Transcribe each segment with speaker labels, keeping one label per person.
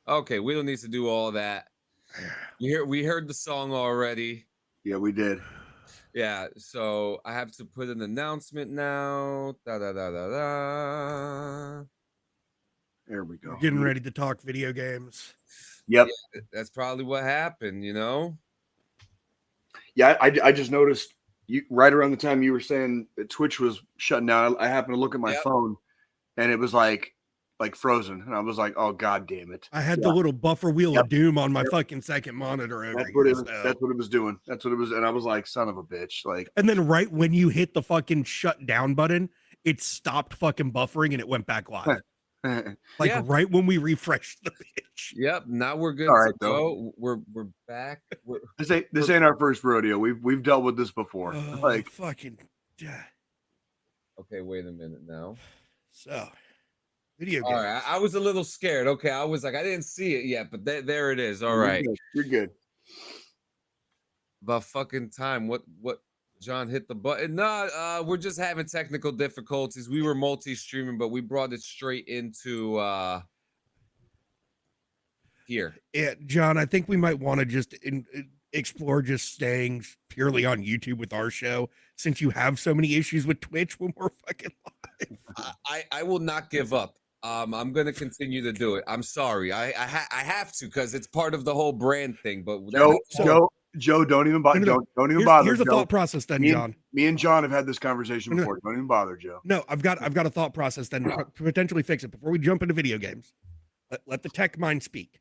Speaker 1: Okay, we don't need to do all that. We heard the song already.
Speaker 2: Yeah, we did.
Speaker 1: Yeah, so I have to put an announcement now. Da da da da da.
Speaker 2: There we
Speaker 3: We're
Speaker 2: go.
Speaker 3: getting ready to talk video games.
Speaker 2: Yep.
Speaker 1: Yeah, that's probably what happened, you know?
Speaker 2: Yeah, I just noticed you right around the time you were saying that Twitch was shutting down. I happened to look at my
Speaker 1: Yep.
Speaker 2: phone, and it was like frozen, and I was like, "Oh God damn it!"
Speaker 3: I had
Speaker 2: Yeah,
Speaker 3: the little buffer wheel
Speaker 2: yep,
Speaker 3: of doom on my
Speaker 2: yep.
Speaker 3: fucking second monitor over
Speaker 2: That's what
Speaker 3: here.
Speaker 2: it was.
Speaker 3: So,
Speaker 2: That's what it was doing. That's what it was, and I was like, "Son of a bitch!" Like,
Speaker 3: and then right when you hit the fucking shut down button, it stopped fucking buffering and it went back live. Like
Speaker 1: Yeah.
Speaker 3: right when we refreshed the bitch.
Speaker 1: Yep. Now we're good
Speaker 2: all
Speaker 1: to
Speaker 2: right though.
Speaker 1: go. We're back.
Speaker 2: This ain't our first rodeo. We've dealt with this before.
Speaker 3: Oh,
Speaker 2: Like,
Speaker 3: fucking. Yeah.
Speaker 1: Okay, wait a minute now.
Speaker 3: So, video
Speaker 1: All
Speaker 3: games.
Speaker 1: right, I was a little scared. Okay, I was like, I didn't see it yet, but there it is. All right,
Speaker 2: you're good.
Speaker 1: about fucking time. What? John hit the button. No, we're just having technical difficulties. We were multi-streaming, but we brought it straight into here.
Speaker 3: Yeah, John, I think we might want to just explore just staying purely on YouTube with our show since you have so many issues with Twitch when we're fucking live.
Speaker 1: I will not give up. I'm gonna continue to do it. I'm sorry. I have to because it's part of the whole brand thing. But
Speaker 2: Joe, don't even bother.
Speaker 3: No.
Speaker 2: Don't even bother.
Speaker 3: Here's a
Speaker 2: Joe.
Speaker 3: thought process then, John.
Speaker 2: Me and John have had this conversation before. Don't even bother, Joe.
Speaker 3: No, I've got a thought process then to potentially fix it before we jump into video games. Let the tech mind speak.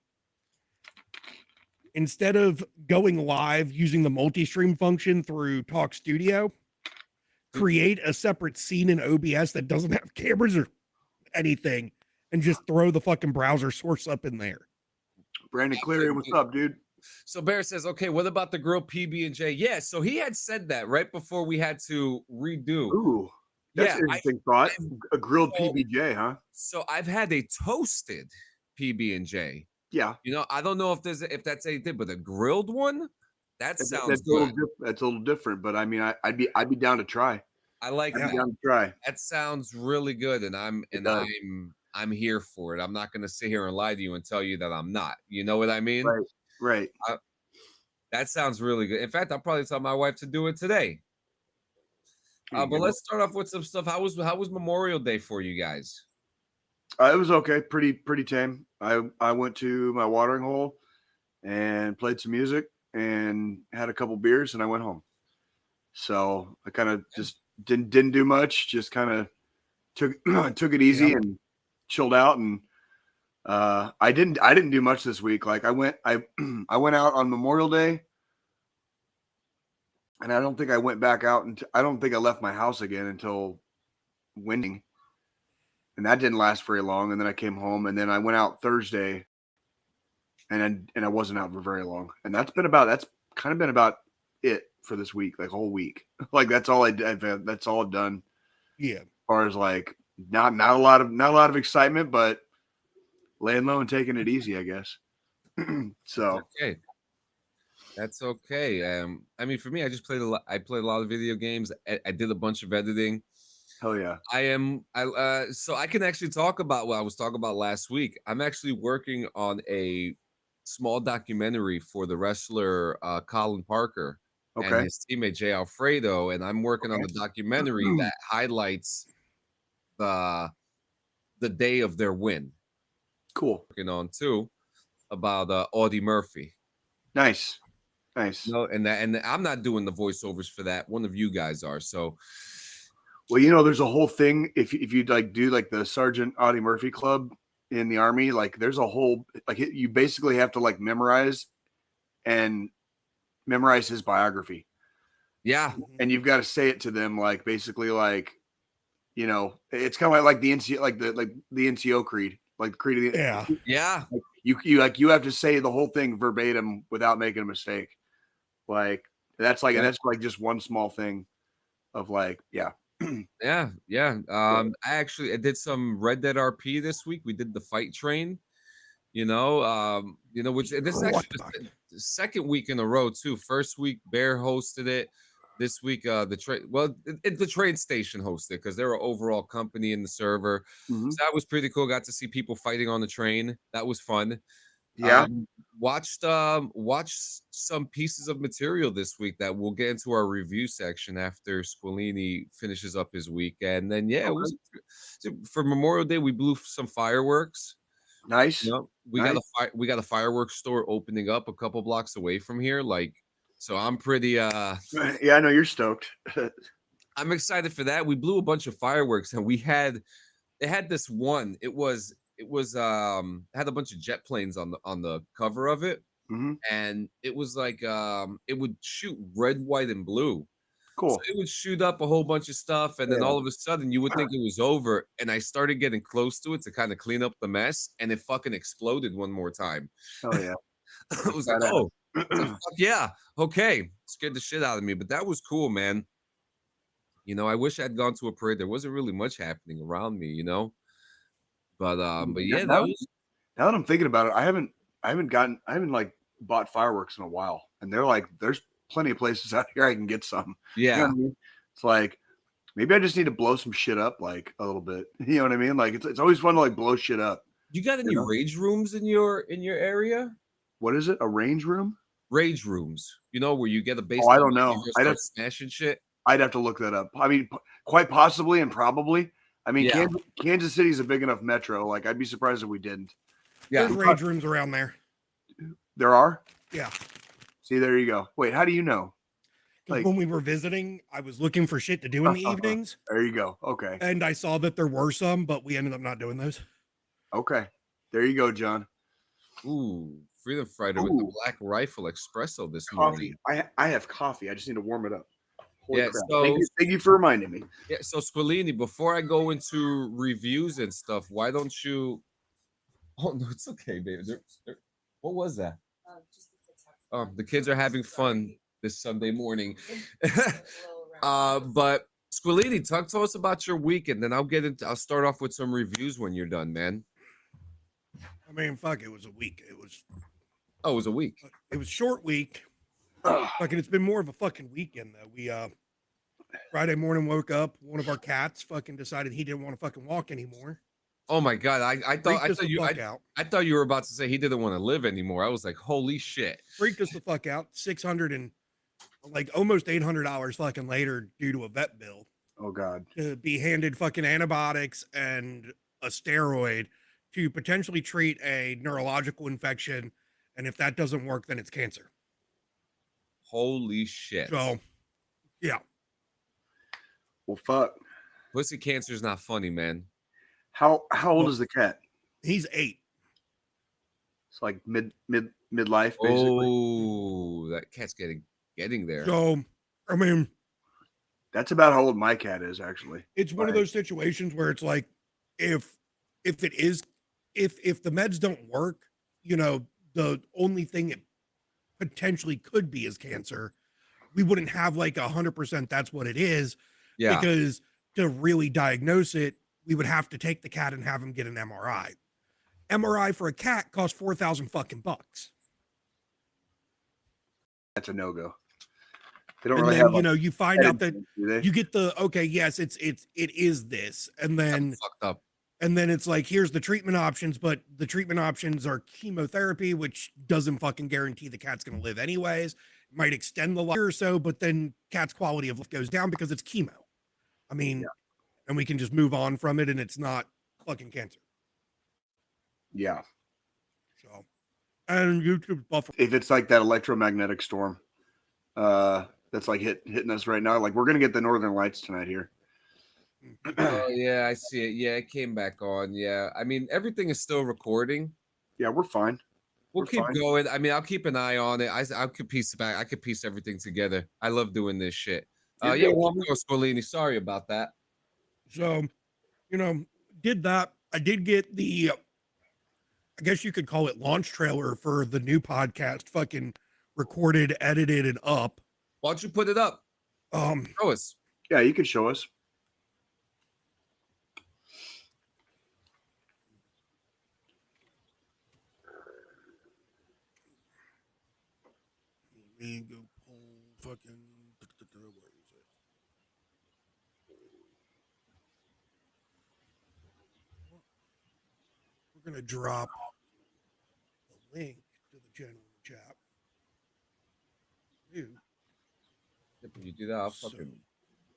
Speaker 3: Instead of going live using the multi-stream function through Talk Studio, create a separate scene in OBS that doesn't have cameras or anything, and just throw the fucking browser source up in there.
Speaker 2: Brandon Cleary, what's up, dude?
Speaker 1: So Bear says, okay, what about the grilled PB&J? Yeah, so he had said that right before we had to redo.
Speaker 2: Ooh, that's an interesting thought. A grilled PB&J, huh?
Speaker 1: So I've had a toasted PB&J.
Speaker 2: Yeah.
Speaker 1: You know, I don't know if that's anything, but a grilled one, sounds
Speaker 2: good. That's a
Speaker 1: That's
Speaker 2: little different, but I mean, I'd be down to try.
Speaker 1: I like that.
Speaker 2: Down to try.
Speaker 1: That sounds really good, and I'm here for it. I'm not going to sit here and lie to you and tell you that I'm not. You know what I mean?
Speaker 2: Right.
Speaker 1: That sounds really good. In fact, I'll probably tell my wife to do it today. But let's start off with some stuff. How was Memorial Day for you guys?
Speaker 2: It was okay, pretty tame. I went to my watering hole and played some music and had a couple beers and I went home. So I kind of just didn't do much. Just kind of took it easy and chilled out. And I didn't do much this week. Like I went out on Memorial Day, and I don't think I went back out and I don't think I left my house again until winning. And that didn't last very long. And then I came home, and then I went out Thursday, and I wasn't out for very long. And that's kind of been about it for this week, like whole week. Like that's all I've done.
Speaker 3: Yeah.
Speaker 2: As far as like not a lot of excitement, but laying low and taking it easy, I guess. So
Speaker 1: okay. That's okay. I mean, for me, I just played a lot. I played a lot of video games. I did a bunch of editing.
Speaker 2: Hell yeah.
Speaker 1: So I can actually talk about what I was talking about last week. I'm actually working on a small documentary for the wrestler Colin Parker and his teammate Jay Alfredo, and I'm working on the documentary that highlights the day of their win.
Speaker 2: Cool.
Speaker 1: Working on too about Audie Murphy.
Speaker 2: Nice.
Speaker 1: No, and I'm not doing the voiceovers for that. One of you guys are. So,
Speaker 2: well, there's a whole thing if you like do like the Sergeant Audie Murphy Club in the Army, like there's a whole like you basically have to like memorize his biography.
Speaker 1: Yeah,
Speaker 2: and you've got to say it to them like basically like it's kind of like the NCO creed, like the creed of the
Speaker 1: yeah.
Speaker 2: Like you have to say the whole thing verbatim without making a mistake. Like that's like just one small thing of like
Speaker 1: yeah. I did some Red Dead RP this week. We did the fight train, which this is actually the second week in a row too. First week Bear hosted it. This week the train station hosted because they're an overall company in the server. So that was pretty cool. Got to see people fighting on the train. That was fun.
Speaker 2: Yeah.
Speaker 1: Watched some pieces of material this week that we'll get into our review section after Squillini finishes up his week. And then it was for Memorial Day, we blew some fireworks.
Speaker 2: Nice.
Speaker 1: We got a fireworks store opening up a couple blocks away from here. Like, so I'm pretty
Speaker 2: Yeah, I know you're stoked.
Speaker 1: I'm excited for that. We blew a bunch of fireworks and they had this one. It had a bunch of jet planes on the cover of it.
Speaker 2: Mm-hmm.
Speaker 1: And it was like it would shoot red, white, and blue.
Speaker 2: Cool.
Speaker 1: So it would shoot up a whole bunch of stuff, and then all of a sudden you would think it was over. And I started getting close to it to kind of clean up the mess, and it fucking exploded one more time.
Speaker 2: Oh yeah.
Speaker 1: I was like, oh, fuck yeah, okay. Scared the shit out of me, but that was cool, man. I wish I'd gone to a parade. There wasn't really much happening around me, But yeah,
Speaker 2: now that I'm thinking about it, I haven't like bought fireworks in a while, and they're like, there's plenty of places out here I can get some.
Speaker 1: Yeah,
Speaker 2: you know what I mean? It's like maybe I just need to blow some shit up like a little bit. You know what I mean? Like it's always fun to like blow shit up.
Speaker 1: You got any rage rooms in your area?
Speaker 2: What is it? A range room?
Speaker 1: Rage rooms, where you get a base.
Speaker 2: Oh, I don't know.
Speaker 1: I'd have smashing shit.
Speaker 2: I'd have to look that up. I mean, quite possibly and probably. I mean, Kansas City is a big enough metro. Like, I'd be surprised if we didn't.
Speaker 3: Yeah, there's rage rooms around there.
Speaker 2: There are?
Speaker 3: Yeah.
Speaker 2: See, there you go. Wait, how do you know?
Speaker 3: Like, when we were visiting, I was looking for shit to do in the evenings.
Speaker 2: There you go. Okay.
Speaker 3: And I saw that there were some, but we ended up not doing those.
Speaker 2: Okay. There you go, John.
Speaker 1: Ooh, Freedom Fighter with the Black Rifle Espresso this morning.
Speaker 2: I have coffee. I just need to warm it up. Holy crap.
Speaker 1: So
Speaker 2: thank you for reminding me.
Speaker 1: Yeah, so Squillini, before I go into reviews and stuff, why don't you? Oh no, it's okay, baby. What was that? The kids are having fun this Sunday morning. But Squillini, talk to us about your week, and then I'll start off with some reviews when you're done, man.
Speaker 3: I mean, fuck, it was a week. It was
Speaker 1: a week.
Speaker 3: It was short week. Fucking, it's been more of a fucking weekend though. We Friday morning woke up. One of our cats fucking decided he didn't want to fucking walk anymore.
Speaker 1: Oh my god! I thought you were about to say he didn't want to live anymore. I was like, holy shit!
Speaker 3: Freaked us the fuck out. $600 and like almost $800 fucking later due to a vet bill.
Speaker 2: Oh god!
Speaker 3: To be handed fucking antibiotics and a steroid to potentially treat a neurological infection, and if that doesn't work, then it's cancer.
Speaker 1: Holy shit!
Speaker 3: So, yeah.
Speaker 2: Well, fuck.
Speaker 1: Pussy cancer is not funny, man.
Speaker 2: How old is the cat?
Speaker 3: He's 8.
Speaker 2: It's like midlife, basically.
Speaker 1: Oh, that cat's getting there.
Speaker 3: So, I mean,
Speaker 2: that's about how old my cat is, actually.
Speaker 3: It's one of those situations where it's like, if the meds don't work, the only thing it potentially could be is cancer. We wouldn't have like 100% that's what it is.
Speaker 1: Yeah.
Speaker 3: Because to really diagnose it, we would have to take the cat and have him get an MRI. MRI for a cat costs $4,000 fucking bucks.
Speaker 2: That's a no-go. They don't
Speaker 3: and
Speaker 2: really
Speaker 3: then,
Speaker 2: have
Speaker 3: you find out that you get the, okay, yes, it is this. And then
Speaker 1: fucked up.
Speaker 3: And then it's like, here's the treatment options, but the treatment options are chemotherapy, which doesn't fucking guarantee the cat's going to live anyways. It might extend the life or so, but then cat's quality of life goes down because it's chemo. I mean, and we can just move on from it and it's not fucking cancer.
Speaker 2: Yeah.
Speaker 3: So, and YouTube buffer.
Speaker 2: If it's like that electromagnetic storm, that's like hitting us right now. Like we're going to get the Northern Lights tonight here.
Speaker 1: Oh yeah, I see it. Yeah, it came back on. Yeah, I mean everything is still recording.
Speaker 2: Yeah, we're fine.
Speaker 1: We'll keep going. I mean, I'll keep an eye on it. I could piece it back. I could piece everything together. I love doing this shit. Squillini, sorry about that.
Speaker 3: So, did that. I did get the, I guess you could call it launch trailer for the new podcast, fucking recorded, edited, and up.
Speaker 1: Why don't you put it up? Show us.
Speaker 2: Yeah, you can show us.
Speaker 3: Go pull fucking. Where is it? We're gonna drop link to the channel in the chat. Dude.
Speaker 1: If you do that, I'll fucking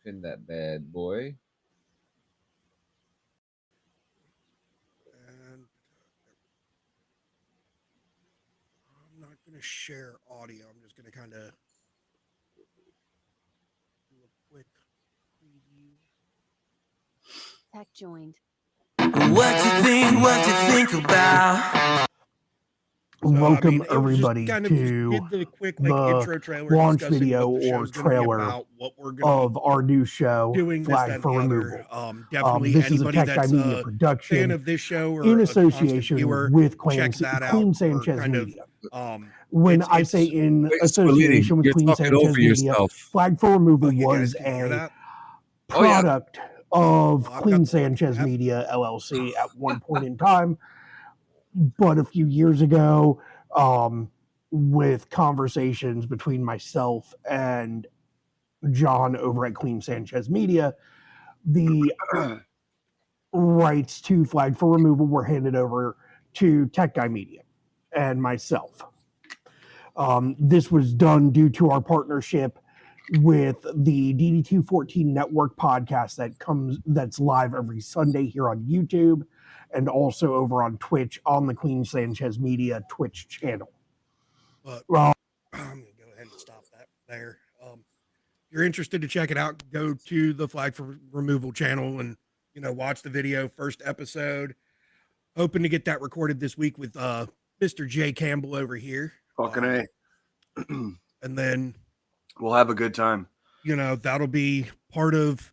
Speaker 1: pin that bad boy.
Speaker 3: And I'm not going to share audio. I'm just going to kind of do a quick preview.
Speaker 4: Tech joined.
Speaker 5: What you think about?
Speaker 3: So,
Speaker 6: Welcome
Speaker 3: it was just
Speaker 6: everybody
Speaker 3: kind of
Speaker 6: to
Speaker 3: did the quick
Speaker 6: the
Speaker 3: intro trailer
Speaker 6: launch
Speaker 3: discussing
Speaker 6: video
Speaker 3: what the
Speaker 6: or
Speaker 3: show's gonna be
Speaker 6: trailer
Speaker 3: about, what we're gonna
Speaker 6: of our new show,
Speaker 3: doing this,
Speaker 6: Flag
Speaker 3: that,
Speaker 6: for
Speaker 3: and the
Speaker 6: Removal.
Speaker 3: other. Definitely
Speaker 6: This is a
Speaker 3: anybody
Speaker 6: Tech Guy
Speaker 3: that's
Speaker 6: Media
Speaker 3: a fan
Speaker 6: production
Speaker 3: of this show or
Speaker 6: in
Speaker 3: a constant
Speaker 6: association
Speaker 3: viewer,
Speaker 6: with
Speaker 3: check that out.
Speaker 6: Queen
Speaker 3: We're
Speaker 6: Sanchez
Speaker 3: kind of,
Speaker 6: Media. When I say
Speaker 3: it's
Speaker 6: in
Speaker 1: Wait,
Speaker 6: association
Speaker 1: Squillini,
Speaker 6: with
Speaker 1: you're
Speaker 6: Queen
Speaker 1: talking
Speaker 6: Sanchez
Speaker 1: over
Speaker 6: Media,
Speaker 1: yourself.
Speaker 6: Flag for Removal
Speaker 3: you guys
Speaker 6: was
Speaker 3: can hear
Speaker 6: a
Speaker 3: that?
Speaker 6: product of
Speaker 3: Well, I've
Speaker 6: Queen
Speaker 3: got the volume
Speaker 6: Sanchez
Speaker 3: up.
Speaker 6: Media LLC at one point in time, but a few years ago, with conversations between myself and John over at Queen Sanchez Media, the rights to Flag for Removal were handed over to Tech Guy Media and myself. This was done due to our partnership with the DD214 network podcast that's live every Sunday here on YouTube and also over on Twitch on the Queen Sanchez Media Twitch channel.
Speaker 3: But I'm gonna go ahead and stop that there. If you're interested to check it out, go to the Flag for Removal channel and watch the video. First episode. Hoping to get that recorded this week with Mr. J. Campbell over here.
Speaker 2: Fucking A.
Speaker 3: And then
Speaker 2: We'll have a good time.
Speaker 3: That'll be part of.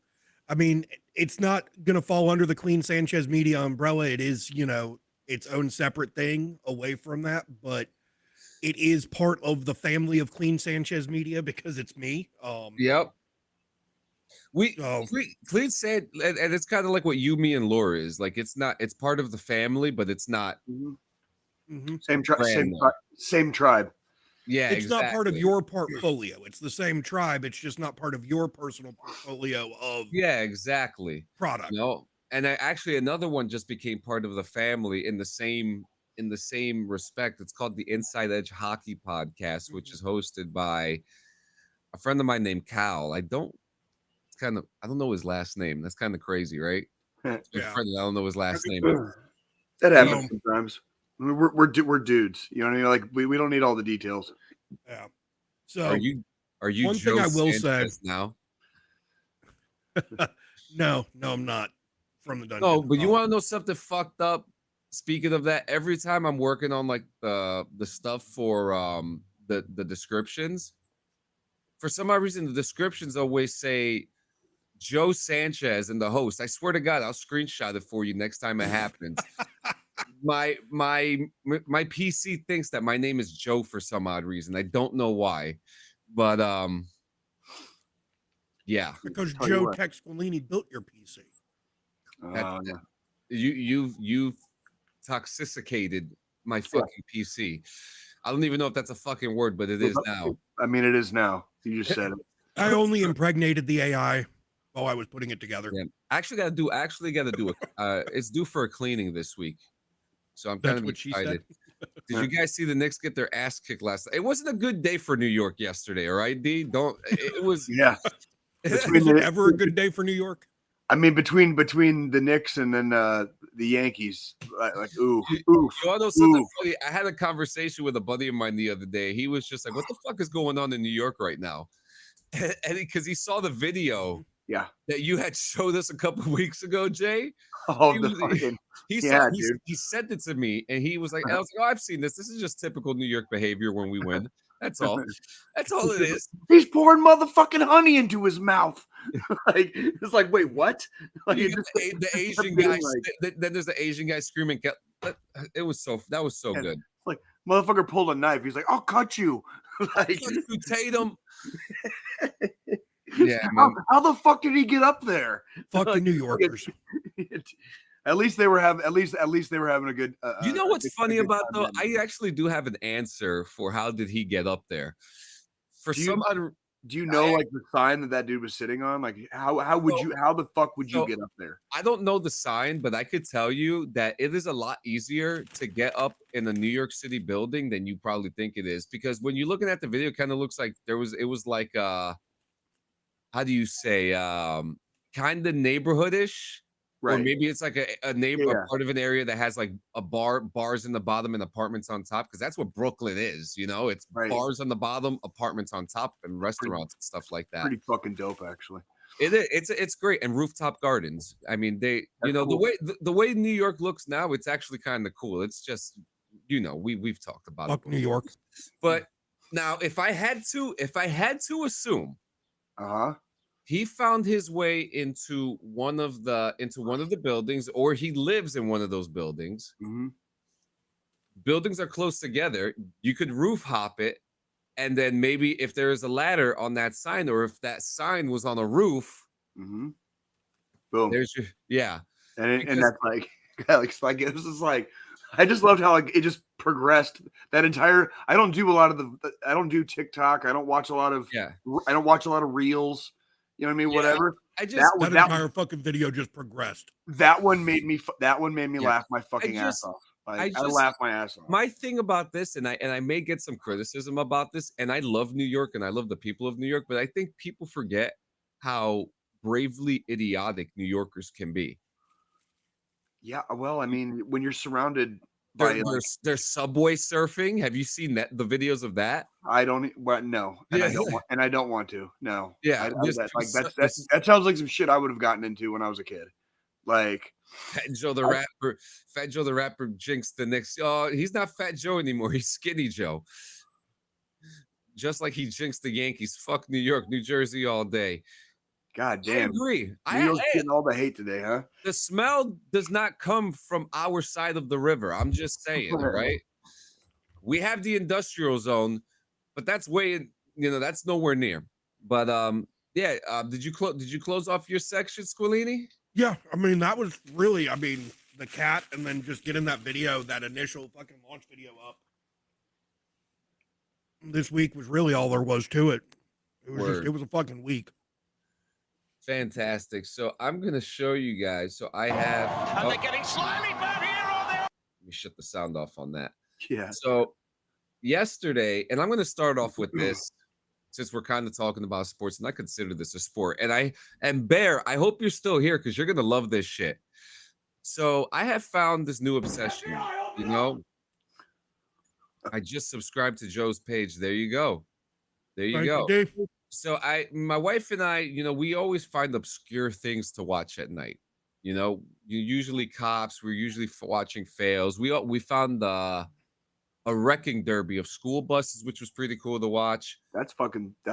Speaker 3: It's not gonna fall under the Queen Sanchez Media umbrella. It is, its own separate thing away from that, but it is part of the family of Queen Sanchez Media because it's me.
Speaker 1: Yep. Clean said, and it's kind of like what you, me, and Laura is. Like, it's part of the family, but it's not.
Speaker 3: Mm-hmm.
Speaker 2: Same tribe.
Speaker 1: Yeah,
Speaker 3: it's
Speaker 1: exactly.
Speaker 3: not part of your portfolio. It's the same tribe. It's just not part of your personal portfolio of
Speaker 1: exactly
Speaker 3: product.
Speaker 1: And actually another one just became part of the family in the same respect. It's called the Inside Edge Hockey Podcast, which is hosted by a friend of mine named Cal. I don't know his last name. That's kind of crazy, right?
Speaker 2: Yeah.
Speaker 1: Friend, I don't know his last name.
Speaker 2: That happens sometimes. We're dudes, you know what I mean? Like we don't need all the details.
Speaker 3: Yeah. So
Speaker 1: are you
Speaker 3: one
Speaker 1: Joe
Speaker 3: thing I will
Speaker 1: Sanchez
Speaker 3: say
Speaker 1: now?
Speaker 3: No, I'm not from the dungeon.
Speaker 1: No, but you want to know something fucked up? Speaking of that, every time I'm working on like the stuff for the descriptions, for some odd reason the descriptions always say Joe Sanchez and the host. I swear to God, I'll screenshot it for you next time it happens. My PC thinks that my name is Joe for some odd reason. I don't know why, but yeah,
Speaker 3: because Joe Tech Squillini built your PC.
Speaker 1: You've toxicated my fucking PC. I don't even know if that's a fucking word, but it is now.
Speaker 2: I mean, it is now. You just said it.
Speaker 3: I only impregnated the AI while I was putting it together.
Speaker 1: Yeah. I actually got to do it. It's due for a cleaning this week, so I'm kind of excited. Did you guys see the Knicks get their ass kicked last night? It wasn't a good day for New York yesterday. All right, D. It was.
Speaker 2: Yeah.
Speaker 3: Is it ever a good day for New York?
Speaker 2: I mean, between the Knicks and then the Yankees, like ooh.
Speaker 1: You want to know something funny? I had a conversation with a buddy of mine the other day. He was just like, "What the fuck is going on in New York right now?" And because he saw the video, that you had showed us a couple of weeks ago, Jay.
Speaker 2: Oh,
Speaker 1: he sent it to me, and he was like, "I was like, oh, I've seen this. This is just typical New York behavior when we win. That's all. That's all it is."
Speaker 2: He's pouring motherfucking honey into his mouth. Like it's like, wait, what? Like
Speaker 1: the Asian guy. Then there's the Asian guy screaming. That was so good.
Speaker 2: Like motherfucker pulled a knife. He's like, "I'll cut you." Like
Speaker 1: Tatum. Yeah,
Speaker 2: how the fuck did he get up there?
Speaker 3: Fucking New Yorkers.
Speaker 2: At least they were having a good.
Speaker 1: You know what's funny about though? I actually do have an answer for how did he get up there. For some other,
Speaker 2: Do you know like the sign that dude was sitting on? Like how the fuck would you get up there?
Speaker 1: I don't know the sign, but I could tell you that it is a lot easier to get up in a New York City building than you probably think it is. Because when you're looking at the video, it kind of looks like it was like how do you say kind of neighborhoodish.
Speaker 2: Right.
Speaker 1: Or maybe it's like a neighbor, a part of an area that has like bars in the bottom and apartments on top, because that's what Brooklyn is, you know. It's bars on the bottom, apartments on top, and restaurants and stuff like that.
Speaker 2: Pretty fucking dope, actually.
Speaker 1: It's great, and rooftop gardens. I mean, that's cool. the way New York looks now, it's actually kind of cool. It's just, you know, we've talked about
Speaker 3: it. New York.
Speaker 1: But now, if I had to assume, he found his way into one of the buildings, or he lives in one of those buildings. Buildings are close together. You could roof hop it, and then maybe if there is a ladder on that sign, or if that sign was on a roof,
Speaker 2: boom.
Speaker 1: There's your
Speaker 2: and that's like it was just like, I just loved how like it just progressed that entire. I don't do TikTok. I don't watch a lot of reels. You know what I mean? Whatever.
Speaker 3: That entire fucking video just progressed.
Speaker 2: That one made me laugh my fucking ass off. Like, I laughed my ass off.
Speaker 1: My thing about this, and I may get some criticism about this, and I love New York and I love the people of New York, but I think people forget how bravely idiotic New Yorkers can be.
Speaker 2: Yeah, well, I mean, when you're surrounded
Speaker 1: they're subway surfing. Have you seen the videos of that?
Speaker 2: I don't. Well, no, and I don't want to. No.
Speaker 1: Yeah,
Speaker 2: that sounds like some shit I would have gotten into when I was a kid. Like
Speaker 1: Fat Joe the rapper jinxed the Knicks. Oh, he's not Fat Joe anymore. He's Skinny Joe. Just like he jinxed the Yankees. Fuck New York, New Jersey all day.
Speaker 2: God damn.
Speaker 1: I agree.
Speaker 2: New York's getting all the hate today, huh?
Speaker 1: The smell does not come from our side of the river. I'm just saying, right? We have the industrial zone, but that's that's nowhere near. But did you close off your section, Squillini?
Speaker 3: Yeah, I mean, that was really, the cat, and then just getting that video, that initial fucking launch video up. This week was really all there was to it. It was a fucking week.
Speaker 1: Fantastic. So I'm gonna show you guys. So I have.
Speaker 7: Are they getting slimy back here? Or
Speaker 1: let me shut the sound off on that.
Speaker 2: Yeah.
Speaker 1: So yesterday, and I'm gonna start off with this, since we're kind of talking about sports, and I consider this a sport. And Bear, I hope you're still here, because you're gonna love this shit. So I have found this new obsession. You know, I just subscribed to Joe's page. There you go. There you go. So my wife and I, we always find obscure things to watch at night. You know, usually cops. We're usually watching fails. We found a wrecking derby of school buses, which was pretty cool to watch.
Speaker 2: That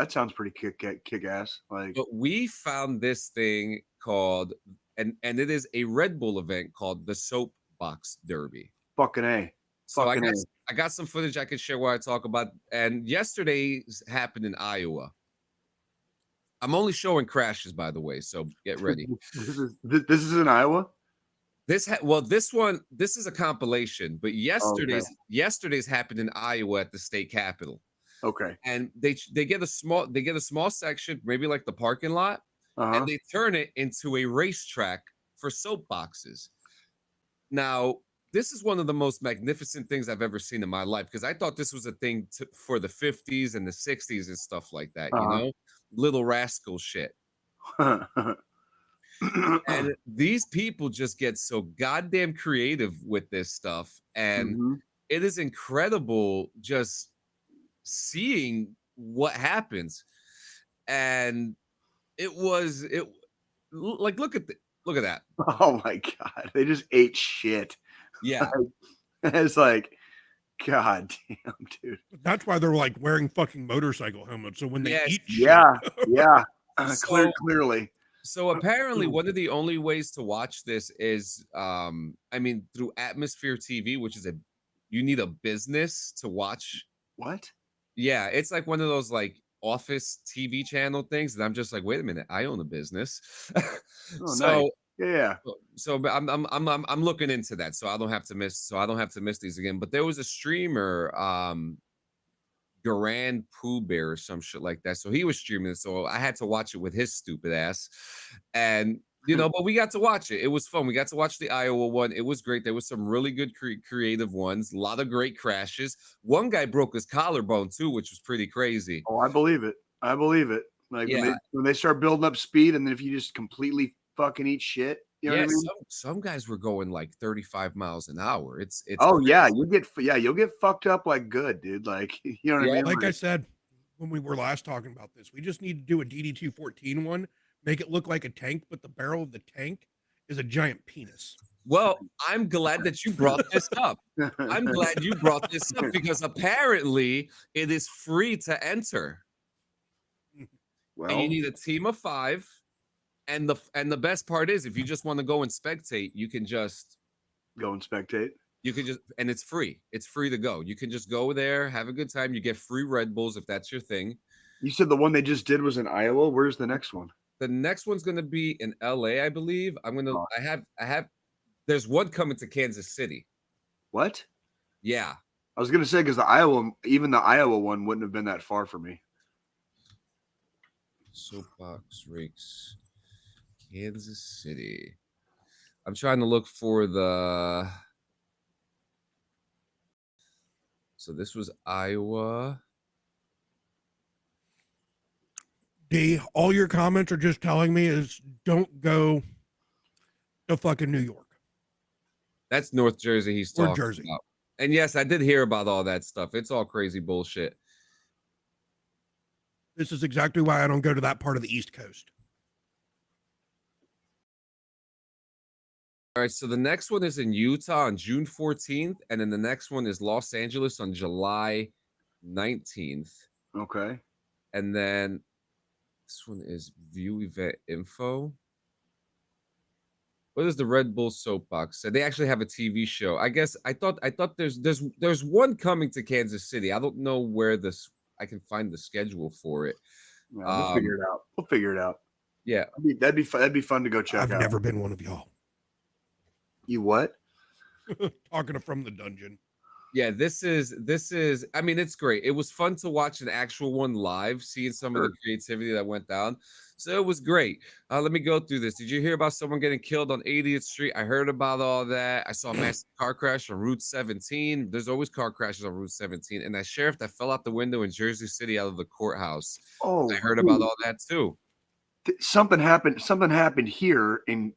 Speaker 2: sounds pretty kick ass. Like,
Speaker 1: but we found this thing called, and it is a Red Bull event called the Soapbox Derby.
Speaker 2: Fucking A.
Speaker 1: So I got some footage I can share where I talk about. And yesterday's happened in Iowa. I'm only showing crashes, by the way, so get ready.
Speaker 2: This is in Iowa?
Speaker 1: This is a compilation, but yesterday's happened in Iowa at the state capitol.
Speaker 2: Okay.
Speaker 1: And they get a small section, maybe like the parking lot, and they turn it into a racetrack for soapboxes. Now, this is one of the most magnificent things I've ever seen in my life, because I thought this was a thing for the 50s and the 60s and stuff like that, you know? Little rascal shit. And these people just get so goddamn creative with this stuff, and it is incredible just seeing what happens. And look at that.
Speaker 2: Oh my god, they just ate shit.
Speaker 1: Yeah.
Speaker 2: It's like, god damn, dude.
Speaker 3: That's why they're like wearing fucking motorcycle helmets. So when they eat shit.
Speaker 2: Yeah. Clearly.
Speaker 1: So apparently one of the only ways to watch this is through Atmosphere TV, which is you need a business to watch.
Speaker 2: What?
Speaker 1: Yeah, it's like one of those like office TV channel things, and I'm just like, wait a minute, I own a business.
Speaker 2: Nice. Yeah.
Speaker 1: So I'm looking into that, so I don't have to miss these again. But there was a streamer Grand Pooh Bear or some shit like that. So he was streaming it. So I had to watch it with his stupid ass. And but we got to watch it. It was fun. We got to watch the Iowa one. It was great. There was some really good creative ones. A lot of great crashes. One guy broke his collarbone too, which was pretty crazy.
Speaker 2: Oh, I believe it. I believe it. Like when they start building up speed, and then if you just completely fucking eat shit, you know what I mean?
Speaker 1: Some guys were going like 35 miles an hour. It's
Speaker 2: crazy. You'll get fucked up like good, dude. Like, you know what I mean?
Speaker 3: Like I said when we were last talking about this, we just need to do a DD214 one, make it look like a tank, but the barrel of the tank is a giant penis.
Speaker 1: Well, I'm glad that you brought this up. I'm glad you brought this up because apparently it is free to enter.
Speaker 2: Well,
Speaker 1: and you need a team of 5. And the best part is if you just want to go and spectate, you can just
Speaker 2: go and spectate.
Speaker 1: You can just, and it's free. It's free to go. You can just go there, have a good time. You get free Red Bulls if that's your thing.
Speaker 2: You said the one they just did was in Iowa. Where's the next one?
Speaker 1: The next one's going to be in LA, I believe. I have there's one coming to Kansas City.
Speaker 2: What?
Speaker 1: Yeah.
Speaker 2: I was going to say, because the Iowa one wouldn't have been that far for me.
Speaker 1: Soapbox Rakes, Kansas City. I'm trying to look for the. So this was Iowa.
Speaker 3: D, all your comments are just telling me is don't go to fucking New York.
Speaker 1: That's North Jersey he's talking
Speaker 3: Jersey.
Speaker 1: about. And yes, I did hear about all that stuff. It's all crazy bullshit.
Speaker 3: This is exactly why I don't go to that part of the East Coast.
Speaker 1: All right, so the next one is in Utah on June 14th, and then the next one is Los Angeles on July 19th.
Speaker 2: Okay.
Speaker 1: And then this one is View Event Info. What is the Red Bull Soapbox? So they actually have a TV show. I guess I thought there's one coming to Kansas City. I don't know where I can find the schedule for it.
Speaker 2: Yeah, we'll figure it out. We'll figure it out.
Speaker 1: Yeah,
Speaker 2: that'd be fun to go check out.
Speaker 3: I've never been one of y'all.
Speaker 2: You what?
Speaker 3: Talking to From the Dungeon.
Speaker 1: Yeah, this is. I mean, it's great. It was fun to watch an actual one live, seeing some of the creativity that went down. So it was great. Let me go through this. Did you hear about someone getting killed on 80th Street? I heard about all that. I saw a massive car crash on Route 17. There's always car crashes on Route 17. And that sheriff that fell out the window in Jersey City out of the courthouse.
Speaker 2: Oh,
Speaker 1: I heard about all that too.
Speaker 2: Something happened here in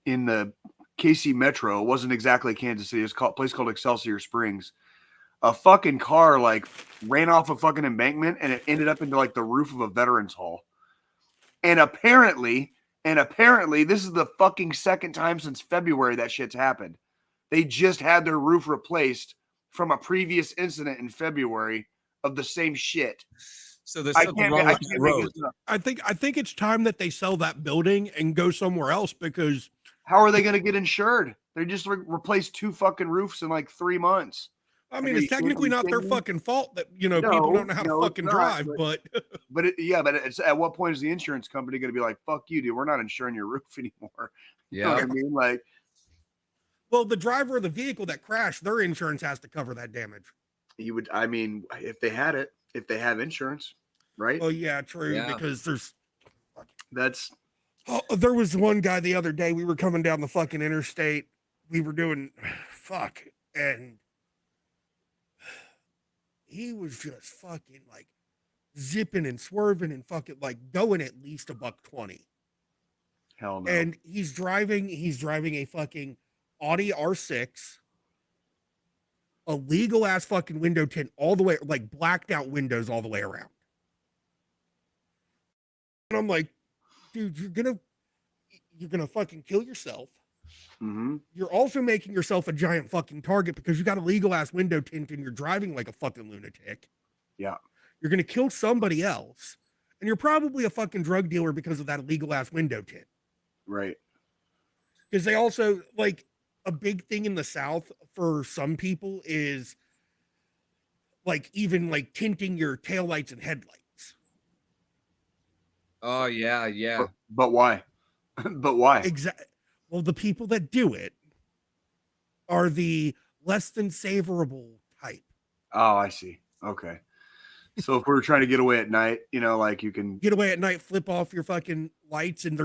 Speaker 2: the KC Metro. It wasn't exactly Kansas City. It's a place called Excelsior Springs. A fucking car like ran off a fucking embankment and it ended up into like the roof of a veterans hall. And apparently, this is the fucking second time since February that shit's happened. They just had their roof replaced from a previous incident in February of the same shit.
Speaker 1: So there's something wrong with the road.
Speaker 3: I think it's time that they sell that building and go somewhere else, because
Speaker 2: how are they going to get insured? They just replaced 2 fucking roofs in like 3 months.
Speaker 3: I mean, it's technically not their fucking fault that, people don't know how to fucking drive, but
Speaker 2: it's at what point is the insurance company going to be like, fuck you, dude, we're not insuring your roof anymore.
Speaker 1: Yeah.
Speaker 2: You know what I mean? Like,
Speaker 3: well, the driver of the vehicle that crashed, their insurance has to cover that damage.
Speaker 2: if they have insurance, right?
Speaker 3: Oh yeah, true. Yeah. Because there was one guy the other day, we were coming down the fucking interstate. We were doing and he was just fucking like zipping and swerving and fucking like going at least $120.
Speaker 2: Hell no.
Speaker 3: And he's driving a fucking Audi R6, a legal ass fucking window tint all the way, like blacked out windows all the way around. And I'm like, dude, you're gonna fucking kill yourself.
Speaker 2: Mm-hmm.
Speaker 3: You're also making yourself a giant fucking target because you got a legal ass window tint and you're driving like a fucking lunatic.
Speaker 2: Yeah.
Speaker 3: You're going to kill somebody else. And you're probably a fucking drug dealer because of that illegal ass window tint.
Speaker 2: Right.
Speaker 3: Because they also, like, a big thing in the South for some people is like even like tinting your taillights and headlights.
Speaker 1: Oh yeah, yeah.
Speaker 2: But why? But why?
Speaker 3: Exactly. Well, the people that do it are the less than savorable type.
Speaker 2: Oh, I see. Okay. So if we were trying to get away at night, like you can
Speaker 3: Get away at night, flip off your fucking lights, and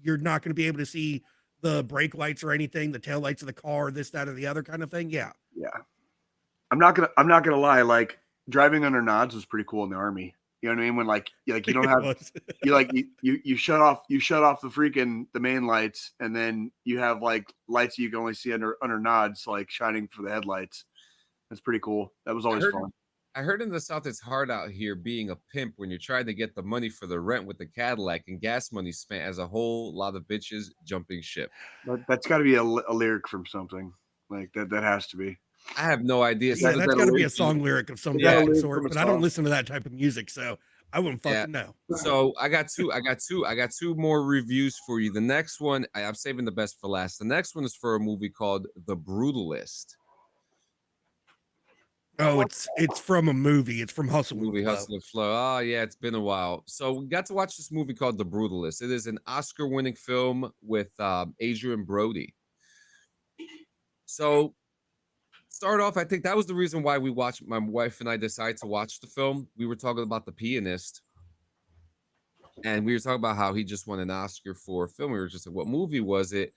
Speaker 3: you're not going to be able to see the brake lights or anything, the tail lights of the car, this, that, or the other kind of thing. Yeah.
Speaker 2: Yeah. I'm not gonna lie, like driving under nods was pretty cool in the Army. You know what I mean? When like you don't have you shut off the freaking the main lights, and then you have like lights you can only see under nods, like shining for the headlights. That's pretty cool. That was always fun.
Speaker 1: I heard in the South it's hard out here being a pimp when you're trying to get the money for the rent with the Cadillac and gas money spent as a whole lot of bitches jumping ship.
Speaker 2: That's got to be a lyric from something like that. That has to be.
Speaker 1: I have no idea.
Speaker 3: Yeah, that's got to be a song lyric of some sort, but I don't listen to that type of music, so I wouldn't fucking know.
Speaker 1: So I got two more reviews for you. The next one, I'm saving the best for last. The next one is for a movie called The Brutalist.
Speaker 3: Oh, it's from a movie. It's from Hustle and Flow.
Speaker 1: Hustle and Flow. Oh, yeah, it's been a while. So we got to watch this movie called The Brutalist. It is an Oscar-winning film with Adrian Brody. So start off, I think that was the reason why my wife and I decided to watch the film. We were talking about The Pianist, and we were talking about how he just won an Oscar for a film. We were just like, what movie was it?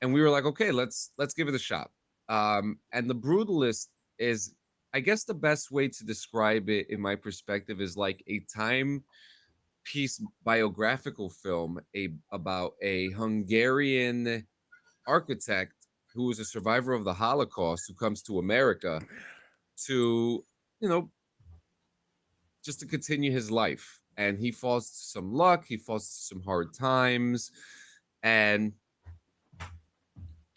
Speaker 1: And we were like, okay, let's give it a shot. And The Brutalist is, I guess the best way to describe it in my perspective is like a timepiece biographical film about a Hungarian architect who was a survivor of the Holocaust who comes to America to, just to continue his life. And he falls to some luck, he falls to some hard times, and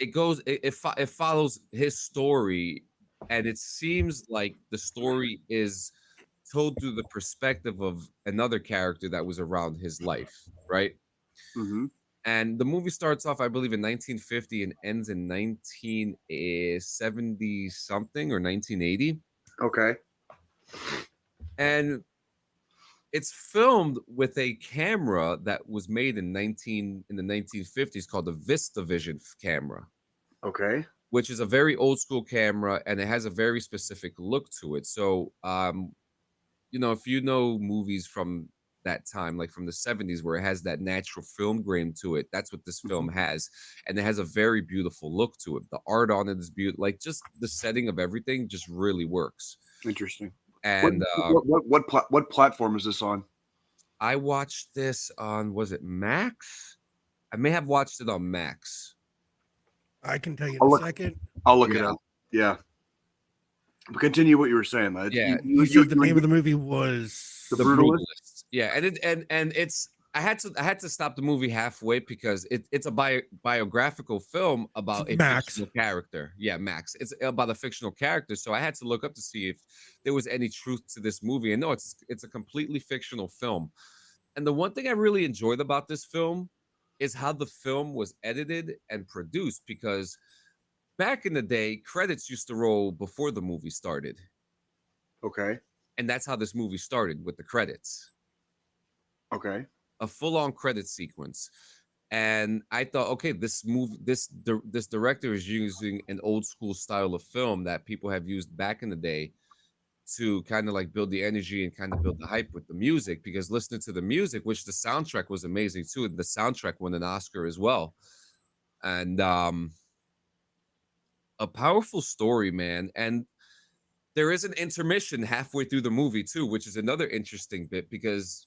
Speaker 1: it follows his story. And it seems like the story is told through the perspective of another character that was around his life, right?
Speaker 2: Mm-hmm.
Speaker 1: And the movie starts off, I believe, in 1950 and ends in 1970 something or 1980.
Speaker 2: Okay.
Speaker 1: And it's filmed with a camera that was made in the 1950s called the VistaVision camera.
Speaker 2: Okay.
Speaker 1: Which is a very old school camera, and it has a very specific look to it. So, if you know movies from that time, like from the 70s, where it has that natural film grain to it, that's what this film has. And it has a very beautiful look to it. The art on it is beautiful. Like just the setting of everything just really works.
Speaker 2: Interesting.
Speaker 1: And
Speaker 2: what platform is this on?
Speaker 1: I watched this on, was it Max? I may have watched it on Max.
Speaker 3: I can tell you in a second.
Speaker 2: I'll look it up. Yeah. But continue what you were saying, lad.
Speaker 1: Yeah.
Speaker 3: You said the name of the movie was
Speaker 2: The Brutalist.
Speaker 1: Yeah, and it's I had to stop the movie halfway because it's a biographical film about a fictional character. Yeah, Max. It's about a fictional character, so I had to look up to see if there was any truth to this movie. And no, it's a completely fictional film. And the one thing I really enjoyed about this film is how the film was edited and produced, because back in the day, credits used to roll before the movie started.
Speaker 2: Okay.
Speaker 1: And that's how this movie started, with the credits.
Speaker 2: Okay.
Speaker 1: A full-on credit sequence. And I thought, okay, this director is using an old school style of film that people have used back in the day to kind of like build the energy and kind of build the hype with the music, because listening to the music, which the soundtrack was amazing too, and the soundtrack won an Oscar as well. And a powerful story, man. And there is an intermission halfway through the movie too, which is another interesting bit, because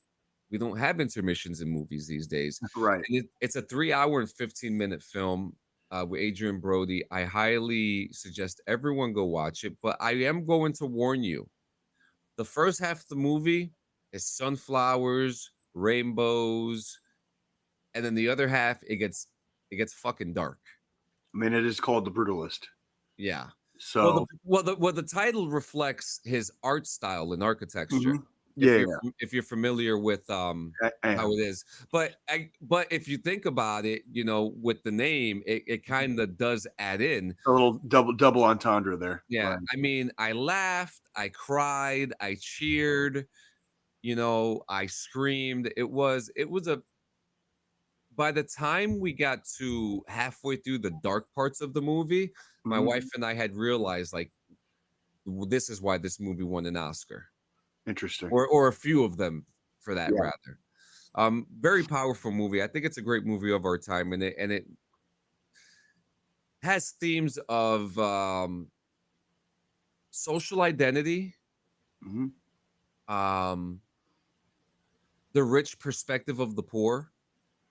Speaker 1: we don't have intermissions in movies these days.
Speaker 2: Right.
Speaker 1: And it's a 3 hour and 15-minute film with Adrian Brody. I highly suggest everyone go watch it, but I am going to warn you. The first half of the movie is sunflowers, rainbows, and then the other half it gets fucking dark.
Speaker 2: I mean, it is called The Brutalist.
Speaker 1: Yeah.
Speaker 2: So
Speaker 1: the title reflects his art style and architecture.
Speaker 2: Mm-hmm.
Speaker 1: If you're familiar with how it is, but if you think about it, with the name, it kind of does add in
Speaker 2: a little double entendre there.
Speaker 1: Yeah, right. I mean, I laughed, I cried, I cheered, I screamed. It was a. By the time we got to halfway through the dark parts of the movie, my wife and I had realized, like, this is why this movie won an Oscar.
Speaker 2: Interesting.
Speaker 1: or a few of them for that
Speaker 2: Yeah.
Speaker 1: rather. Very powerful movie. I think it's a great movie of our time, and it has themes of social identity,
Speaker 2: Mhm.
Speaker 1: the rich perspective of the poor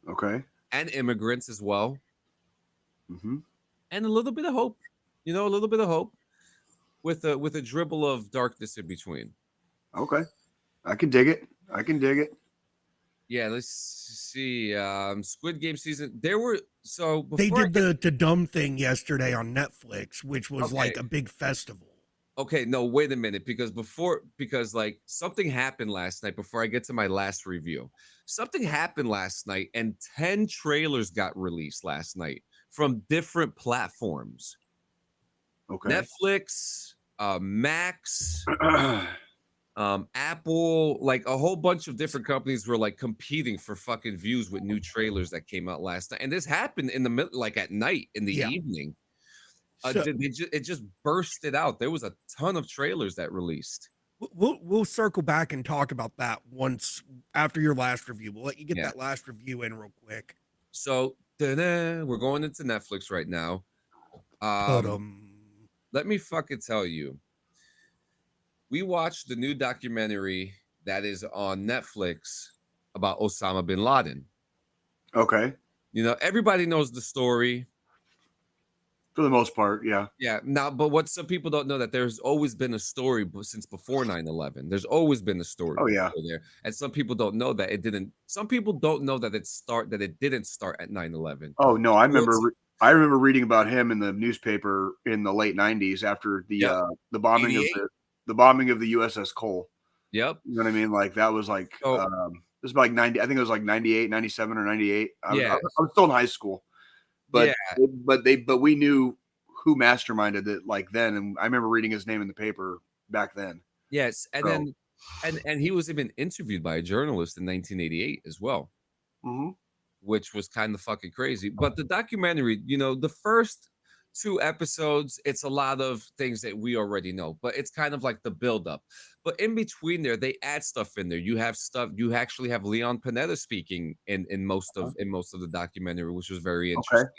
Speaker 2: Okay.
Speaker 1: and immigrants as well,
Speaker 2: Mm-hmm.
Speaker 1: and a little bit of hope. A little bit of hope with a dribble of darkness in between.
Speaker 2: Okay. I can dig it. I can dig it.
Speaker 1: Yeah, let's see. Squid Game season. There were
Speaker 3: They
Speaker 1: before
Speaker 3: did the dumb thing yesterday on Netflix, which was like
Speaker 1: Okay.
Speaker 3: a big festival.
Speaker 1: Okay, no, wait a minute, because like something happened last night before I get to my last review. Something happened last night and 10 trailers got released last night from different platforms.
Speaker 2: Okay.
Speaker 1: Netflix, Max, Apple, like a whole bunch of different companies were like competing for fucking views with new trailers that came out last night. And this happened in the middle, like at night in the
Speaker 3: Yeah.
Speaker 1: evening.
Speaker 3: So
Speaker 1: It just bursted out. There was a ton of trailers that released.
Speaker 3: we'll circle back and talk about that once after your last review. We'll let you get
Speaker 1: Yeah.
Speaker 3: that last review in real quick.
Speaker 1: So we're going into Netflix right now.
Speaker 3: But
Speaker 1: Let me fucking tell you. We watched the new documentary that is on Netflix about Osama bin Laden.
Speaker 2: Okay.
Speaker 1: Everybody knows the story.
Speaker 2: For the most part, yeah.
Speaker 1: Yeah. Now, but what some people don't know that there's always been a story since before 9/11. There's always been a story.
Speaker 2: Oh, yeah.
Speaker 1: There, and some people don't know that it didn't. Some people don't know that it didn't start at 9/11.
Speaker 2: Oh no, I remember reading about him in the newspaper in the late '90s after the bombing
Speaker 1: 88.
Speaker 2: the bombing of the USS Cole.
Speaker 1: Yep.
Speaker 2: You know what I mean? Like that was like
Speaker 1: Oh.
Speaker 2: this was like 90. I think it was like 98, 97 or 98. I
Speaker 1: Yeah.
Speaker 2: was still in high school, but
Speaker 1: Yeah.
Speaker 2: but we knew who masterminded it like then, and I remember reading his name in the paper back then.
Speaker 1: Yes, and
Speaker 2: So-
Speaker 1: then and he was even interviewed by a journalist in 1988 as well,
Speaker 2: Mhm.
Speaker 1: which was kind of fucking crazy. But the documentary, the first 2 episodes, it's a lot of things that we already know, but it's kind of like the buildup. But in between there, they add stuff in there. You actually have Leon Panetta speaking in most of the documentary, which was very interesting.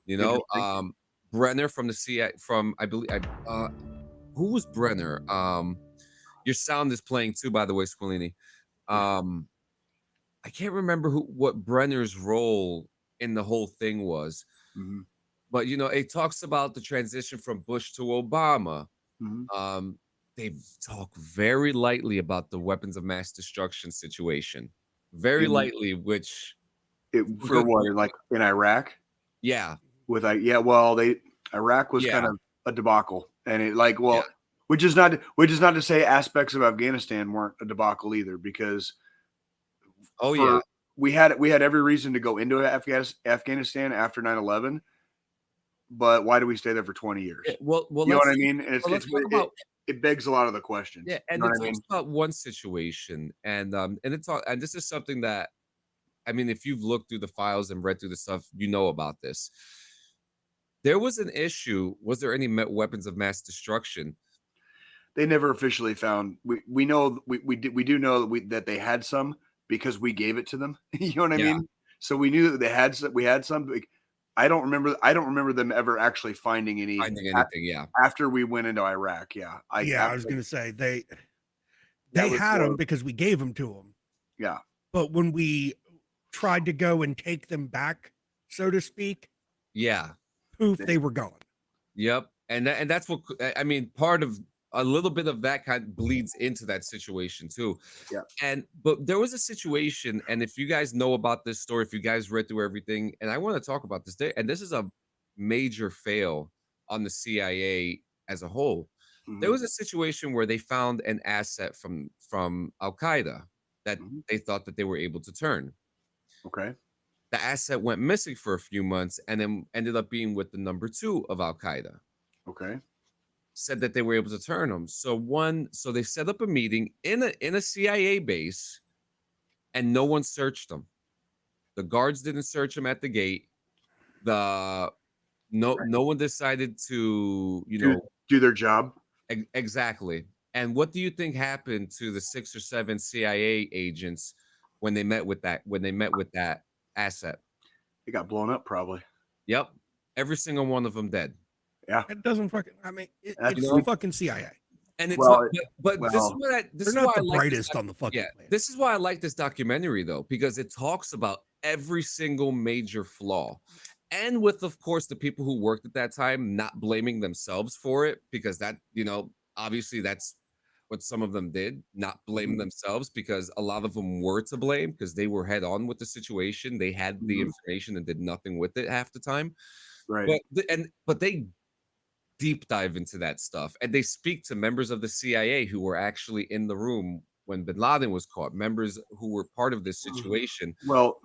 Speaker 2: Interesting.
Speaker 1: Brenner from the CIA, from I believe, who was Brenner? Your sound is playing too, by the way, Squillini. I can't remember what Brenner's role in the whole thing was,
Speaker 2: Mhm.
Speaker 1: but it talks about the transition from Bush to Obama.
Speaker 2: Mhm.
Speaker 1: They talk very lightly about the weapons of mass destruction situation, very
Speaker 2: In-
Speaker 1: lightly, which
Speaker 2: for what, like in Iraq?
Speaker 1: yeah,
Speaker 2: Iraq was
Speaker 1: Yeah.
Speaker 2: kind of a debacle, and
Speaker 1: Yeah.
Speaker 2: which is not to say aspects of Afghanistan weren't a debacle either, because we had every reason to go into Afghanistan after 9/11, but why do we stay there for 20 years?
Speaker 1: Well,
Speaker 2: You know what I mean? And
Speaker 1: let's talk about
Speaker 2: it begs a lot of the questions.
Speaker 1: Yeah, and
Speaker 2: you know
Speaker 1: it
Speaker 2: what I
Speaker 1: talks
Speaker 2: mean?
Speaker 1: about one situation, and this is something that, I mean, if you've looked through the files and read through the stuff, you know about this. There was an issue. Was there any weapons of mass destruction?
Speaker 2: They never officially found. We know we do know that they had some because we gave it to them. You know what I
Speaker 1: Yeah.
Speaker 2: mean? So we knew that they had some. We had some. I don't remember them ever actually finding anything.
Speaker 1: Yeah.
Speaker 2: After we went into Iraq. Yeah.
Speaker 3: I was gonna say they
Speaker 2: was
Speaker 3: had
Speaker 2: more-
Speaker 3: them because we gave them to them.
Speaker 2: Yeah.
Speaker 3: But when we tried to go and take them back, so to speak,
Speaker 1: Yeah.
Speaker 3: poof, they were gone.
Speaker 1: Yep. And that's what I mean. Part of a little bit of that kind of bleeds into that situation too.
Speaker 2: Yeah.
Speaker 1: But there was a situation, and if you guys know about this story, if you guys read through everything, and I want to talk about this day, and this is a major fail on the CIA as a whole. There
Speaker 2: Mhm.
Speaker 1: was a situation where they found an asset from Al Qaeda that
Speaker 2: Mhm.
Speaker 1: they thought that they were able to turn.
Speaker 2: Okay.
Speaker 1: The asset went missing for a few months and then ended up being with the number 2 of Al Qaeda.
Speaker 2: Okay.
Speaker 1: Said that they were able to turn them. So they set up a meeting in a CIA base, and no one searched them. The guards didn't search them at the gate. No one decided to
Speaker 2: Do their job.
Speaker 1: exactly. And what do you think happened to the 6 or 7 CIA agents when they met with that asset?
Speaker 2: It got blown up, probably.
Speaker 1: Yep. Every single one of them dead.
Speaker 2: Yeah.
Speaker 3: It doesn't fucking. I mean,
Speaker 2: That's-
Speaker 3: it's the fucking CIA.
Speaker 1: And it's
Speaker 2: Well,
Speaker 1: but this is
Speaker 2: well,
Speaker 1: what this
Speaker 3: They're
Speaker 1: is why
Speaker 3: not
Speaker 1: I
Speaker 3: the
Speaker 1: like
Speaker 3: brightest on the fucking planet.
Speaker 1: this is why I like this documentary though, because it talks about every single major flaw. And with, of course, the people who worked at that time not blaming themselves for it, because that, obviously that's what some of them did, not blaming themselves, because a lot of them were to blame because they were head on with the situation. They had the information and did nothing with it half the time.
Speaker 2: Right.
Speaker 1: But they deep dive into that stuff, and they speak to members of the CIA who were actually in the room when bin Laden was caught, members who were part of this situation.
Speaker 2: Well,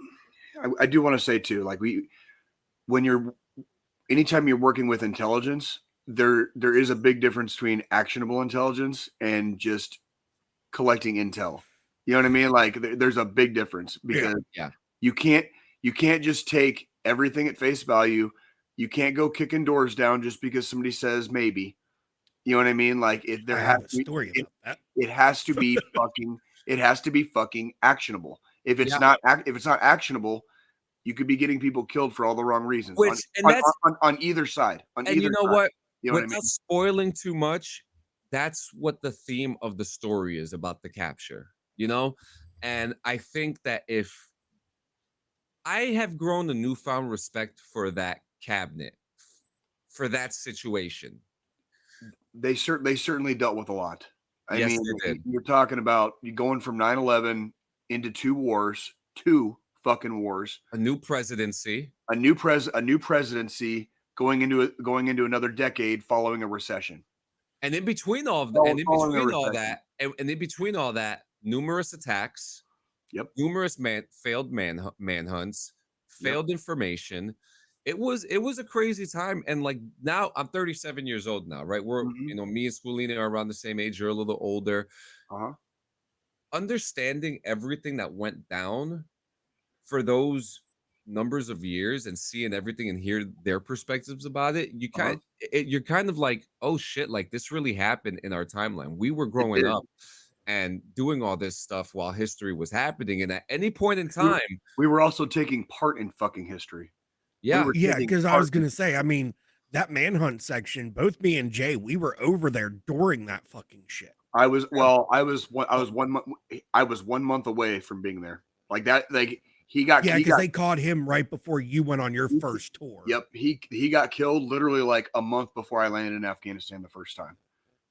Speaker 2: I do want to say too, like anytime you're working with intelligence, there is a big difference between actionable intelligence and just collecting intel. You know what I mean? Like there's a big difference because you can't just take everything at face value. You can't go kicking doors down just because somebody says maybe. You know what I mean? Like if there has
Speaker 3: a story about that.
Speaker 2: It has to be fucking actionable. If it's not actionable, you could be getting people killed for all the wrong reasons on either side.
Speaker 1: And you know what?
Speaker 2: You know
Speaker 1: Without
Speaker 2: what I mean?
Speaker 1: spoiling too much, that's what the theme of the story is about, the capture, And I think that if I have grown a newfound respect for that cabinet, for that situation.
Speaker 2: They certainly dealt with a lot. I mean,
Speaker 1: they did.
Speaker 2: You're talking about you going from 9/11 into two fucking wars,
Speaker 1: a new presidency,
Speaker 2: a new presidency going into another decade following a recession.
Speaker 1: And in between all that, numerous attacks, numerous failed manhunts, failed information. It was a crazy time. And like now I'm 37 years old now, right? We're me and Squillini are around the same age, you're a little older. Understanding everything that went down for those numbers of years and seeing everything and hear their perspectives about it, you're kind of like, oh shit, like this really happened in our timeline. We were growing up and doing all this stuff while history was happening, and at any point in time
Speaker 2: we were also taking part in fucking history.
Speaker 3: Because I was gonna say, I mean, that manhunt section, both me and Jay, we were over there during that fucking shit.
Speaker 2: I was 1 month away from being there. Like that, like he got
Speaker 3: because they caught him right before you went on your first tour.
Speaker 2: Yep, he got killed literally like a month before I landed in Afghanistan the first time.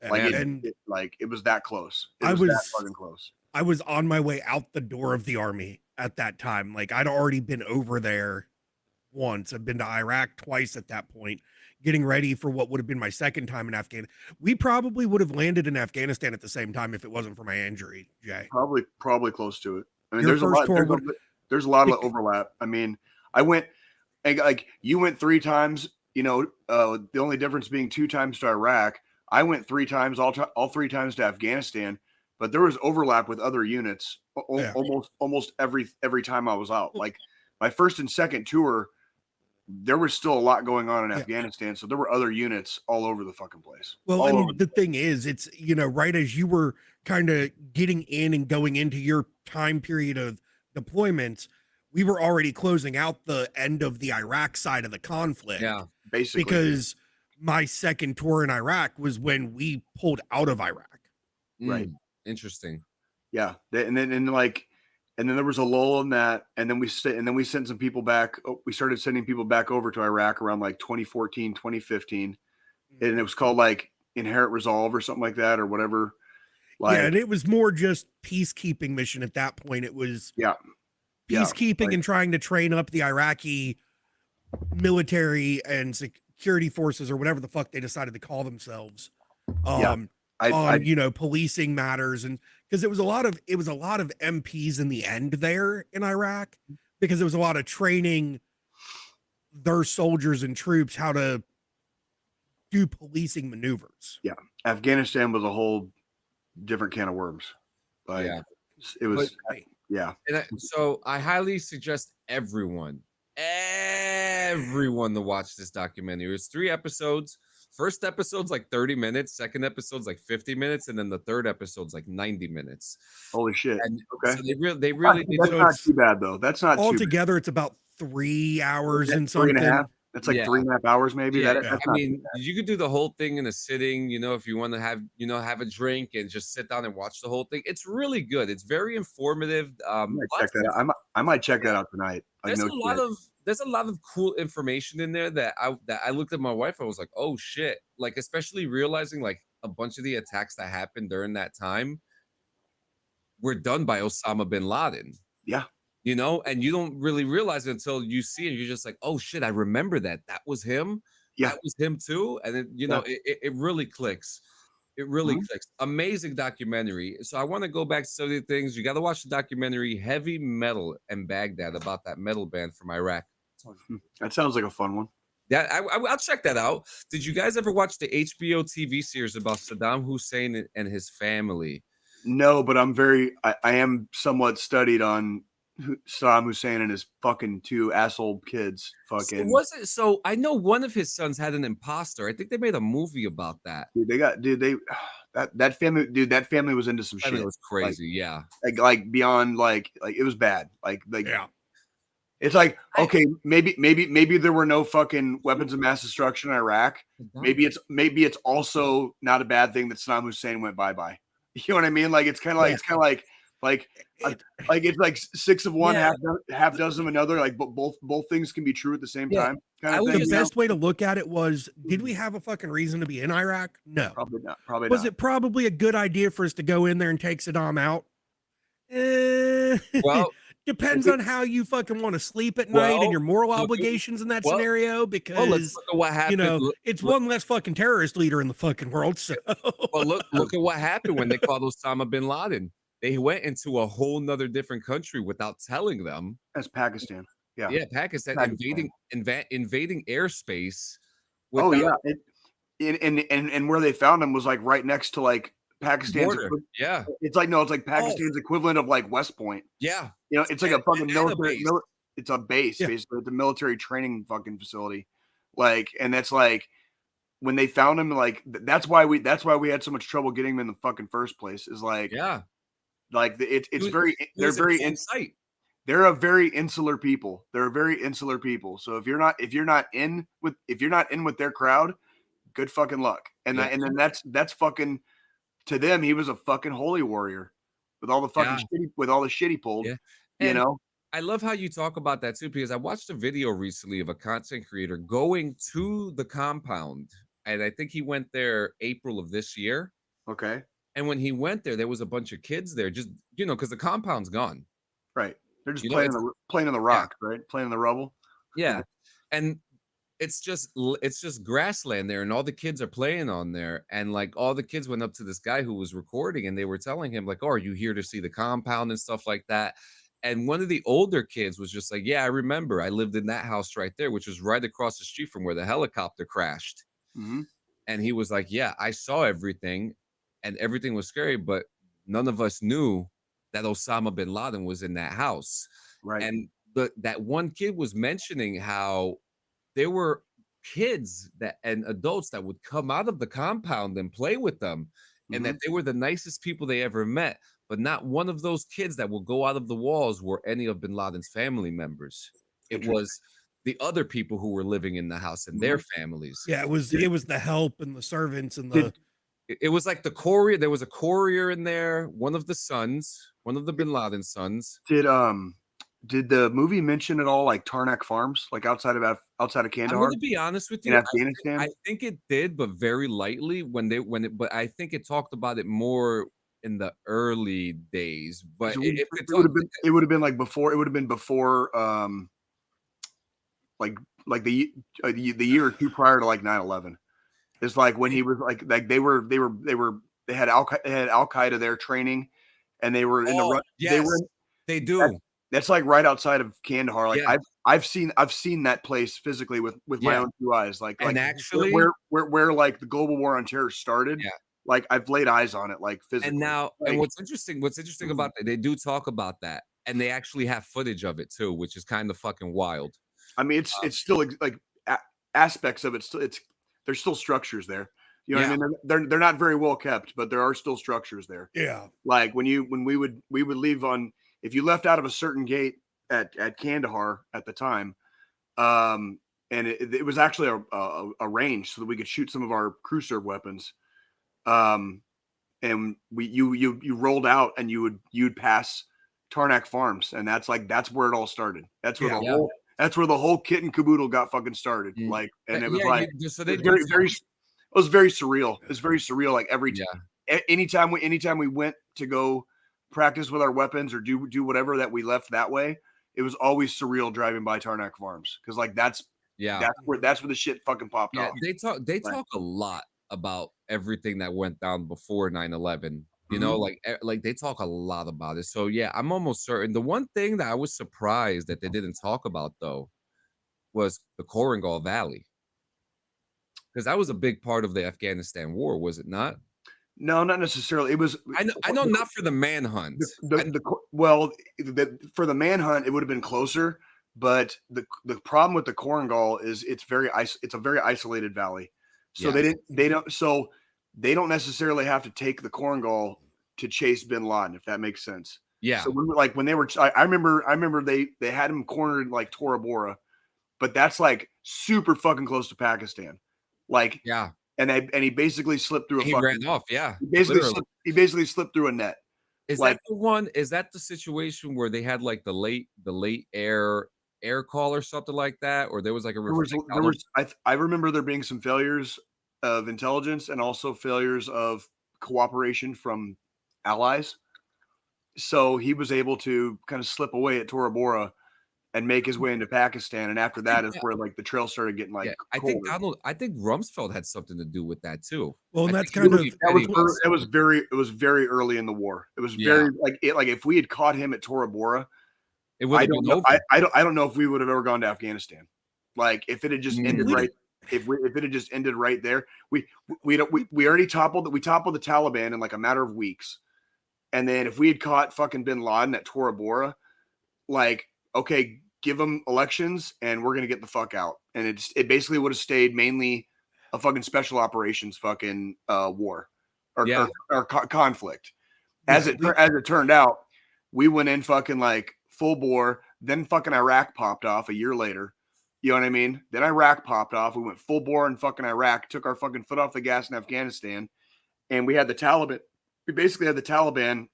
Speaker 2: Like it was that close. It was that fucking close.
Speaker 3: I was on my way out the door of the army at that time. Like I'd already been over there once. I've been to Iraq twice at that point, getting ready for what would have been my second time in Afghanistan. We probably would have landed in Afghanistan at the same time if it wasn't for my injury, Jay.
Speaker 2: Probably close to it. I mean, there's a lot of overlap. I mean, I went like you went 3 times. The only difference being 2 times to Iraq. I went 3 times, all 3 times to Afghanistan, but there was overlap with other units almost every time I was out. Like my first and second tour, there was still a lot going on in Afghanistan, so there were other units all over the fucking place.
Speaker 3: Well, and the thing is, it's right as you were kind of getting in and going into your time period of deployments, we were already closing out the end of the Iraq side of the conflict.
Speaker 1: Yeah,
Speaker 2: basically,
Speaker 3: because my second tour in Iraq was when we pulled out of Iraq.
Speaker 2: Right.
Speaker 1: Interesting.
Speaker 2: Yeah. And then there was a lull in that. And then we sent some people back. We started sending people back over to Iraq around like 2014, 2015. And it was called like Inherent Resolve or something like that or whatever.
Speaker 3: And it was more just peacekeeping mission at that point. It was peacekeeping and trying to train up the Iraqi military and security forces or whatever the fuck they decided to call themselves policing matters. And because it was a lot of MPs in the end there in Iraq, because there was a lot of training their soldiers and troops how to do policing maneuvers.
Speaker 2: Afghanistan was a whole different can of worms. It was
Speaker 1: so I highly suggest everyone to watch this documentary. It's 3 episodes, First episode's like 30 minutes, second episode's like 50 minutes, and then the third episode's like 90 minutes.
Speaker 2: Holy shit.
Speaker 1: And
Speaker 2: Okay.
Speaker 1: so they really
Speaker 2: That's
Speaker 1: do.
Speaker 2: not too bad though. That's not too bad.
Speaker 3: Altogether, it's about 3 hours and
Speaker 2: Three and
Speaker 3: something.
Speaker 2: a half. That's like 3.5 hours, maybe.
Speaker 1: Yeah,
Speaker 2: That's
Speaker 1: I mean, you could do the whole thing in a sitting, you know, if you want to have, you know, have a drink and just sit down and watch the whole thing. It's really good. It's very informative.
Speaker 2: I might check that out. I might check that out tonight. Like,
Speaker 1: there's a lot of cool information in there that I looked at my wife. I was like, oh shit! Like, especially realizing like a bunch of the attacks that happened during that time were done by Osama bin Laden.
Speaker 2: Yeah.
Speaker 1: You know, and you don't really realize it until you see it. You're just like, oh shit, I remember that. That was him.
Speaker 2: Yeah.
Speaker 1: That was him too. And it, you know, it really clicks. It really clicks. Amazing documentary. So I want to go back to some of the things. You got to watch the documentary Heavy Metal and Baghdad about that metal band from Iraq.
Speaker 2: That sounds like a fun one.
Speaker 1: Yeah, I'll check that out. Did you guys ever watch the HBO TV series about Saddam Hussein and his family?
Speaker 2: No, but I am somewhat studied on Saddam Hussein and his fucking 2 asshole kids. Fucking
Speaker 1: so I know one of his sons had an imposter. I think they made a movie about that.
Speaker 2: That family was into some shit.
Speaker 1: It was crazy, yeah.
Speaker 2: Like beyond like it was bad. Like
Speaker 3: Yeah.
Speaker 2: It's like, okay, maybe there were no fucking weapons of mass destruction in Iraq. Maybe it's also not a bad thing that Saddam Hussein went bye-bye. You know what I mean? Like it's kind of like it's like 6 of one, half dozen of another. Like both things can be true at the same time.
Speaker 3: The best way to look at it was, did we have a fucking reason to be in Iraq? No,
Speaker 2: probably not. Probably
Speaker 3: was
Speaker 2: not.
Speaker 3: it probably a good idea for us to go in there and take Saddam out?
Speaker 1: Well,
Speaker 3: depends on how you fucking want to sleep at night and your moral obligations in that scenario. Because
Speaker 1: let's look at what happened.
Speaker 3: You know, it's one less fucking terrorist leader in the fucking world. So,
Speaker 1: well, look at what happened when they called Osama bin Laden. They went into a whole nother different country without telling them.
Speaker 2: That's Pakistan. Yeah.
Speaker 1: Yeah, Pakistan. Invading airspace.
Speaker 2: Oh yeah. And where they found him was like right next to like Pakistan's
Speaker 1: yeah.
Speaker 2: It's like Pakistan's equivalent of like West Point.
Speaker 1: Yeah.
Speaker 2: You know, it's like a fucking military it's a base, basically. It's a military training fucking facility. Like, and that's like when they found him, like that's why we had so much trouble getting him in the fucking first place. Is like, like they're a very insular people. They're a very insular people. So if you're not in with their crowd, good fucking luck. And then that's fucking, to them, he was a fucking holy warrior with all the fucking shit he pulled.
Speaker 1: Yeah.
Speaker 2: You know,
Speaker 1: I love how you talk about that too, because I watched a video recently of a content creator going to the compound, and I think he went there April of this year.
Speaker 2: Okay.
Speaker 1: And when he went there was a bunch of kids there, just, you know, because the compound's gone.
Speaker 2: Right. They're just playing on the rock, right? Playing in the rubble.
Speaker 1: Yeah. And it's just grassland there, and all the kids are playing on there. And like all the kids went up to this guy who was recording, and they were telling him like, oh, are you here to see the compound and stuff like that? And one of the older kids was just like, yeah, I remember. I lived in that house right there, which was right across the street from where the helicopter crashed.
Speaker 2: Mm-hmm.
Speaker 1: And he was like, yeah, I saw everything, and everything was scary, but none of us knew that Osama bin Laden was in that house.
Speaker 2: Right.
Speaker 1: And that one kid was mentioning how there were kids and adults that would come out of the compound and play with them, and that they were the nicest people they ever met. But not one of those kids that will go out of the walls were any of bin Laden's family members. It was the other people who were living in the house and their families.
Speaker 3: Yeah, it was the help and the servants and the.
Speaker 1: It was like the courier. There was a courier in there. One of the bin Laden sons.
Speaker 2: Did the movie mention at all like Tarnak Farms, like outside of Kandahar?
Speaker 1: I'm going to be honest with you,
Speaker 2: in Afghanistan.
Speaker 1: I think it did, but very lightly but I think it talked about it more in the early days. But
Speaker 2: it would have been like before. It would have been before, like the year or two prior to like 9/11. It's like when he was like they had Al Qaeda there training, and they were in the
Speaker 1: yes, they do.
Speaker 2: That's like right outside of Kandahar. Like I've seen that place physically with my own 2 eyes. Like
Speaker 1: actually
Speaker 2: where like the global war on terror started.
Speaker 1: Yeah.
Speaker 2: Like I've laid eyes on it, like physically.
Speaker 1: And now,
Speaker 2: like,
Speaker 1: and what's interesting about that, they do talk about that, and they actually have footage of it too, which is kind of fucking wild.
Speaker 2: I mean, it's still like aspects of it. Still, there's still structures there. You know what I mean? They're not very well kept, but there are still structures there.
Speaker 3: Yeah.
Speaker 2: Like when we would leave on, if you left out of a certain gate at Kandahar at the time, and it was actually a range so that we could shoot some of our crew serve weapons. And you rolled out and you'd pass Tarnak Farms, and that's where it all started. That's where that's where the whole kit and caboodle got fucking started. Like, and it was it was very surreal. It was very surreal. Like anytime we went to go practice with our weapons or do whatever that we left that way, it was always surreal driving by Tarnak Farms, because like that's where the shit fucking popped off.
Speaker 1: They talk a lot about everything that went down before 9/11. You know, like they talk a lot about it. So yeah, I'm almost certain. The one thing that I was surprised that they didn't talk about though was the Korengal Valley, because that was a big part of the Afghanistan war, was it not?
Speaker 2: No, not necessarily. It was.
Speaker 1: I know, not for the manhunt.
Speaker 2: For the manhunt, it would have been closer. But the problem with the Korengal is it's a very isolated valley. So they don't necessarily have to take the Korengal to chase bin Laden, if that makes sense.
Speaker 1: Yeah.
Speaker 2: So when they were, I remember they had him cornered like Tora Bora, but that's like super fucking close to Pakistan. Like, and he basically slipped through
Speaker 1: ran off. Yeah.
Speaker 2: He basically slipped through a net.
Speaker 1: Is that the one? Is that the situation where they had like the late air call or something like that, or there was like
Speaker 2: I remember there being some failures of intelligence and also failures of cooperation from allies. So he was able to kind of slip away at Tora Bora and make his way into Pakistan, and after that is where like the trail started getting like.
Speaker 1: I think Rumsfeld had something to do with that too.
Speaker 3: Well, and that's kind of
Speaker 2: it was very early in the war. It was very like if we had caught him at Tora Bora, it would have been over. I don't know if we would have ever gone to Afghanistan. Like if it had just ended right. If it had just ended right there, we already toppled the Taliban in like a matter of weeks, and then if we had caught fucking bin Laden at Tora Bora, like, okay, give them elections and we're gonna get the fuck out, and it basically would have stayed mainly a fucking special operations fucking war or conflict. As it turned out, we went in fucking like full bore. Then fucking Iraq popped off a year later. You know what I mean? Then Iraq popped off. We went full bore in fucking Iraq, took our fucking foot off the gas in Afghanistan, and we had the Taliban. We basically had the Taliban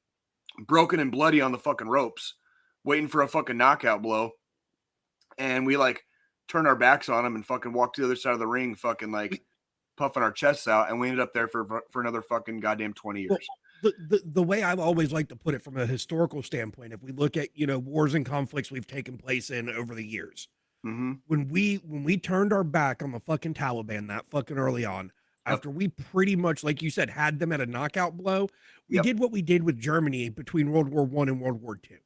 Speaker 2: broken and bloody on the fucking ropes, waiting for a fucking knockout blow. And we like turned our backs on them and fucking walked to the other side of the ring, fucking like puffing our chests out. And we ended up there for another fucking goddamn 20 years.
Speaker 3: Well, the way I've always liked to put it from a historical standpoint, if we look at, wars and conflicts we've taken place in over the years, when we turned our back on the fucking Taliban that fucking early on, after we pretty much, like you said, had them at a knockout blow, we did what we did with Germany between World War I and World War II.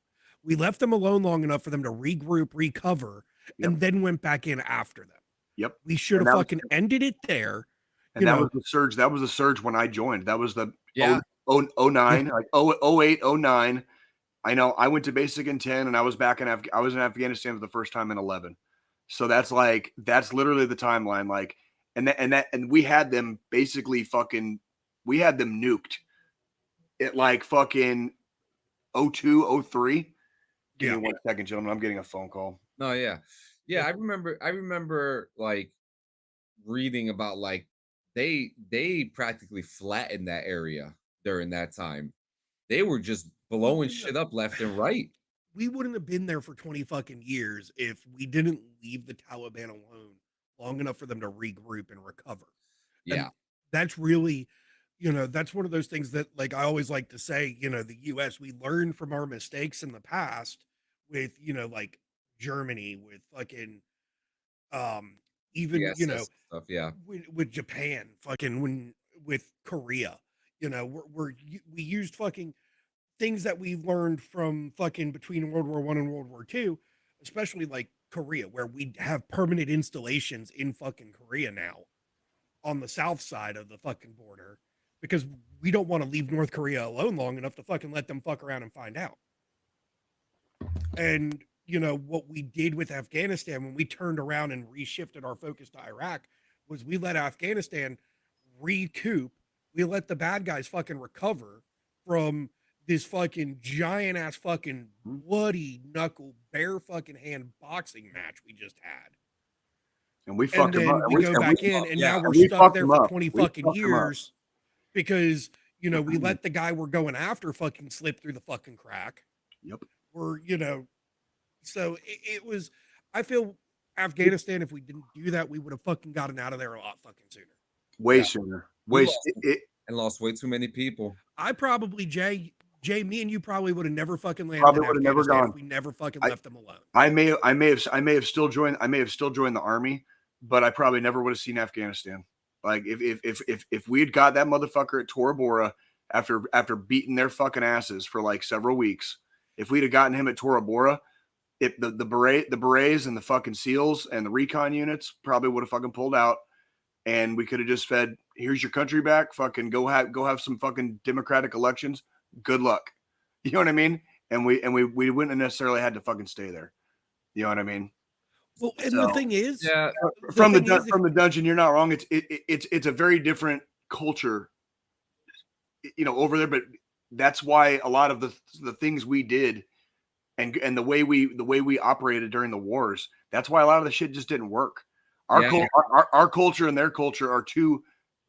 Speaker 3: We left them alone long enough for them to regroup, recover, and then went back in after them.
Speaker 2: Yep.
Speaker 3: We should have fucking ended it there.
Speaker 2: And that was the surge. That was the surge when I joined. That was the 09, like 08, 09. I know I went to basic in 10 and I was back in I was in Afghanistan for the first time in 11. So that's literally the timeline. Like, and we had them basically we had them nuked at like fucking 02, 03. Give me 1 second, gentlemen. I'm getting a phone call.
Speaker 1: No, yeah. I remember like reading about like they practically flattened that area during that time. They were just blowing shit up left and right.
Speaker 3: We wouldn't have been there for 20 fucking years if we didn't leave the Taliban alone long enough for them to regroup and recover.
Speaker 1: Yeah.
Speaker 3: And that's really, that's one of those things that, like, I always like to say, the US, we learn from our mistakes in the past with, like Germany, with fucking, even,
Speaker 1: stuff, yeah.
Speaker 3: with Japan, fucking with Korea, we used fucking things that we've learned from fucking between World War I and World War II, especially like Korea, where we have permanent installations in fucking Korea now on the south side of the fucking border, because we don't want to leave North Korea alone long enough to fucking let them fuck around and find out. And, what we did with Afghanistan when we turned around and reshifted our focus to Iraq, was we let Afghanistan recoup. We let the bad guys fucking recover from this fucking giant ass fucking bloody knuckle bare fucking hand boxing match we just had.
Speaker 2: And we
Speaker 3: And
Speaker 2: fucked them
Speaker 3: then
Speaker 2: up.
Speaker 3: we go back in, and now we're
Speaker 2: we
Speaker 3: stuck
Speaker 2: fucked
Speaker 3: there
Speaker 2: them
Speaker 3: for
Speaker 2: up.
Speaker 3: 20
Speaker 2: We
Speaker 3: fucking
Speaker 2: fucked them up.
Speaker 3: years because, you know, we let the guy we're going after fucking slip through the fucking crack.
Speaker 2: Yep.
Speaker 3: Or, you know, so it was, I feel Afghanistan, if we didn't do that, we would have fucking gotten out of there a lot fucking sooner.
Speaker 2: Way
Speaker 1: Yeah.
Speaker 2: sooner.
Speaker 1: We
Speaker 2: Way
Speaker 1: lost and lost way too many people.
Speaker 3: I probably, Jay, me and you probably would have never fucking landed
Speaker 2: Probably
Speaker 3: in
Speaker 2: would have never
Speaker 3: Afghanistan
Speaker 2: gone.
Speaker 3: if we never fucking
Speaker 2: I-
Speaker 3: left them alone.
Speaker 2: I may have still joined the army, but I probably never would have seen Afghanistan. Like if we had got that motherfucker at Tora Bora after beating their fucking asses for like several weeks, if we'd have gotten him at Tora Bora, the berets and the fucking SEALs and the recon units probably would have fucking pulled out, and we could have just said, "Here's your country back. Fucking go have some fucking democratic elections. Good luck." You know what I mean? And we wouldn't have necessarily had to fucking stay there. You know what I mean?
Speaker 3: Well, and
Speaker 2: So,
Speaker 3: the thing is,
Speaker 1: Yeah,
Speaker 2: From
Speaker 3: thing is,
Speaker 2: the dungeon, you're not wrong. It's a very different culture, you know, over there. But that's why a lot of the things we did and the way we operated during the wars, that's why a lot of the shit just didn't work. Our culture and their culture are two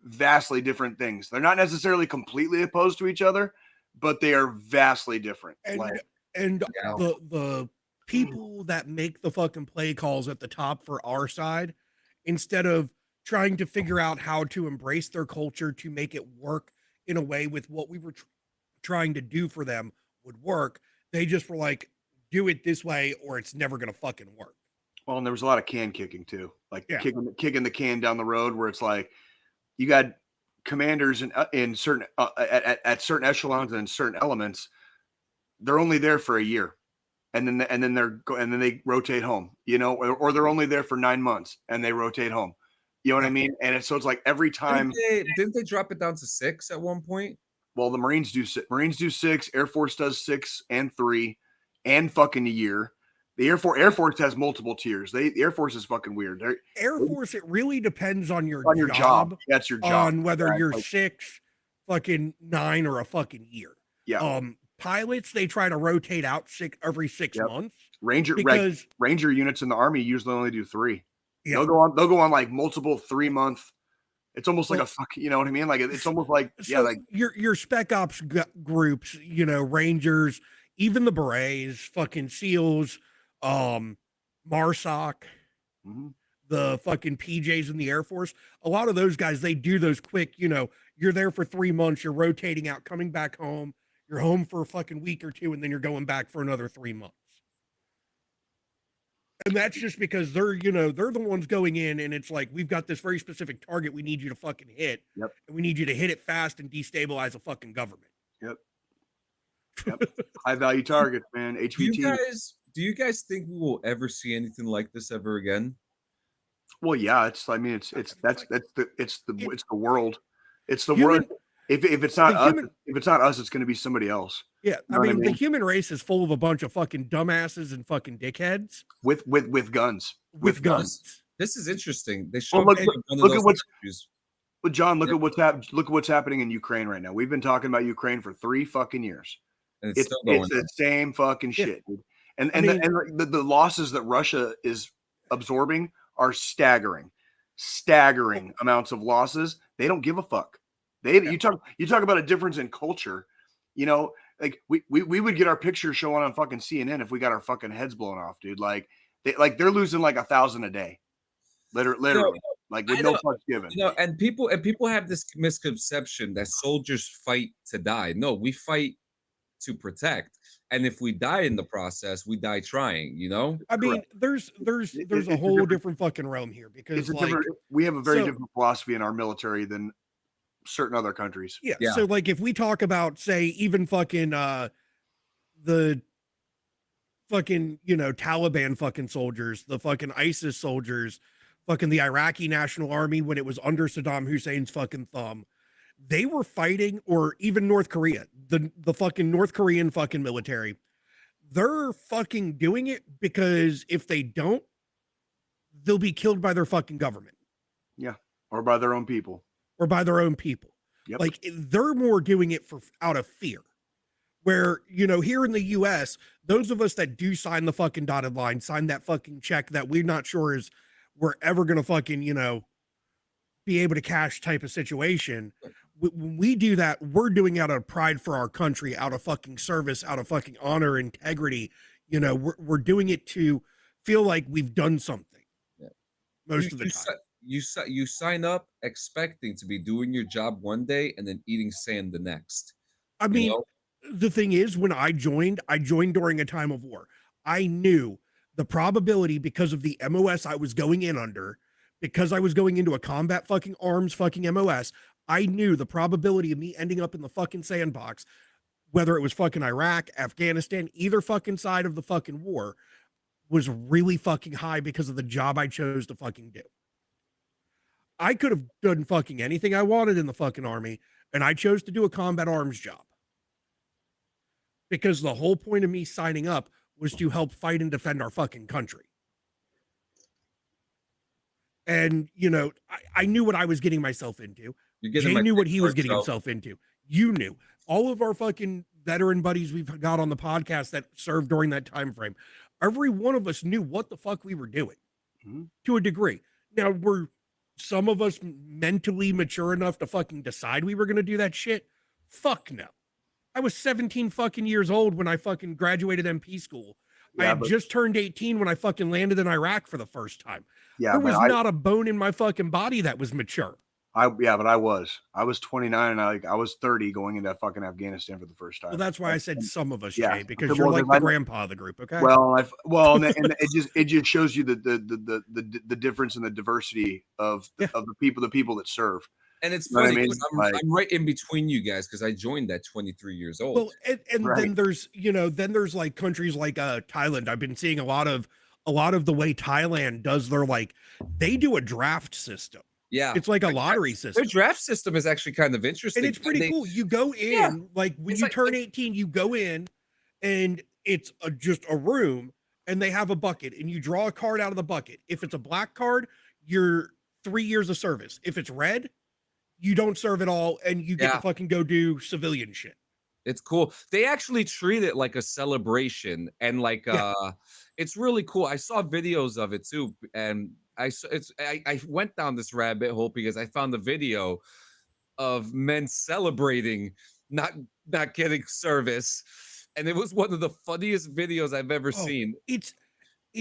Speaker 2: vastly different things. They're not necessarily completely opposed to each other, but they are vastly different.
Speaker 3: and the people that make the fucking play calls at the top for our side, instead of trying to figure out how to embrace their culture to make it work in a way with what we were trying to do for them would work, they just were like, do it this way or it's never gonna fucking work.
Speaker 2: Well, and there was a lot of can kicking too, like
Speaker 3: Yeah.
Speaker 2: kicking the can down the road, where it's like you got commanders in certain at certain echelons and certain elements, they're only there for a year, and then they rotate home, you know, or they're only there for 9 months and they rotate home. You know what I mean? And so it's like every time.
Speaker 1: Didn't they drop it down to 6 at one point?
Speaker 2: Well, the Marines do 6, Air Force does 6 and 3 and fucking a year. The Air Force has multiple tiers. The Air Force is fucking weird.
Speaker 3: Air Force, it really depends on your
Speaker 2: job. That's your job.
Speaker 3: On whether
Speaker 2: Right?
Speaker 3: you're
Speaker 2: Like,
Speaker 3: 6, fucking 9, or a fucking year.
Speaker 2: yeah.
Speaker 3: Pilots, they try to rotate out every 6
Speaker 2: Yep.
Speaker 3: months.
Speaker 2: Ranger units in the Army usually only do 3.
Speaker 3: Yeah.
Speaker 2: They'll go on like multiple 3-month. It's almost like a fucking, you know what I mean? Like it's almost like,
Speaker 3: so
Speaker 2: like
Speaker 3: your spec ops groups, you know, Rangers, even the Berets, fucking SEALs, MARSOC,
Speaker 2: mhm.
Speaker 3: the fucking PJs in the Air Force. A lot of those guys, they do those quick, you know, you're there for 3 months, you're rotating out, coming back home, you're home for a fucking week or 2, and then you're going back for another 3 months. And that's just because they're, you know, they're the ones going in, and it's like, we've got this very specific target we need you to fucking hit.
Speaker 2: Yep.
Speaker 3: And we need you to hit it fast and destabilize a fucking government.
Speaker 2: Yep. High value targets, man. HVT.
Speaker 1: Do you guys think we will ever see anything like this ever again?
Speaker 2: Well, yeah, it's the world. It's the
Speaker 3: Human-
Speaker 2: world. If it's not us,
Speaker 3: human-
Speaker 2: if it's not us, it's going to be somebody else.
Speaker 3: Yeah,
Speaker 2: know what I
Speaker 3: the
Speaker 2: mean?
Speaker 3: human race is full of a bunch of fucking dumbasses and fucking dickheads
Speaker 2: With guns.
Speaker 3: with guns.
Speaker 1: This is interesting. They
Speaker 2: Well,
Speaker 1: show
Speaker 2: look at what's-
Speaker 1: issues.
Speaker 2: But John, look at what's happening in Ukraine right now. We've been talking about Ukraine for 3 fucking years.
Speaker 1: And it's
Speaker 2: It's
Speaker 1: still going.
Speaker 2: the same fucking
Speaker 3: Yeah.
Speaker 2: shit, dude. And
Speaker 3: I mean-
Speaker 2: the losses that Russia is absorbing are staggering amounts of losses. They don't give a fuck. You talk about a difference in culture. You know, like we would get our pictures showing on fucking CNN if we got our fucking heads blown off, dude. Like they're losing like 1,000 a day, literally, like with no fucks given.
Speaker 1: You know, and people have this misconception that soldiers fight to die. No, we fight to protect, and if we die in the process, we die trying. You know,
Speaker 3: I mean, there's
Speaker 2: It's
Speaker 3: a
Speaker 2: a
Speaker 3: whole
Speaker 2: different-
Speaker 3: different fucking realm here because
Speaker 2: We have a very
Speaker 3: so-
Speaker 2: different philosophy in our military than certain other countries.
Speaker 3: yeah.
Speaker 1: Yeah.
Speaker 3: So like if we talk about, say, even fucking the fucking, you know, Taliban fucking soldiers, the fucking ISIS soldiers, fucking the Iraqi National Army when it was under Saddam Hussein's fucking thumb, they were fighting, or even North Korea, the fucking North Korean fucking military, they're fucking doing it because if they don't, they'll be killed by their fucking government.
Speaker 2: Yeah. or by their own people. Yep.
Speaker 3: Like they're more doing it out of fear. Where, here in the US, those of us that do sign the fucking dotted line, sign that fucking check that we're not sure we're ever going to fucking, be able to cash type of situation. When we do that, we're doing out of pride for our country, out of fucking service, out of fucking honor, integrity. We're doing it to feel like we've done something.
Speaker 1: Yeah.
Speaker 3: Most of the time.
Speaker 1: You sign up expecting to be doing your job one day and then eating sand the next.
Speaker 3: I mean, the thing is, when I joined during a time of war. I knew the probability, because of the MOS I was going in under, because I was going into a combat fucking arms fucking MOS, I knew the probability of me ending up in the fucking sandbox, whether it was fucking Iraq, Afghanistan, either fucking side of the fucking war, was really fucking high because of the job I chose to fucking do. I could have done fucking anything I wanted in the fucking army, and I chose to do a combat arms job. Because the whole point of me signing up was to help fight and defend our fucking country. And, I knew what I was getting myself into. Jay knew what he was getting himself into. You knew. All of our fucking veteran buddies we've got on the podcast that served during that time frame, every one of us knew what the fuck we were doing to a degree. Now, were some of us mentally mature enough to fucking decide we were going to do that shit? Fuck no. I was 17 fucking years old when I fucking graduated MP school. I had just turned 18 when I fucking landed in Iraq for the first time.
Speaker 2: Yeah,
Speaker 3: there was not a bone in my fucking body that was mature.
Speaker 2: But I was 29 and I was 30 going into fucking Afghanistan for the first time.
Speaker 3: Well, that's why I said some of us, Jay,
Speaker 2: yeah,
Speaker 3: because you're like the grandpa of the group. Okay.
Speaker 2: And it just shows you the difference in the diversity of the people that serve.
Speaker 1: And it's funny because I'm right in between you guys because I joined at 23 years old.
Speaker 3: Well, and then there's like countries like Thailand. I've been seeing a lot of the way Thailand does they do a draft system.
Speaker 1: Yeah,
Speaker 3: it's like a lottery system.
Speaker 1: Their draft system is actually kind of interesting,
Speaker 3: and it's pretty cool. You go in when you turn 18, you go in, and it's just a room, and they have a bucket, and you draw a card out of the bucket. If it's a black card, you're 3 years of service. If it's red, you don't serve at all, and you get to fucking go do civilian shit.
Speaker 1: It's cool. They actually treat it like a celebration, and it's really cool. I saw videos of it too, and I went down this rabbit hole because I found a video of men celebrating not getting service, and it was one of the funniest videos I've ever seen.
Speaker 3: It's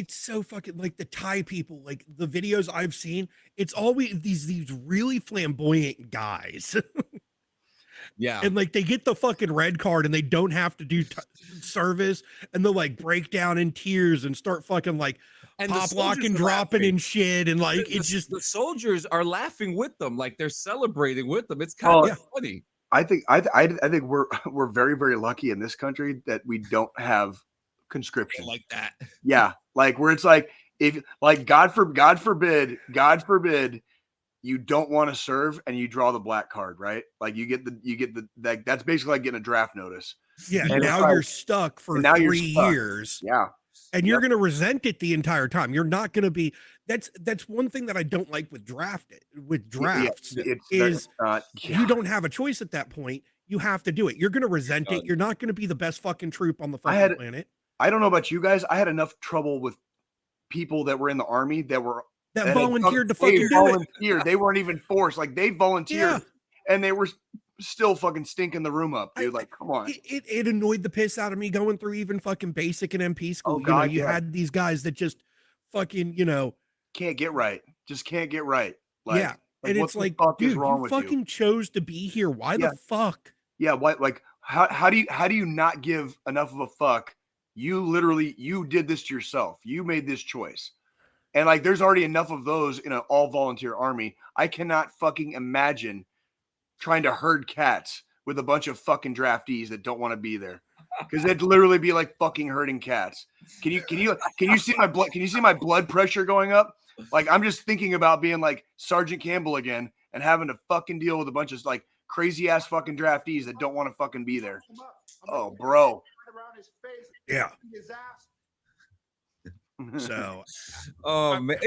Speaker 3: so fucking like the Thai people, like the videos I've seen, it's always these really flamboyant guys.
Speaker 1: Yeah.
Speaker 3: And they get the fucking red card and they don't have to do service, and they'll break down in tears and start fucking
Speaker 1: and
Speaker 3: pop locking, dropping and shit. And it's just
Speaker 1: the soldiers are laughing with them, they're celebrating with them. It's kind of funny.
Speaker 2: I think we're very, very lucky in this country that we don't have conscription
Speaker 1: like that.
Speaker 2: Yeah, where it's if God forbid you don't want to serve and you draw the black card, right? You get the that's basically like getting a draft notice.
Speaker 3: Yeah, and now you're stuck for 3 years.
Speaker 2: Yeah.
Speaker 3: And you're going to resent it the entire time. You're not going to be. That's one thing that I don't like with drafts. You don't have a choice at that point. You have to do it. You're going to resent it. You're not going to be the best fucking troop on the fucking planet.
Speaker 2: I don't know about you guys. I had enough trouble with people that were in the army that
Speaker 3: volunteered to fucking do it.
Speaker 2: They weren't even forced. They volunteered, and they were still fucking stinking the room up, dude. Come on.
Speaker 3: It annoyed the piss out of me going through even fucking basic and MP school. You had these guys that just fucking,
Speaker 2: can't get right. Just can't get right.
Speaker 3: And it's dude, you fucking chose to be here. Why the fuck?
Speaker 2: Yeah. Why? How do you not give enough of a fuck? You did this to yourself. You made this choice. And there's already enough of those in an all volunteer army. I cannot fucking imagine trying to herd cats with a bunch of fucking draftees that don't want to be there, because it'd literally be like fucking herding cats. Can you see my blood? Can you see my blood pressure going up? I'm just thinking about being like Sergeant Campbell again and having to fucking deal with a bunch of crazy ass fucking draftees that don't want to fucking be there. Oh, bro.
Speaker 3: Yeah. So,
Speaker 1: Oh man,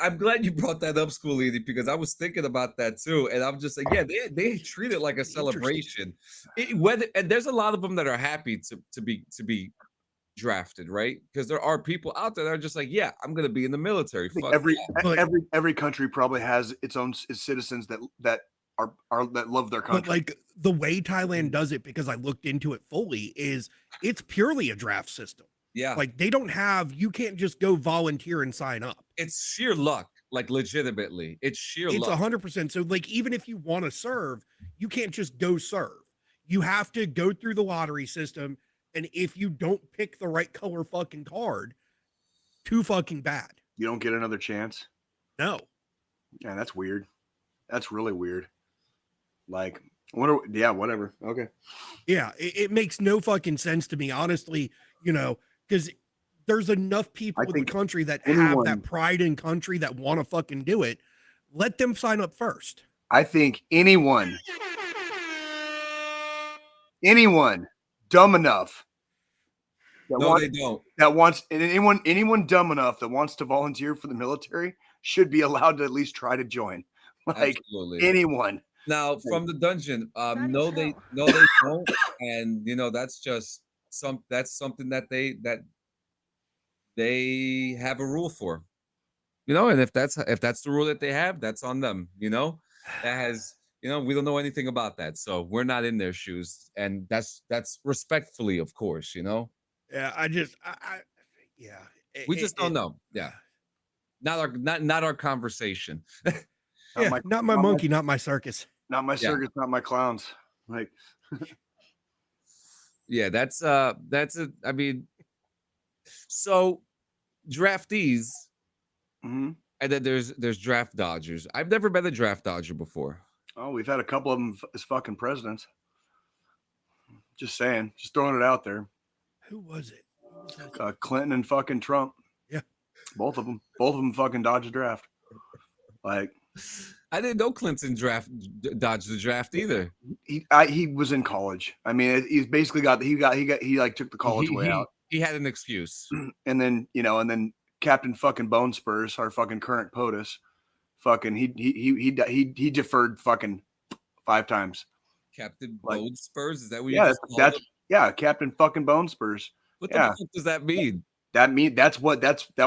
Speaker 1: I'm glad you brought that up, Squillini, because I was thinking about that too, and I'm just like, yeah, they treat it like a celebration. And there's a lot of them that are happy to be drafted, right? Because there are people out there that are just like, yeah, I'm gonna be in the military. Fuck
Speaker 2: every country probably has its own citizens that love their country.
Speaker 3: but like the way Thailand does it, because I looked into it fully, is it's purely a draft system.
Speaker 1: Yeah,
Speaker 3: Like they don't have, you can't just go volunteer and sign up.
Speaker 1: it's sheer luck, like legitimately, it's sheer
Speaker 3: It's
Speaker 1: luck.
Speaker 3: 100%. So like, even if you want to serve, you can't just go serve. You have to go through the lottery system. And if you don't pick the right color fucking card, too fucking bad.
Speaker 2: You don't get another chance.
Speaker 3: No.
Speaker 2: Yeah, that's weird. That's really weird. Like, whatever. Okay.
Speaker 3: Yeah, it makes no fucking sense to me, honestly, because there's enough people in the country that have that pride in country that want to fucking do it. Let them sign up first.
Speaker 2: I think anyone dumb enough
Speaker 1: They don't.
Speaker 2: Anyone dumb enough that wants to volunteer for the military should be allowed to at least try to join. Like,
Speaker 1: absolutely.
Speaker 2: anyone.
Speaker 1: Now from the dungeon, no, they don't, and that's just something that they have a rule for, and if that's the rule that they have, that's on them. That has, we don't know anything about that, so we're not in their shoes, and that's respectfully, of course,
Speaker 3: Yeah, yeah.
Speaker 1: We just don't know. Yeah, not our conversation.
Speaker 3: Not my monkey, not my circus.
Speaker 2: Not my circus, not my clowns. Like,
Speaker 1: yeah, that's it. I mean, so draftees, and then there's draft dodgers. I've never been a draft dodger before.
Speaker 2: Oh, we've had a couple of them as fucking presidents. Just saying, just throwing it out there.
Speaker 3: Who was it?
Speaker 2: Clinton and fucking Trump.
Speaker 3: Yeah,
Speaker 2: both of them fucking dodged the draft. Like,
Speaker 1: I didn't know Clinton dodged the draft either.
Speaker 2: He was in college. I mean, he's basically he took the college way out.
Speaker 1: He had an excuse.
Speaker 2: And then Captain fucking Bone Spurs, our fucking current POTUS, fucking he deferred fucking 5 times.
Speaker 1: Captain Bone Spurs, is that what
Speaker 2: you Captain fucking Bone Spurs.
Speaker 1: What the fuck does that mean?
Speaker 2: That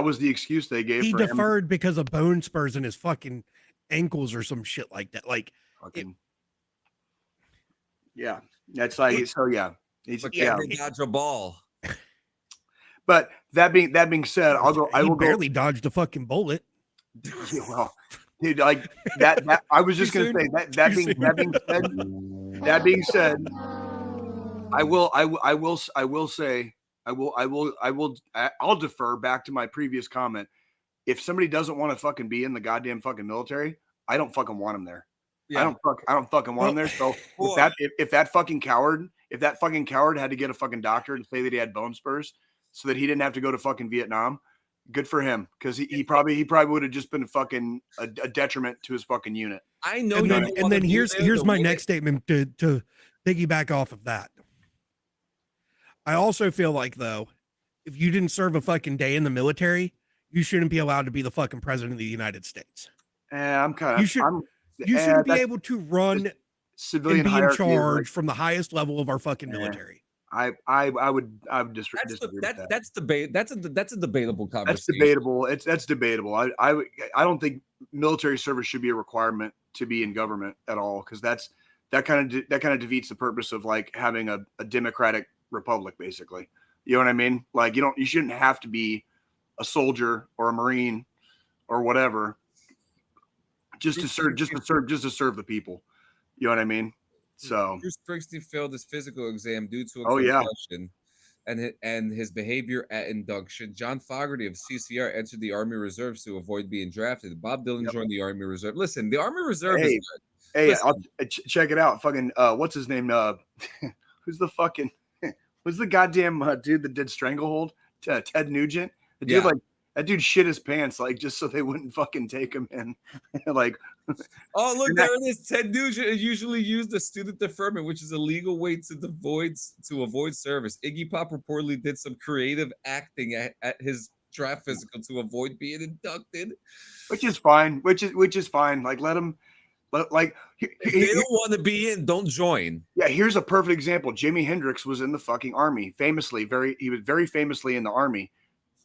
Speaker 2: was the excuse they gave.
Speaker 3: He deferred because of bone spurs in his fucking ankles or some shit like that. Like,
Speaker 2: yeah, that's like so. Yeah,
Speaker 1: he dodge a ball.
Speaker 2: But that being said, I will
Speaker 3: barely dodged a fucking bullet.
Speaker 2: Well, dude, like that I was just gonna say that being said, I'll defer back to my previous comment. If somebody doesn't want to fucking be in the goddamn fucking military, I don't fucking want them there. Yeah. I don't fucking want them there. So if that fucking coward had to get a fucking doctor to say that he had bone spurs so that he didn't have to go to fucking Vietnam, good for him, because he probably would have just been fucking a detriment to his fucking unit.
Speaker 1: I know.
Speaker 3: And then here's my next statement to piggyback off of that. I also feel like, though, if you didn't serve a fucking day in the military, you shouldn't be allowed to be the fucking president of the United States. You shouldn't be able to run
Speaker 2: civilian
Speaker 3: and be in charge from the highest level of our fucking military.
Speaker 2: I would disagree with that.
Speaker 1: That's debate. That's a debatable conversation.
Speaker 2: That's debatable. That's debatable. I don't think military service should be a requirement to be in government at all, because that kind of defeats the purpose of like having a democratic republic, basically. You know what I mean? Like, you shouldn't have to be a soldier or a Marine or whatever just to serve the people. You know what I mean? So
Speaker 1: Bruce Springsteen failed his physical exam due to a concussion and his behavior at induction. John Fogerty of CCR entered the Army Reserves to avoid being drafted. Bob Dylan joined the Army Reserve. Listen, the Army Reserve is good.
Speaker 2: Hey, check it out. Fucking what's his name? Who's the goddamn dude that did Stranglehold? Ted Nugent. The dude, like, that dude shit his pants, like, just so they wouldn't fucking take him in. Like,
Speaker 1: Oh, look,
Speaker 2: And
Speaker 1: there it is. Ted Nugent usually used a student deferment, which is a legal way to avoid service. Iggy Pop reportedly did some creative acting at his draft physical to avoid being inducted.
Speaker 2: which is fine. Which is fine. Like let him. Like
Speaker 1: If they don't want to be in, don't join.
Speaker 2: yeah, here's a perfect example. Jimi Hendrix was in the fucking army, he was very famously in the army,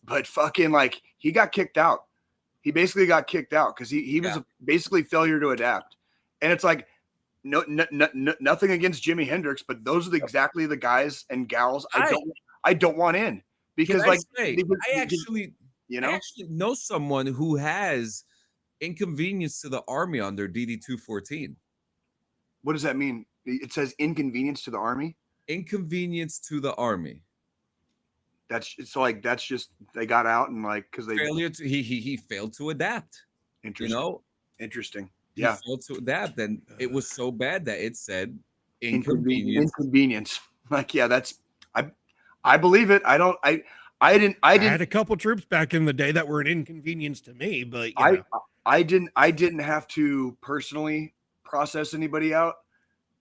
Speaker 2: but fucking like he got kicked out. He basically got kicked out because he was basically failure to adapt. And it's like nothing against Jimi Hendrix, but those are exactly the guys and gals I don't want in because like
Speaker 1: I actually know someone who has inconvenience to the army on their DD214.
Speaker 2: What does that mean? It says inconvenience to the army.
Speaker 1: Inconvenience to the army.
Speaker 2: That's just they got out and like because they
Speaker 1: he failed to adapt.
Speaker 2: Interesting. Interesting.
Speaker 1: He failed to adapt, and it was so bad that it said inconvenience.
Speaker 2: Like that's I believe it. I
Speaker 3: had a couple troops back in the day that were an inconvenience to me, but
Speaker 2: I didn't have to personally process anybody out,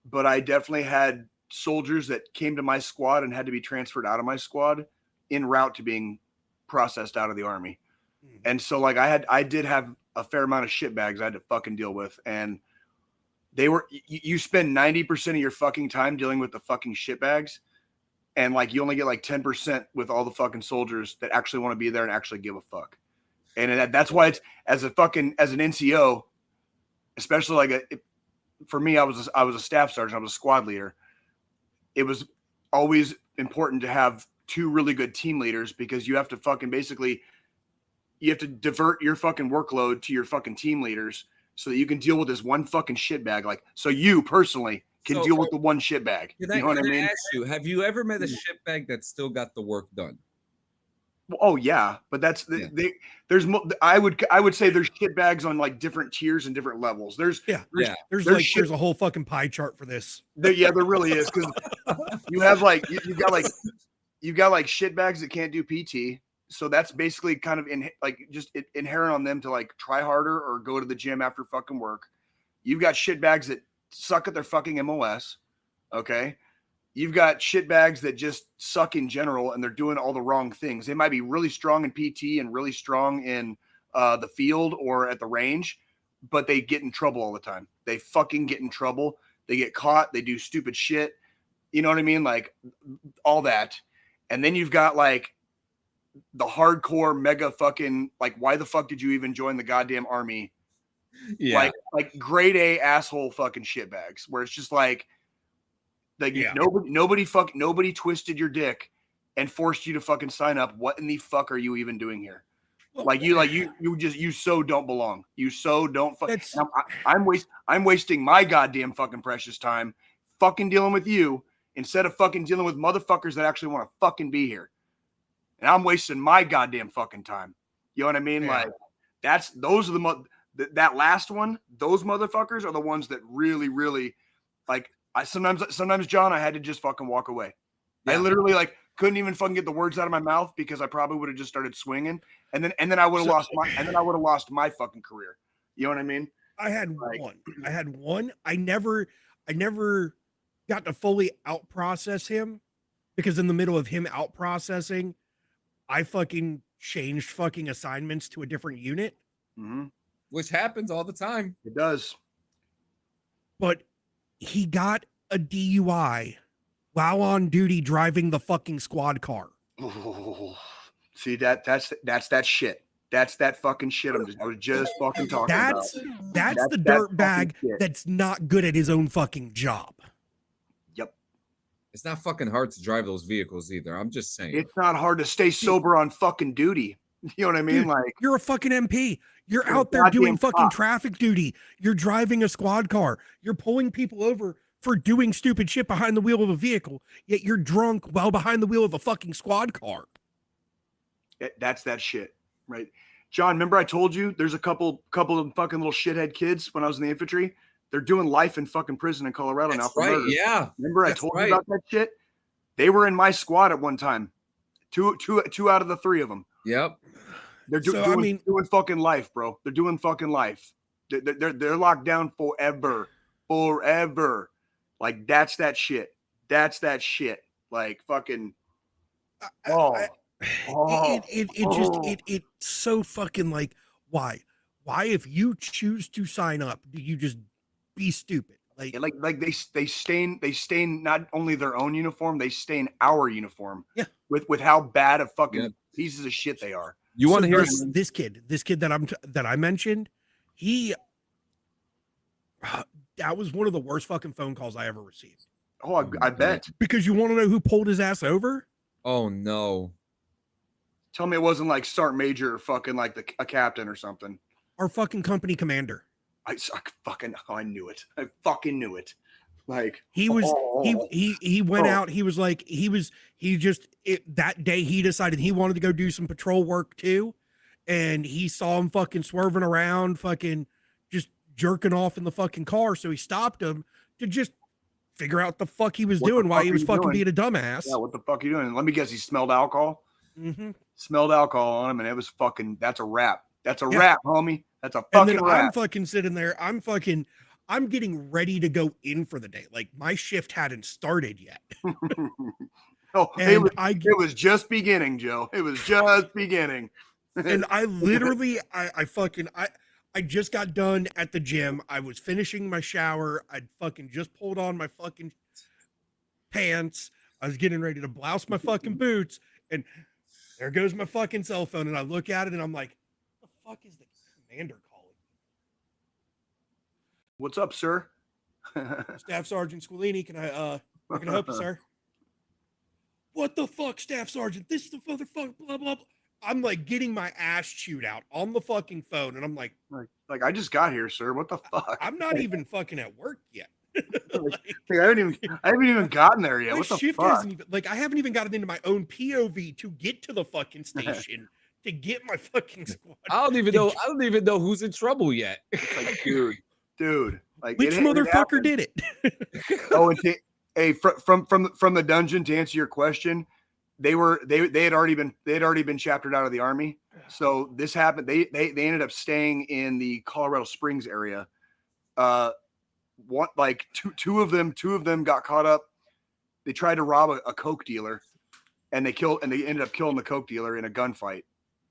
Speaker 2: but I definitely had soldiers that came to my squad and had to be transferred out of my squad en route to being processed out of the army. And so like I did have a fair amount of shit bags I had to fucking deal with. And they were, you spend 90% of your fucking time dealing with the fucking shit bags. And like, you only get like 10% with all the fucking soldiers that actually want to be there and actually give a fuck. And that's why it's as an NCO, especially like for me, I was a staff sergeant. I was a squad leader. It was always important to have two really good team leaders because you have to fucking you have to divert your fucking workload to your fucking team leaders so that you can deal with this one fucking shit bag. Like, so you personally can deal with the one shit bag. You know what I mean?
Speaker 1: Ask you, have you ever met a shit bag that still got the work done?
Speaker 2: Oh yeah, but that's I would say there's shit bags on like different tiers and different levels. There's
Speaker 3: a whole fucking pie chart for this.
Speaker 2: There really is because you have like you've got like shit bags that can't do PT. So that's basically kind of just inherent on them to like try harder or go to the gym after fucking work. You've got shit bags that suck at their fucking MOS. Okay. You've got shit bags that just suck in general and they're doing all the wrong things. They might be really strong in PT and really strong in the field or at the range, but they get in trouble all the time. They fucking get in trouble. They get caught. They do stupid shit. You know what I mean? Like all that. And then you've got like the hardcore mega fucking, like, why the fuck did you even join the goddamn army? Yeah. Like grade A asshole fucking shitbags where it's just like nobody twisted your dick and forced you to fucking sign up. What in the fuck are you even doing here? You so don't belong. You so don't I'm wasting my goddamn fucking precious time fucking dealing with you instead of fucking dealing with motherfuckers that actually want to fucking be here. And I'm wasting my goddamn fucking time. You know what I mean? Yeah. Like those are that last one, those motherfuckers are the ones that really, really like sometimes John, I had to just fucking walk away. Yeah. I literally like couldn't even fucking get the words out of my mouth because I probably would have just started swinging and then I would have lost my fucking career. You know what I mean?
Speaker 3: I had one. I never got to fully out process him because in the middle of him out processing, I fucking changed fucking assignments to a different unit.
Speaker 2: Mm-hmm.
Speaker 1: Which happens all the time.
Speaker 2: It does.
Speaker 3: But he got a DUI while on duty driving the fucking squad car.
Speaker 2: Oh, see, that's that shit. That's that fucking shit I was just fucking talking about.
Speaker 3: That's the dirt bag that's not good at his own fucking job.
Speaker 2: Yep.
Speaker 1: It's not fucking hard to drive those vehicles either. I'm just saying.
Speaker 2: It's not hard to stay sober on fucking duty. You know what I mean?
Speaker 3: Dude, like you're a fucking MP. You're out there doing fucking traffic duty. You're driving a squad car. You're pulling people over for doing stupid shit behind the wheel of a vehicle. Yet you're drunk while behind the wheel of a fucking squad car.
Speaker 2: That's that shit, right? John, remember I told you there's a couple of fucking little shithead kids when I was in the infantry. They're doing life in fucking prison in Colorado now for murder.
Speaker 1: Yeah.
Speaker 2: Remember I told you about that shit? They were in my squad at one time. Two out of the three of them.
Speaker 1: Yep.
Speaker 2: They're doing fucking life, bro. They're doing fucking life. They're locked down forever. Like that's that shit. Like fucking.
Speaker 3: It's so fucking like, why if you choose to sign up, do you just be stupid?
Speaker 2: Like they stain not only their own uniform, they stain our uniform.
Speaker 3: Yeah.
Speaker 2: With how bad of fucking pieces of shit they are.
Speaker 1: You want to hear
Speaker 3: this kid that I mentioned? He that was one of the worst fucking phone calls I ever received.
Speaker 2: Oh, I bet.
Speaker 3: Because you want to know who pulled his ass over?
Speaker 1: Oh no.
Speaker 2: Tell me it wasn't like Sergeant Major or fucking like a captain or something.
Speaker 3: Our fucking company commander.
Speaker 2: I knew it. I fucking knew it. Like
Speaker 3: he was he went out. He was like that day he decided he wanted to go do some patrol work too, and he saw him fucking swerving around, fucking just jerking off in the fucking car. So he stopped him to just figure out the fuck he was doing while he was fucking being a dumbass.
Speaker 2: Yeah, what the fuck are you doing? Let me guess, he smelled alcohol.
Speaker 3: Mm-hmm.
Speaker 2: Smelled alcohol on him, and it was fucking. That's a wrap. That's a wrap, homie. That's a fucking wrap.
Speaker 3: I'm fucking sitting there. I'm getting ready to go in for the day. Like my shift hadn't started yet.
Speaker 2: It was just beginning, Joe. It was just beginning.
Speaker 3: And I literally, I just got done at the gym. I was finishing my shower. I'd fucking just pulled on my fucking pants. I was getting ready to blouse my fucking boots. And there goes my fucking cell phone. And I look at it and I'm like, what the fuck is the commander calling?
Speaker 2: What's up, sir?
Speaker 3: Staff Sergeant Squillini, can I help you, sir? What the fuck, Staff Sergeant? This is the motherfucker, blah, blah, blah. I'm like getting my ass chewed out on the fucking phone. And I'm like,
Speaker 2: I just got here, sir. What the fuck?
Speaker 3: I'm not even fucking at work yet.
Speaker 2: I haven't even gotten there yet. What the fuck?
Speaker 3: I haven't even gotten into my own POV to get to the fucking station to get my fucking squad.
Speaker 1: I don't even know who's in trouble yet.
Speaker 2: Like, dude, like
Speaker 3: which motherfucker did it?
Speaker 2: From the dungeon, to answer your question, they had already been chaptered out of the army. So this happened. They ended up staying in the Colorado Springs area. Two of them got caught up. They tried to rob a coke dealer, and they ended up killing the coke dealer in a gunfight.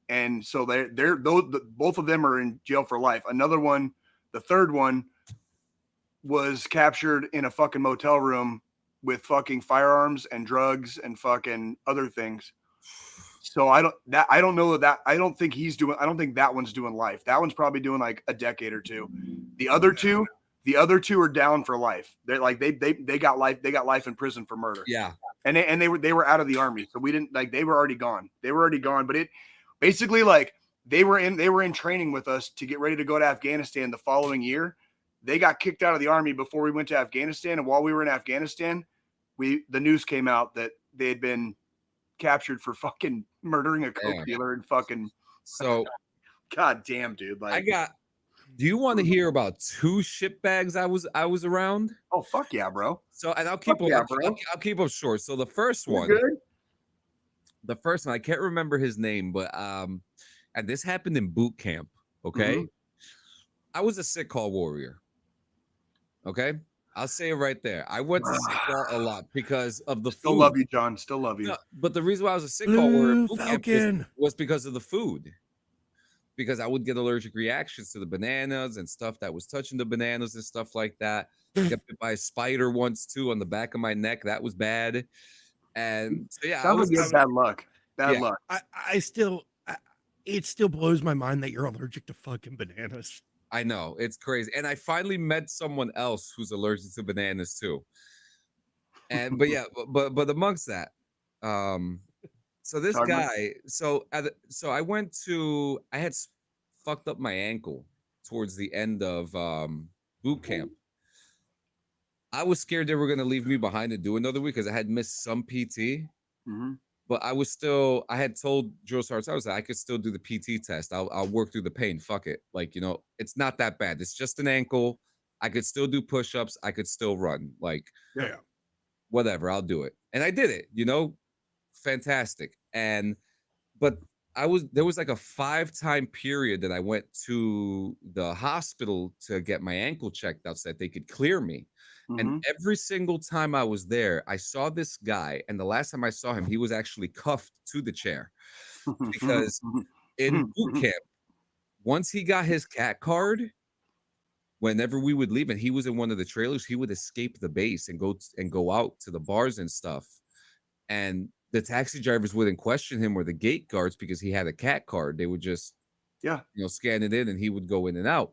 Speaker 2: And so both of them are in jail for life. Another one, the third one, was captured in a fucking motel room with fucking firearms and drugs and fucking other things. So I don't think that one's doing life. That one's probably doing like a decade or two. The other two are down for life. They're like they got life in prison for murder.
Speaker 1: Yeah.
Speaker 2: And they were out of the army. So we didn't they were already gone. But it basically like they were in training with us to get ready to go to Afghanistan the following year. They got kicked out of the army before we went to Afghanistan. And while we were in Afghanistan, the news came out that they had been captured for fucking murdering a coke dealer and fucking.
Speaker 1: So,
Speaker 2: god damn, dude. Like,
Speaker 1: do you want to hear about two shit bags I was around?
Speaker 2: Oh fuck yeah, bro.
Speaker 1: So, and I'll keep up short. So the first one, I can't remember his name, but and this happened in boot camp. Okay. Mm-hmm. I was a sick call warrior. Okay. I'll say it right there. I went to sick call a lot because of the food.
Speaker 2: Still love you, John. Still love you.
Speaker 1: No, but the reason why I was a sick call warrior boot camp was because of the food. Because I would get allergic reactions to the bananas and stuff that was touching the bananas and stuff like that. I got bit by a spider once too on the back of my neck. That was bad. And so yeah,
Speaker 2: bad luck. Bad luck.
Speaker 3: It still blows my mind that you're allergic to fucking bananas.
Speaker 1: I know, it's crazy. And I finally met someone else who's allergic to bananas too. And but amongst that, so this guy, I had fucked up my ankle towards the end of boot camp. I was scared they were going to leave me behind to do another week because I had missed some PT.
Speaker 2: Mm-hmm.
Speaker 1: But I had told Drill Sergeant I could still do the PT test. I'll work through the pain. Fuck it. Like, it's not that bad. It's just an ankle. I could still do push-ups. I could still run. Like, whatever. I'll do it. And I did it, fantastic. But there was like a 5-time period that I went to the hospital to get my ankle checked out so that they could clear me. And every single time I was there, I saw this guy. And the last time I saw him, he was actually cuffed to the chair because in boot camp, once he got his cat card, whenever we would leave and he was in one of the trailers, he would escape the base and go out to the bars and stuff. And the taxi drivers wouldn't question him or the gate guards because he had a cat card. They would just, scan it in and he would go in and out.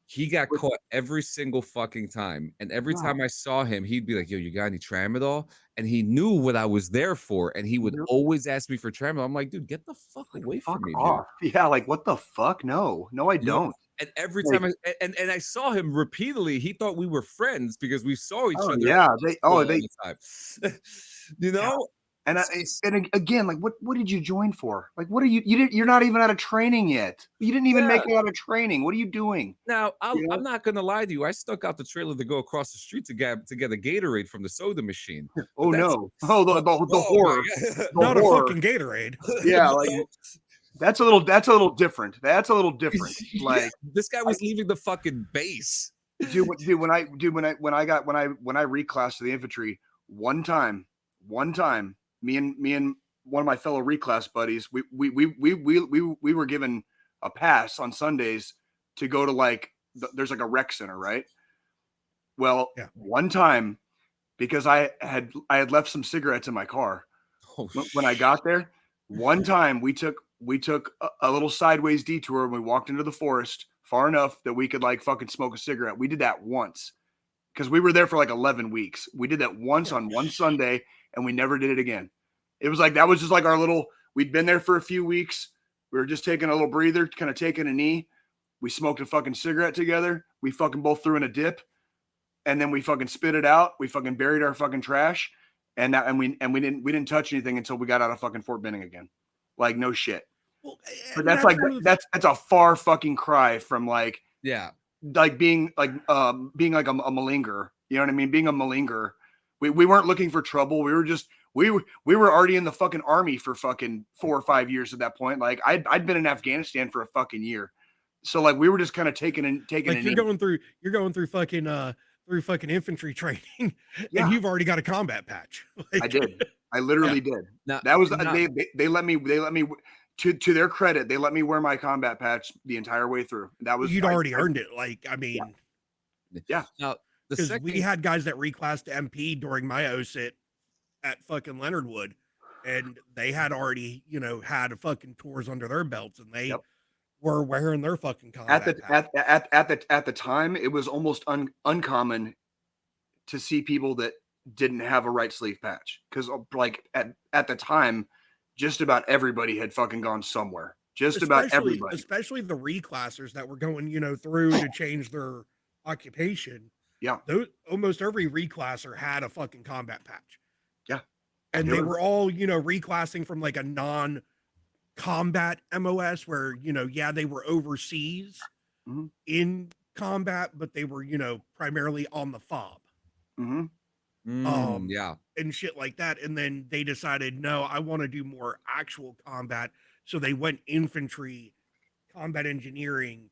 Speaker 1: He got caught every single fucking time. And every time I saw him, he'd be like, yo, you got any tramadol? And he knew what I was there for. And he would always ask me for tramadol. I'm like, dude, get the fuck away from me, dude.
Speaker 2: Yeah, like what the fuck? No, I don't.
Speaker 1: And every time I saw him repeatedly, he thought we were friends because we saw each other.
Speaker 2: Yeah,
Speaker 1: all the time. You know?
Speaker 2: And again, like what did you join for? Like what are you're not even out of training yet. You didn't even make it out of training. What are you doing?
Speaker 1: Now, I'm not gonna lie to you. I stuck out the trailer to go across the street to get a Gatorade from the soda machine.
Speaker 2: Oh no. Oh the horror.
Speaker 3: Not a fucking Gatorade.
Speaker 2: Yeah, like that's a little different. That's a little different. Like
Speaker 1: this guy was leaving the fucking base.
Speaker 2: Dude, when I reclassed to the infantry, one time, me and one of my fellow reclass buddies, we were given a pass on Sundays to go to there's like a rec center, right? Well, one time, because I had left some cigarettes in my car when I got there. One time we took a little sideways detour and we walked into the forest far enough that we could fucking smoke a cigarette. We did that once because we were there for 11 weeks. We did that once on one Sunday and we never did it again. It was that was just our little, we'd been there for a few weeks. We were just taking a little breather, kind of taking a knee. We smoked a fucking cigarette together. We fucking both threw in a dip and then we fucking spit it out. We fucking buried our fucking trash. And we didn't touch anything until we got out of fucking Fort Benning again. Like no shit. Well, but that's that's a far fucking cry from being a malinger. You know what I mean? Being a malinger. We weren't looking for trouble. We were just we were already in the fucking army for fucking 4 or 5 years at that point. Like I'd been in Afghanistan for a fucking year. So we were just kind of taking
Speaker 3: you're going through fucking infantry training and you've already got a combat patch.
Speaker 2: I did. I literally did. Now, that was they let me to their credit, they let me wear my combat patch the entire way through. That was
Speaker 3: you'd already earned it.
Speaker 2: Yeah.
Speaker 1: Now
Speaker 3: because we had guys that reclassed to MP during my OSIT at fucking Leonard Wood, and they had already had a fucking tours under their belts, and they were wearing their fucking combat patch.
Speaker 2: At the time, it was almost uncommon to see people that didn't have a right sleeve patch because at the time, just about everybody had fucking gone somewhere. About everybody,
Speaker 3: especially the reclassers that were going through to change their occupation.
Speaker 2: Yeah,
Speaker 3: almost every reclasser had a fucking combat patch.
Speaker 2: Yeah,
Speaker 3: and they were all reclassing from a non-combat MOS where they were overseas in combat, but they were primarily on the fob.
Speaker 2: Mm-hmm.
Speaker 3: And shit like that. And then they decided, no, I want to do more actual combat. So they went infantry, combat engineering,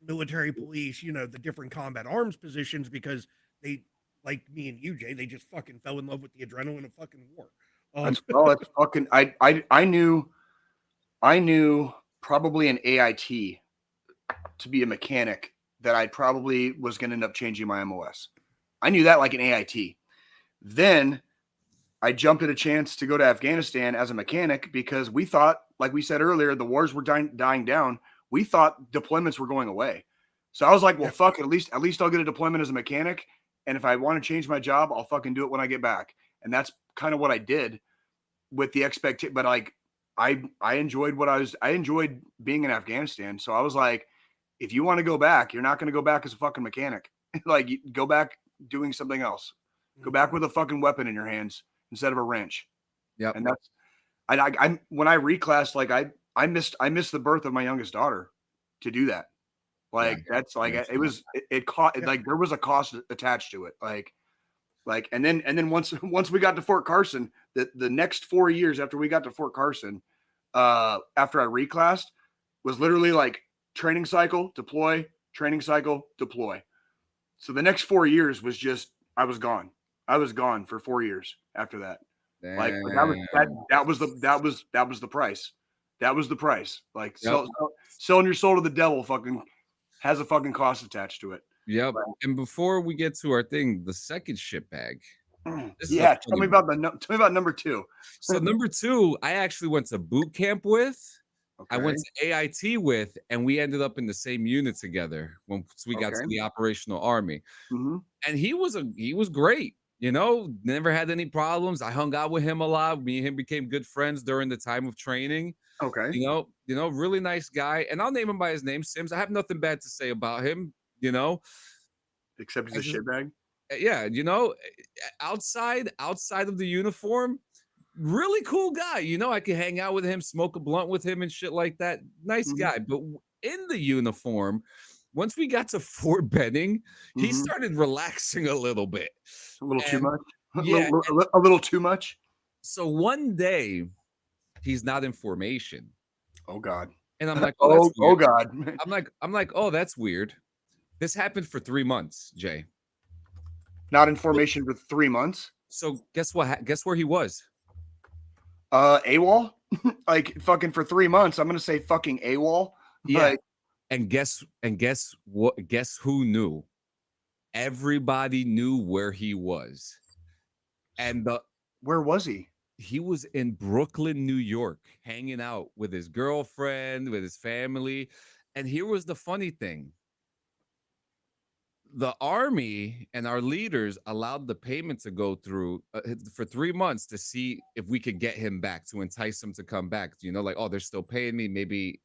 Speaker 3: military police, the different combat arms positions because they, like me and you, Jay, they just fucking fell in love with the adrenaline of fucking war.
Speaker 2: That's fucking. I knew probably an AIT to be a mechanic that I probably was going to end up changing my MOS. I knew that like an AIT. Then I jumped at a chance to go to Afghanistan as a mechanic because we thought, like we said earlier, the wars were dying down. We thought deployments were going away. So I was like, well, fuck, at least I'll get a deployment as a mechanic. And if I want to change my job, I'll fucking do it when I get back. And that's kind of what I did with the expectation. But I enjoyed I enjoyed being in Afghanistan. So I was like, if you want to go back, you're not going to go back as a fucking mechanic. You go back doing something else. Go back with a fucking weapon in your hands instead of a wrench.
Speaker 1: Yeah.
Speaker 2: And that's I when I reclassed, I missed the birth of my youngest daughter to do that. That's it caught there was a cost attached to it. And then once we got to Fort Carson, the next 4 years after we got to Fort Carson, after I reclassed was literally like training cycle, deploy, training cycle, deploy. So the next 4 years was just I was gone. I was gone for 4 years after that. Like that was the price. That was the price. Like selling your soul to the devil fucking has a fucking cost attached to it.
Speaker 1: Yep. And before we get to our thing, the second shit bag.
Speaker 2: Yeah, tell me about number 2.
Speaker 1: So number 2, I actually went to boot camp with.
Speaker 2: Okay.
Speaker 1: I went to AIT with, and we ended up in the same unit together once we got to the operational army.
Speaker 2: Mm-hmm.
Speaker 1: And he was great. You know, never had any problems. I hung out with him a lot. Me and him became good friends during the time of training.
Speaker 2: Okay.
Speaker 1: You know, really nice guy. And I'll name him by his name, Sims. I have nothing bad to say about him, you know.
Speaker 2: Except he's a shitbag.
Speaker 1: Yeah, you know, outside of the uniform, really cool guy. You know, I could hang out with him, smoke a blunt with him and shit like that. Nice guy. But in the uniform, once we got to Fort Benning, he started relaxing a little bit.
Speaker 2: A little too much?
Speaker 1: Yeah.
Speaker 2: A little too much?
Speaker 1: So one day, he's not in formation.
Speaker 2: Oh, God.
Speaker 1: And I'm like,
Speaker 2: oh God.
Speaker 1: I'm like, oh, that's weird. This happened for 3 months, Jay.
Speaker 2: Not in formation for 3 months?
Speaker 1: So guess what? Guess where he was?
Speaker 2: AWOL? Like fucking for 3 months. I'm gonna say fucking AWOL.
Speaker 1: Yeah.
Speaker 2: Like,
Speaker 1: and guess what? Guess who knew? Everybody knew where he was. And
Speaker 2: where was he?
Speaker 1: He was in Brooklyn, New York, hanging out with his girlfriend, with his family. And here was the funny thing. The army and our leaders allowed the payment to go through for 3 months to see if we could get him back, to entice him to come back. You know, like, oh, they're still paying me. Maybe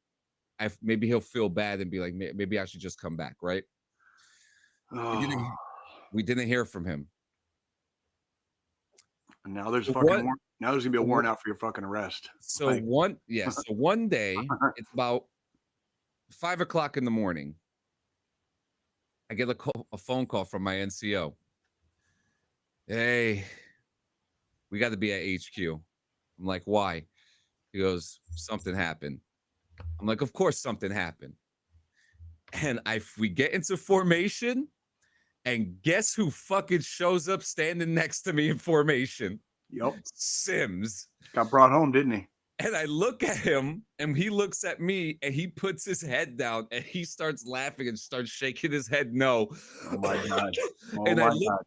Speaker 1: he'll feel bad and be like, maybe I should just come back, right?
Speaker 2: Oh.
Speaker 1: We didn't hear from him.
Speaker 2: And now there's fucking now there's gonna be a warrant out for your fucking arrest.
Speaker 1: So one day, it's about 5 o'clock in the morning. I get a phone call from my NCO. Hey, we got to be at HQ. I'm like, why? He goes, something happened. I'm like, of course something happened. And we get into formation, and guess who fucking shows up standing next to me in formation?
Speaker 2: Yep.
Speaker 1: Sims.
Speaker 2: Got brought home, didn't he?
Speaker 1: And I look at him, and he looks at me, and he puts his head down, and he starts laughing and starts shaking his head no.
Speaker 2: Oh my God. Oh
Speaker 1: and
Speaker 2: my God.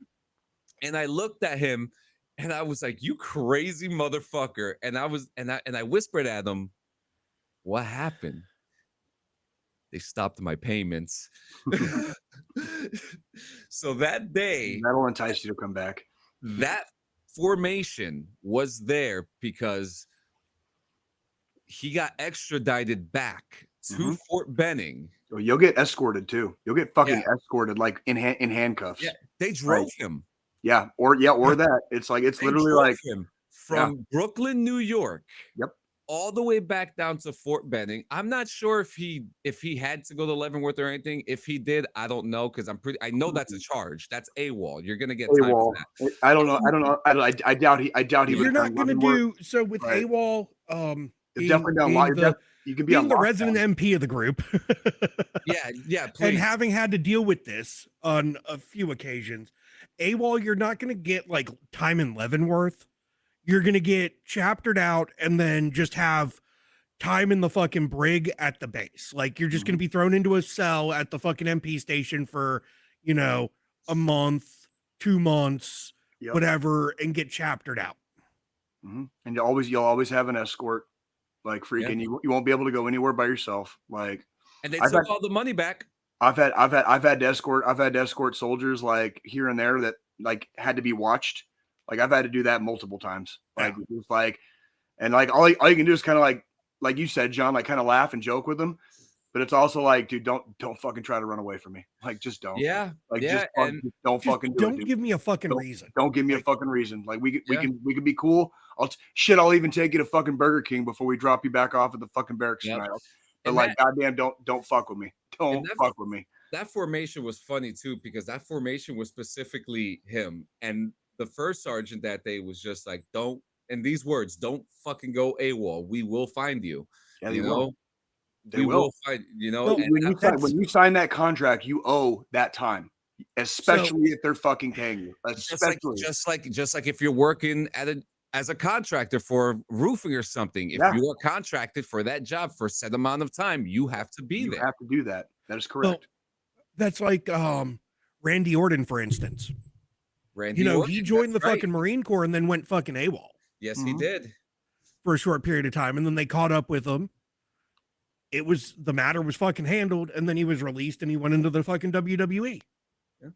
Speaker 1: And I looked at him, and I was like, "You crazy motherfucker!" And I whispered at him, "What happened?" They stopped my payments. So that day,
Speaker 2: that'll entice you to come back.
Speaker 1: That formation was there because he got extradited back to Fort Benning.
Speaker 2: Oh, you'll get escorted too. You'll get fucking escorted, like in handcuffs.
Speaker 1: Yeah, they drove him.
Speaker 2: Yeah, or that. It's like it's literally like
Speaker 1: him from Brooklyn, New York.
Speaker 2: Yep.
Speaker 1: All the way back down to Fort Benning. I'm not sure if he had to go to Leavenworth or anything. If he did, I don't know, because I know that's a charge. That's AWOL. You're gonna get time for that.
Speaker 2: I don't know. I doubt he
Speaker 3: You're not gonna do so with AWOL.
Speaker 2: It's definitely down law. You can be on
Speaker 3: the resident MP of the group.
Speaker 1: yeah, please.
Speaker 3: And having had to deal with this on a few occasions, AWOL, you're not gonna get like time in Leavenworth. You're going to get chaptered out and then just have time in the fucking brig at the base. Like you're just going to be thrown into a cell at the fucking MP station for, you know, a month, 2 months, whatever, and get chaptered out.
Speaker 2: And you'll always have an escort. Like freaking, you won't be able to go anywhere by yourself. Like,
Speaker 1: and they took all the money back.
Speaker 2: I've had to escort soldiers like here and there that like had to be watched. Like I've had to do that multiple times. Like it's like, and like all you can do is kind of like you said, John, like kind of laugh and joke with them. But it's also like, dude, don't fucking try to run away from me. Like just don't.
Speaker 1: Yeah.
Speaker 2: Like just don't fucking do it.
Speaker 3: Don't give me a fucking reason.
Speaker 2: Don't give me a fucking reason. Like we can be cool. I'll even take you to fucking Burger King before we drop you back off at the fucking barracks tonight. But and like, goddamn, don't fuck with me. Don't fuck with me.
Speaker 1: That formation was funny too, because that formation was specifically him. And the first sergeant that day was just like, don't and these words, don't fucking go AWOL. We will find you.
Speaker 2: Yeah,
Speaker 1: You
Speaker 2: they
Speaker 1: know,
Speaker 2: will. They
Speaker 1: we
Speaker 2: will.
Speaker 1: will find. You know,
Speaker 3: Well,
Speaker 1: and
Speaker 2: When you sign that contract, you owe that time, especially if they're fucking paying you. Especially,
Speaker 1: just like if you're working as a contractor for roofing or something, if you are contracted for that job for a set amount of time, you have to be there.
Speaker 2: You have to do that. That is correct.
Speaker 3: Well, that's like Randy Orton, for instance.
Speaker 1: Randy
Speaker 3: Orton,
Speaker 1: Orton,
Speaker 3: he joined the
Speaker 1: right.
Speaker 3: fucking Marine Corps and then went fucking AWOL.
Speaker 1: Yes, he did.
Speaker 3: For a short period of time, and then they caught up with him. The matter was fucking handled, and then he was released and he went into the fucking WWE.
Speaker 1: Yeah.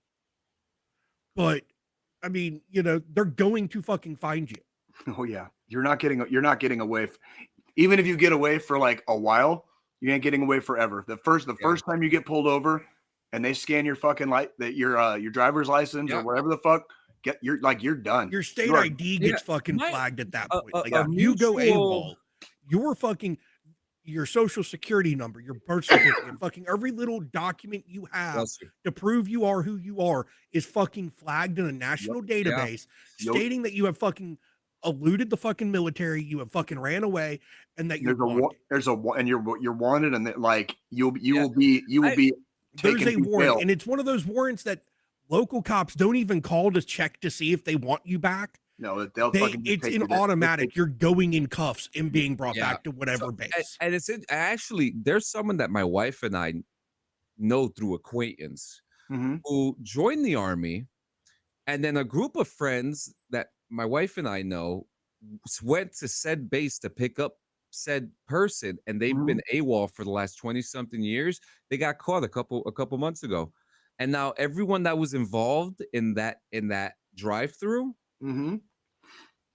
Speaker 3: But I mean, they're going to fucking find you.
Speaker 2: Oh yeah. You're not getting away. Even if you get away for like a while, you ain't getting away forever. The first time you get pulled over and they scan your fucking your driver's license or whatever the fuck, you're done.
Speaker 3: Your state ID gets fucking flagged at that point. You go AWOL, your social security number, your birth certificate, fucking every little document you have to prove you are who you are is fucking flagged in a national database stating that you have fucking eluded the fucking military, you have fucking ran away, and that you're
Speaker 2: you're wanted, and that like you will be
Speaker 3: there's
Speaker 2: taken
Speaker 3: a
Speaker 2: to
Speaker 3: warrant,
Speaker 2: jail.
Speaker 3: and it's one of those warrants that local cops don't even call to check to see if they want you back.
Speaker 2: No,
Speaker 3: it's an automatic. You're going in cuffs and being brought back to whatever base.
Speaker 1: And it's actually, there's someone that my wife and I know through acquaintance who joined the Army, and then a group of friends that my wife and I know went to said base to pick up said person, and they've been AWOL for the last 20 something years. They got caught a couple months ago, and now everyone that was involved in that drive-through,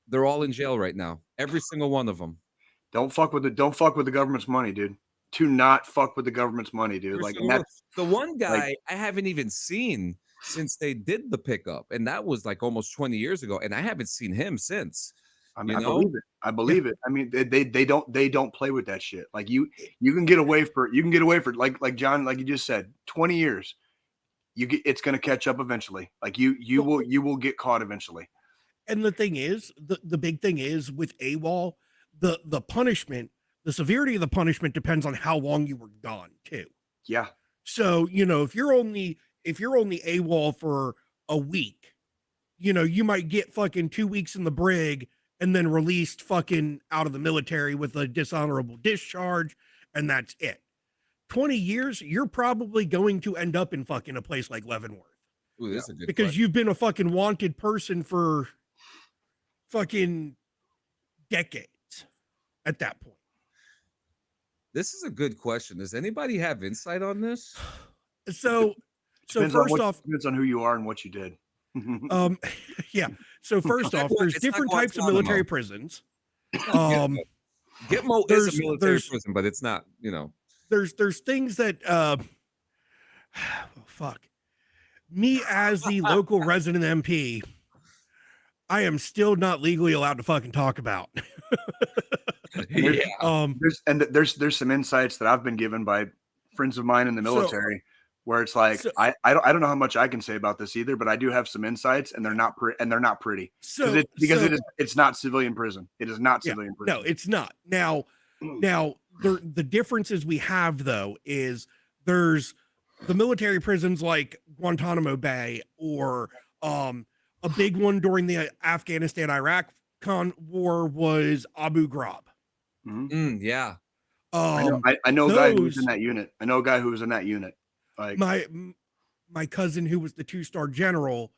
Speaker 1: they're all in jail right now. Every single one of them.
Speaker 2: Don't fuck with the government's money, dude. Do not fuck with the government's money, dude. Like
Speaker 1: the one guy I haven't even seen since they did the pickup, and that was like almost 20 years ago, and I haven't seen him since.
Speaker 2: I mean, I believe it. I mean, they don't play with that shit. Like you can get away for like John, like you just said, 20 years. It's gonna catch up eventually. Like you will get caught eventually.
Speaker 3: And the thing is, the big thing is with AWOL, the punishment, the severity of the punishment depends on how long you were gone too.
Speaker 2: Yeah.
Speaker 3: So, if you're only AWOL for a week, you might get fucking 2 weeks in the brig and then released fucking out of the military with a dishonorable discharge, and that's it. 20 years, you're probably going to end up in fucking a place like Leavenworth.
Speaker 1: Ooh, that's a good
Speaker 3: because
Speaker 1: question.
Speaker 3: you've been a fucking wanted person for fucking decades at that point.
Speaker 1: This is a good question. Does anybody have insight on this?
Speaker 3: So
Speaker 2: Depends on who you are and what you did.
Speaker 3: Yeah. So first off, there's different types of military prisons.
Speaker 1: Gitmo is a military prison, but it's not,
Speaker 3: There's things that fuck. Me as the local resident MP, I am still not legally allowed to fucking talk about.
Speaker 2: There's some insights that I've been given by friends of mine in the military where it's like I don't know how much I can say about this either, but I do have some insights, and they're not pretty. It's not civilian prison. It is not civilian prison.
Speaker 3: No, it's not. Now the differences we have though is there's the military prisons like Guantanamo Bay, or a big one during the Afghanistan-Iraq war was Abu Ghraib.
Speaker 1: Yeah.
Speaker 2: I know a guy who was in that unit. I know a guy who was in that unit. Like
Speaker 3: my cousin, who was the 2-star general,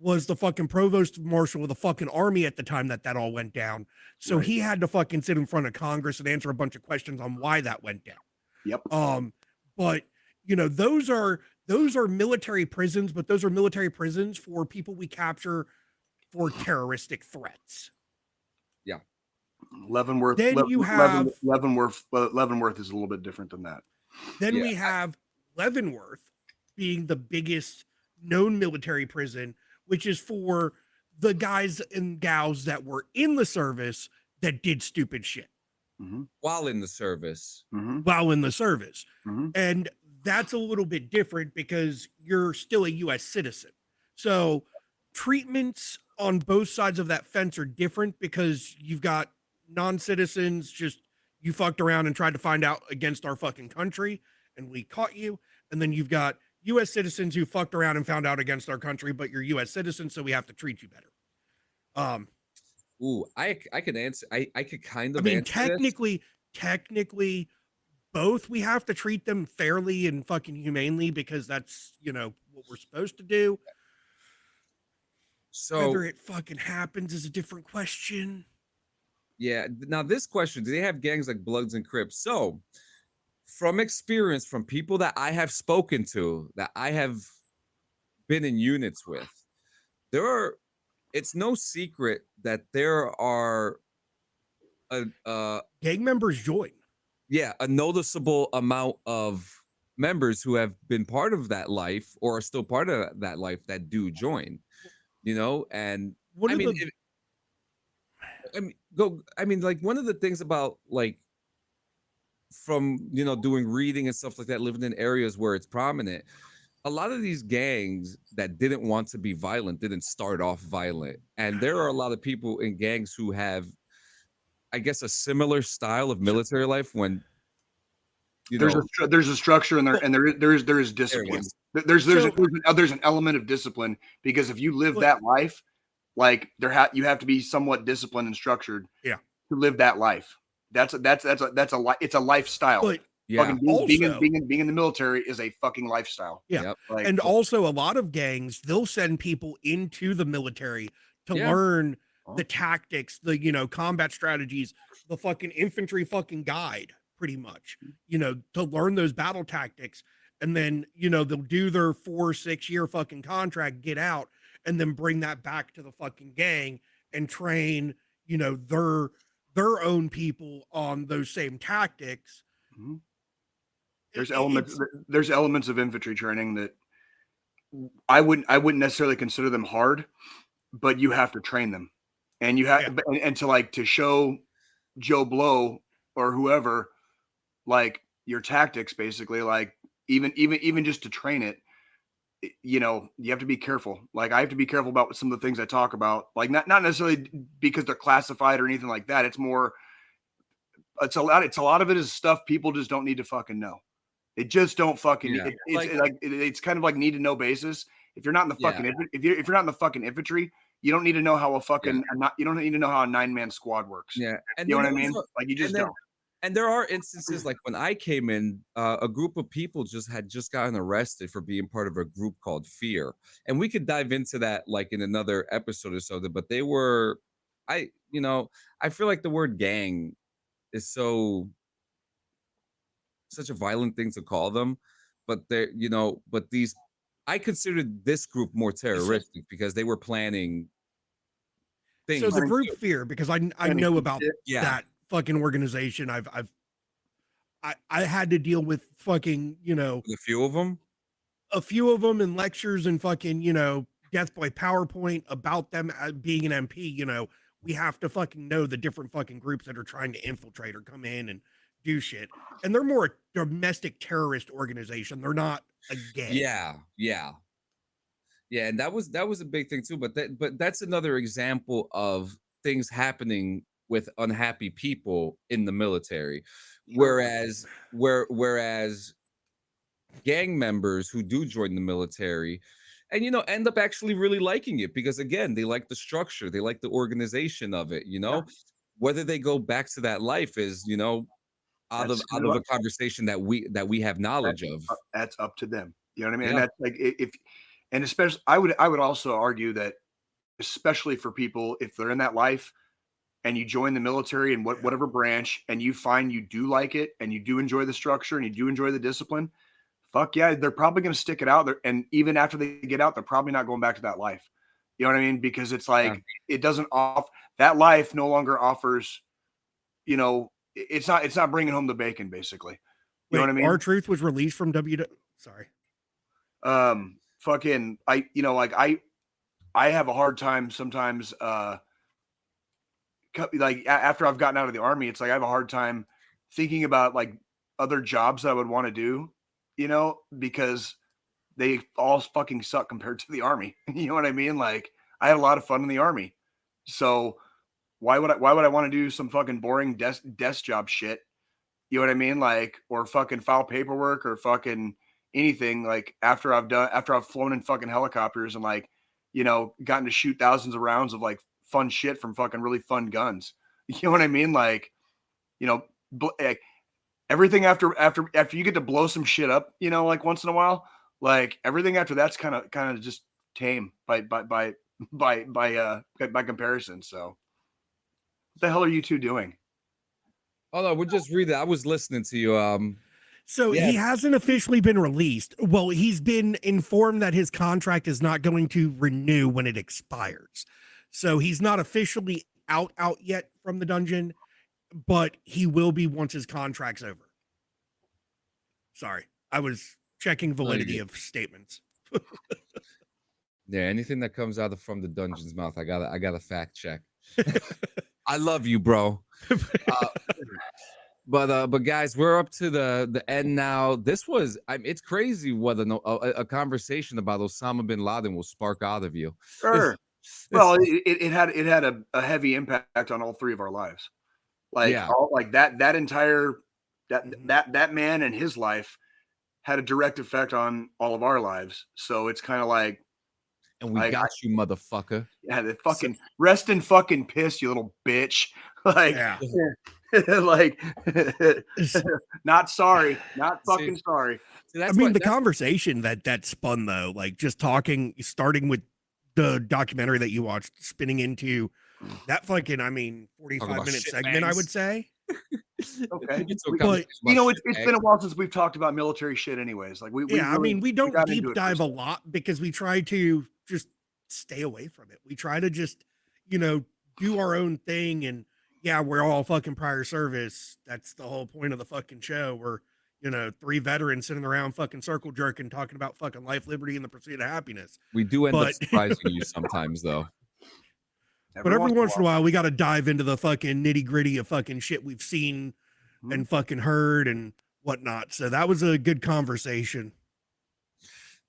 Speaker 3: was the fucking provost marshal of the fucking army at the time that all went down. So he had to fucking sit in front of Congress and answer a bunch of questions on why that went down.
Speaker 2: Yep.
Speaker 3: But those are military prisons, but those are military prisons for people we capture for terroristic threats.
Speaker 2: Yeah. Leavenworth.
Speaker 3: Then you have
Speaker 2: Leavenworth is a little bit different than that.
Speaker 3: Then we have Leavenworth being the biggest known military prison, which is for the guys and gals that were in the service that did stupid shit
Speaker 1: while in the service.
Speaker 3: And that's a little bit different because you're still a U.S. citizen. So treatments on both sides of that fence are different because you've got non-citizens just you fucked around and tried to find out against our fucking country and we caught you. And then you've got US citizens who fucked around and found out against our country, but you're US citizens, so we have to treat you better.
Speaker 1: Ooh, I could answer. I could kind of.
Speaker 3: I mean,
Speaker 1: answer this.
Speaker 3: technically, both we have to treat them fairly and fucking humanely because that's what we're supposed to do.
Speaker 1: So
Speaker 3: whether it fucking happens is a different question.
Speaker 1: Yeah. Now this question: do they have gangs like Bloods and Crips? So, from experience, from people that I have spoken to, that I have been in units with, there are. It's no secret that there are
Speaker 3: gang members join.
Speaker 1: Yeah, a noticeable amount of members who have been part of that life or are still part of that life that do join. And I mean, like one of the things about like from doing reading and stuff like that, living in areas where it's prominent, a lot of these gangs that didn't want to be violent didn't start off violent. And there are a lot of people in gangs who have, I guess, a similar style of military life when
Speaker 2: there's a structure in there, and there is discipline. There's an element of discipline because if you live that life, like you have to be somewhat disciplined and structured.
Speaker 3: Yeah.
Speaker 2: To live that life. It's a lifestyle.
Speaker 3: But
Speaker 1: yeah.
Speaker 2: Being in the military is a fucking lifestyle.
Speaker 3: Yeah. Yep. And also a lot of gangs, they'll send people into the military to learn the tactics, the combat strategies, the fucking infantry fucking guide, pretty much, to learn those battle tactics. And then, they'll do their 4-6 year fucking contract, get out, and then bring that back to the fucking gang and train, their own people on those same tactics.
Speaker 2: Mm-hmm. There's elements of infantry training that I wouldn't necessarily consider them hard, but you have to train them, and you have and to show Joe Blow or whoever like your tactics, basically, like even just to train it, you have to be careful. Like I have to be careful about some of the things I talk about, like not necessarily because they're classified or anything like that. It's a lot of it is stuff people just don't need to fucking know. They just don't fucking. It's kind of like need to know basis. If you're not in the fucking if you're not in the fucking infantry, you don't need to know how you don't need to know how a 9-man squad works.
Speaker 1: Yeah, and
Speaker 2: you know what I mean. Like you just don't.
Speaker 1: And there are instances like when I came in, a group of people had just gotten arrested for being part of a group called Fear, and we could dive into that like in another episode or so. But they were, I feel like the word gang is such a violent thing to call them, but I considered this group more terroristic because they were planning things.
Speaker 3: So the group Fear, because I know about that fucking organization. I had to deal with fucking,
Speaker 1: a few of them
Speaker 3: in lectures and fucking, death by PowerPoint about them being an MP. We have to fucking know the different fucking groups that are trying to infiltrate or come in and do shit. And they're more a domestic terrorist organization. They're not a gang.
Speaker 1: Yeah. And that was a big thing too. But that's another example of things happening with unhappy people in the military. Whereas gang members who do join the military and end up actually really liking it because again, they like the structure, they like the organization of it, whether they go back to that life is, out of a conversation that we have knowledge of.
Speaker 2: That's up to them. You know what I mean? And that's like especially I would also argue that especially for people, if they're in that life and you join the military in whatever branch and you find you do like it and you do enjoy the structure and you do enjoy the discipline, fuck yeah, they're probably going to stick it out there. And even after they get out, they're probably not going back to that life. You know what I mean? Because it's like, it doesn't that life no longer offers, it's not bringing home the bacon, basically. You know what I mean?
Speaker 3: R-Truth was released from sorry.
Speaker 2: Fucking, I have a hard time sometimes, like after I've gotten out of the army, it's like I have a hard time thinking about like other jobs that I would want to do, because they all fucking suck compared to the army. You know what I mean? Like I had a lot of fun in the Army. So why would I want to do some fucking boring desk job shit? You know what I mean? Like, or fucking file paperwork or fucking anything, like after I've flown in fucking helicopters and like, gotten to shoot thousands of rounds of like fun shit from fucking really fun guns. You know what I mean? Like, like everything after you get to blow some shit up, like once in a while, like everything after that's kind of just tame by comparison. So what the hell are you two doing?
Speaker 1: Oh no, we're just reading. I was listening to you.
Speaker 3: So he hasn't officially been released. Well, he's been informed that his contract is not going to renew when it expires. So he's not officially out yet from the dungeon, but he will be once his contract's over. Sorry, I was checking validity of statements.
Speaker 1: Yeah, anything that comes out from the dungeon's mouth, I gotta fact check. I love you, bro. But guys, we're up to the end now. This was, it's crazy what a conversation about Osama bin Laden will spark out of you.
Speaker 2: Sure. Well, it had a heavy impact on all three of our lives. Like that entire that man and his life had a direct effect on all of our lives. So it's kind of like,
Speaker 1: and we got you, motherfucker.
Speaker 2: Yeah, the fucking rest in fucking piss, you little bitch. Like, like, not sorry, not fucking sorry.
Speaker 3: I mean, the conversation that spun though, like just starting with the documentary that you watched, spinning into that fucking, 45-minute segment, I would say.
Speaker 2: Okay, but it's been a while since we've talked about military shit, anyways. Like we
Speaker 3: don't deep dive a lot because we try to just stay away from it. We try to just, do our own thing. And yeah, we're all fucking prior service. That's the whole point of the fucking show. We're, 3 veterans sitting around fucking circle jerking, talking about fucking life, liberty, and the pursuit of happiness.
Speaker 1: We do end up surprising you sometimes, though.
Speaker 3: But every once in a while, we got to dive into the fucking nitty gritty of fucking shit we've seen and fucking heard and whatnot. So that was a good conversation.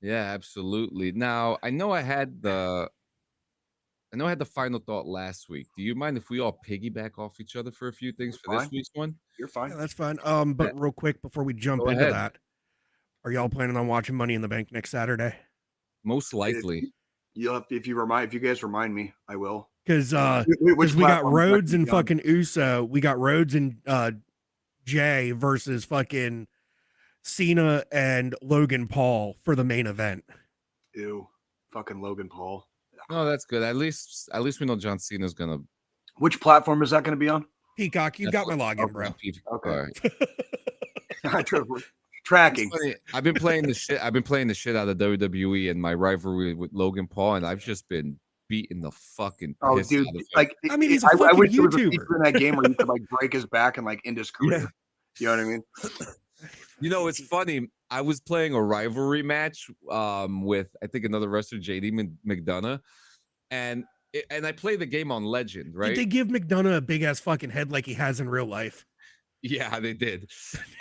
Speaker 1: Yeah, absolutely. Now, I know I had the final thought last week. Do you mind if we all piggyback off each other for a few things for this week's one?
Speaker 2: You're fine.
Speaker 3: Yeah, that's fine. But real quick before we jump into that, are y'all planning on watching Money in the Bank next Saturday?
Speaker 1: Most likely.
Speaker 2: If you guys remind me, I will.
Speaker 3: Because we got Rhodes and fucking Uso. We got Rhodes and Jay versus fucking Cena and Logan Paul for the main event.
Speaker 2: Ew, fucking Logan Paul.
Speaker 1: No, that's good. At least we know John Cena's gonna.
Speaker 2: Which platform is that gonna be on?
Speaker 3: Peacock. You got my login, bro.
Speaker 2: Okay. Tracking.
Speaker 1: I've been playing the shit out of WWE and my rivalry with Logan Paul, and I've just been beating the fucking piss out of him.
Speaker 2: Like,
Speaker 3: he's a fucking YouTuber.
Speaker 2: There was a feature in that game where you could like break his back and like end his career. Yeah. You know what I mean?
Speaker 1: It's funny. I was playing a rivalry match with I think another wrestler, JD McDonough, and I play the game on Legend, right?
Speaker 3: Did they give McDonough a big ass fucking head like he has in real life?
Speaker 1: Yeah, they did.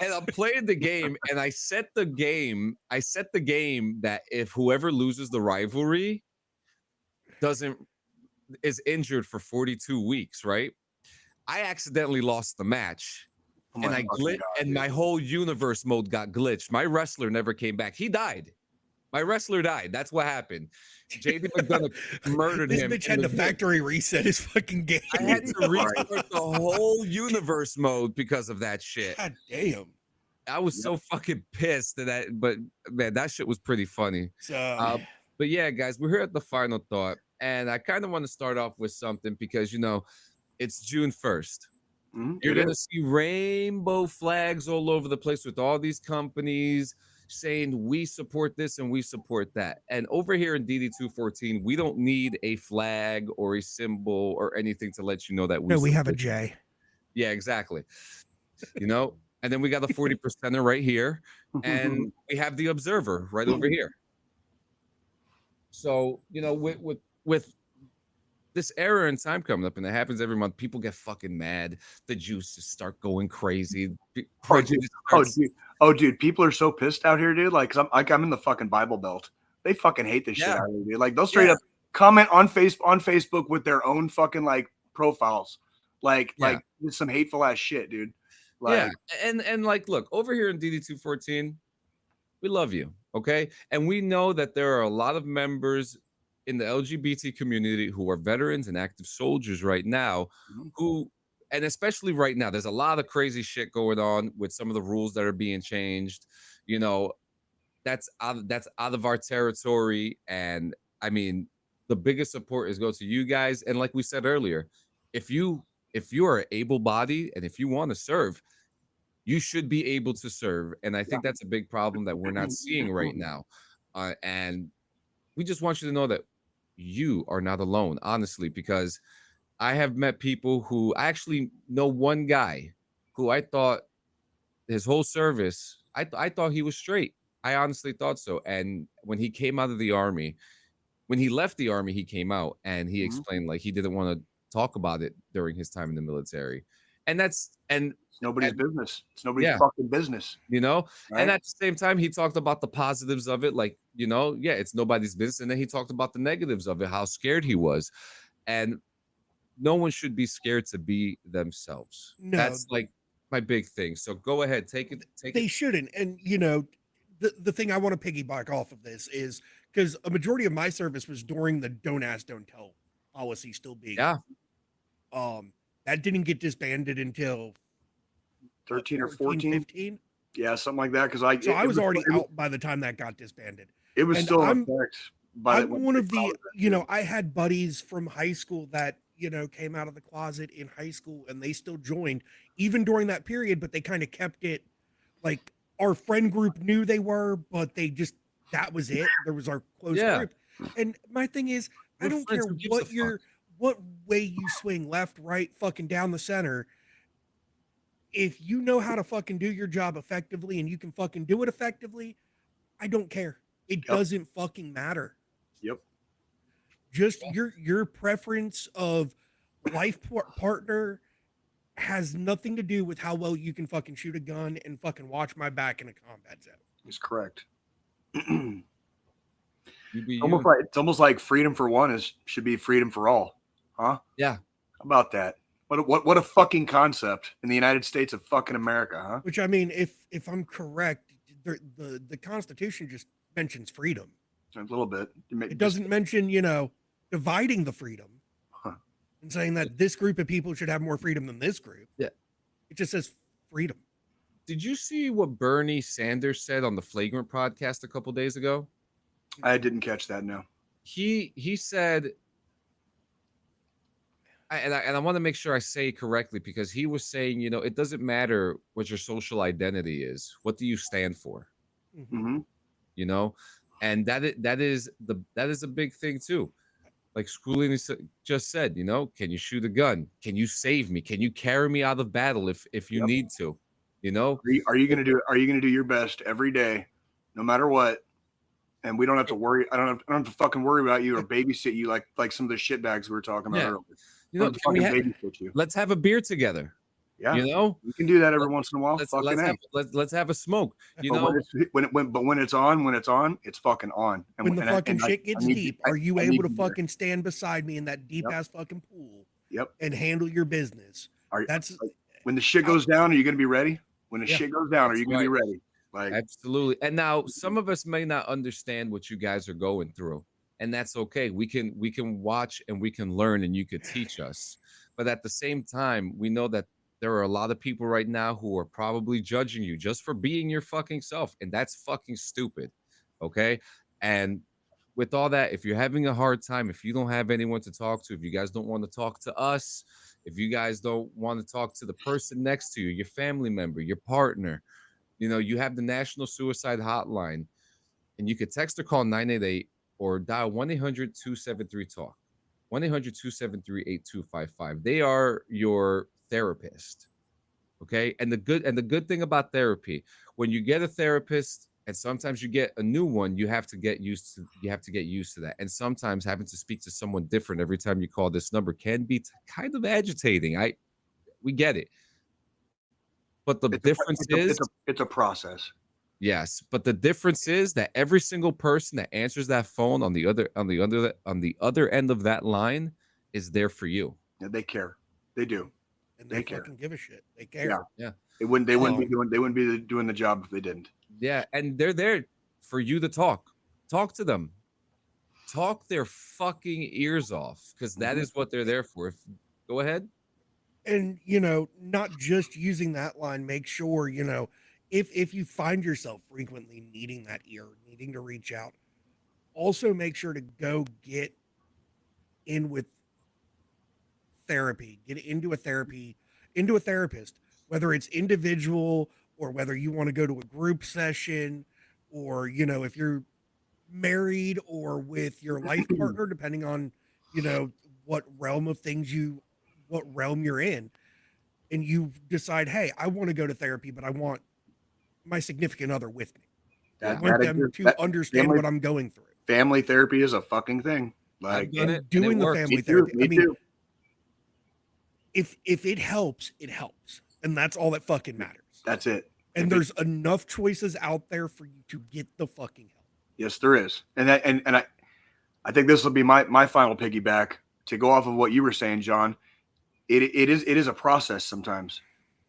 Speaker 1: And I'm playing the game, and I set the game that if whoever loses the rivalry is injured for 42 weeks, right? I accidentally lost the match. And I glitched, and my whole universe mode got glitched. My wrestler never came back. He died. My wrestler died. That's what happened. JD McDonough murdered him.
Speaker 3: This bitch had to factory reset his fucking game.
Speaker 1: I had to restart the whole universe mode because of that shit.
Speaker 3: God damn.
Speaker 1: I was so fucking pissed but man, that shit was pretty funny. But yeah, guys, we're here at the final thought, and I kind of want to start off with something because it's June 1st. You're going to see rainbow flags all over the place with all these companies saying we support this and we support that. And over here in DD214, we don't need a flag or a symbol or anything to let you know that
Speaker 3: we have a J.
Speaker 1: Yeah, exactly. And then we got the 40%er right here, and we have the observer right over here. So, with this era in time coming up, and it happens every month, people get fucking mad. The juices start going crazy.
Speaker 2: Dude, people are so pissed out here, dude. Like, I'm in the fucking Bible Belt. They fucking hate this shit out here, dude. Like, they'll straight up comment on Facebook with their own fucking like profiles, like with some hateful ass shit, dude. Like,
Speaker 1: and like, look, over here in DD214, we love you, okay? And we know that there are a lot of members in the LGBT community who are veterans and active soldiers right now, who, and especially right now, there's a lot of crazy shit going on with some of the rules that are being changed. You know, that's out of our territory. And I mean, the biggest support is go to you guys. And like we said earlier, if you are able-bodied and if you want to serve, you should be able to serve. And I think that's a big problem that we're not seeing right now. And we just want you to know that you are not alone, honestly, because I have met people who, I actually know one guy who I thought his whole service, I thought he was straight. I honestly thought so. And when he came out of the army, when he left the army, he came out and he explained like he didn't want to talk about it during his time in the military. And it's
Speaker 2: nobody's business. It's nobody's fucking business.
Speaker 1: You know, right? And at the same time, he talked about the positives of it, like, you know, it's nobody's business. And then he talked about the negatives of it, how scared he was. And no one should be scared to be themselves. No. That's like my big thing. So go ahead, take it.
Speaker 3: They shouldn't. And you know, the thing I want to piggyback off of this is because a majority of my service was during the don't ask, don't tell policy still being.
Speaker 1: Yeah.
Speaker 3: That didn't get disbanded until
Speaker 2: 13 or 14,
Speaker 3: 15.
Speaker 2: Yeah, something like that. Because
Speaker 3: I was already out by the time that got disbanded.
Speaker 2: It was still in effect.
Speaker 3: I'm one of the, you know, I had buddies from high school that, you know, came out of the closet in high school and they still joined even during that period, but they kind of kept it like our friend group knew they were, but they just, that was it. There was our close group. And my thing is, I don't care what way you swing, left, right, fucking down the center. If you know how to fucking do your job effectively and you can fucking do it effectively, I don't care. It doesn't fucking matter.
Speaker 2: Yep.
Speaker 3: Just your preference of life partner has nothing to do with how well you can fucking shoot a gun and fucking watch my back in a combat zone.
Speaker 2: It's correct. It's almost like freedom for one should be freedom for all, huh?
Speaker 1: Yeah.
Speaker 2: How about that? What a fucking concept in the United States of fucking America, huh?
Speaker 3: Which I mean, if I'm correct, the Constitution just mentions freedom.
Speaker 2: A little bit.
Speaker 3: It doesn't mention, you know, dividing the freedom and saying that this group of people should have more freedom than this group.
Speaker 1: Yeah.
Speaker 3: It just says freedom.
Speaker 1: Did you see what Bernie Sanders said on the Flagrant podcast a couple days ago?
Speaker 2: I didn't catch that. No.
Speaker 1: He said, and I want to make sure I say it correctly, because he was saying, you know, it doesn't matter what your social identity is. What do you stand for?
Speaker 2: Mm-hmm.
Speaker 1: You know, and that is a big thing too. Like Squillini just said, you know, can you shoot a gun? Can you save me? Can you carry me out of battle if you need to? You know,
Speaker 2: are you gonna do your best every day, no matter what? And we don't have to worry. I don't have to fucking worry about you or babysit you like some of the shitbags we were talking about earlier.
Speaker 1: You know, let's have a beer together.
Speaker 2: Yeah,
Speaker 1: you know,
Speaker 2: we can do that every once in a while.
Speaker 1: Let's have a smoke. You know,
Speaker 2: when it's on, it's fucking on.
Speaker 3: And when the fucking shit gets deep, are you able to fucking stand beside me in that deep ass fucking pool?
Speaker 2: Yep.
Speaker 3: And handle your business. That's
Speaker 2: when the shit goes down. Are you going to be ready? When the shit goes down, are you going to be ready? Like,
Speaker 1: absolutely. And now some of us may not understand what you guys are going through, and that's okay. We can watch and we can learn, and you could teach us. But at the same time, we know that there are a lot of people right now who are probably judging you just for being your fucking self, and that's fucking stupid. Okay? And with all that, if you're having a hard time, if you don't have anyone to talk to, if you guys don't want to talk to us, if you guys don't want to talk to the person next to you, your family member, your partner, you know, you have the National Suicide Hotline, and you could text or call 988 or dial 1-800-273-TALK, 1-800-273-8255. They are your therapist. Okay. And the good thing about therapy, when you get a therapist and sometimes you get a new one, you have to get used to that. And sometimes having to speak to someone different every time you call this number can be kind of agitating. We get it. But the difference is
Speaker 2: it's a process.
Speaker 1: Yes, but the difference is that every single person that answers that phone on the other end of that line is there for you.
Speaker 2: Yeah, they care. They do.
Speaker 3: And they fucking give a shit. They care.
Speaker 2: Yeah.
Speaker 1: Yeah.
Speaker 2: They wouldn't be doing the job if they didn't.
Speaker 1: Yeah, and they're there for you to talk. Talk to them. Talk their fucking ears off, because that is what they're there for. Go ahead.
Speaker 3: And not just using that line, make sure, if you find yourself frequently needing that ear, needing to reach out, also make sure to go get in with therapy, get into a therapist, whether it's individual or whether you want to go to a group session, or, if you're married or with your life partner, depending on, what realm you're in, and you decide, hey, I want to go to therapy, but I want my significant other with me. I want them to understand what I'm going through.
Speaker 2: Family therapy is a fucking thing. Like,
Speaker 3: doing the family therapy.
Speaker 2: Me too.
Speaker 3: If it helps, it helps. And that's all that fucking matters.
Speaker 2: That's it.
Speaker 3: And there's enough choices out there for you to get the fucking help.
Speaker 2: Yes, there is. And I think this will be my final piggyback to go off of what you were saying, John. It is a process sometimes.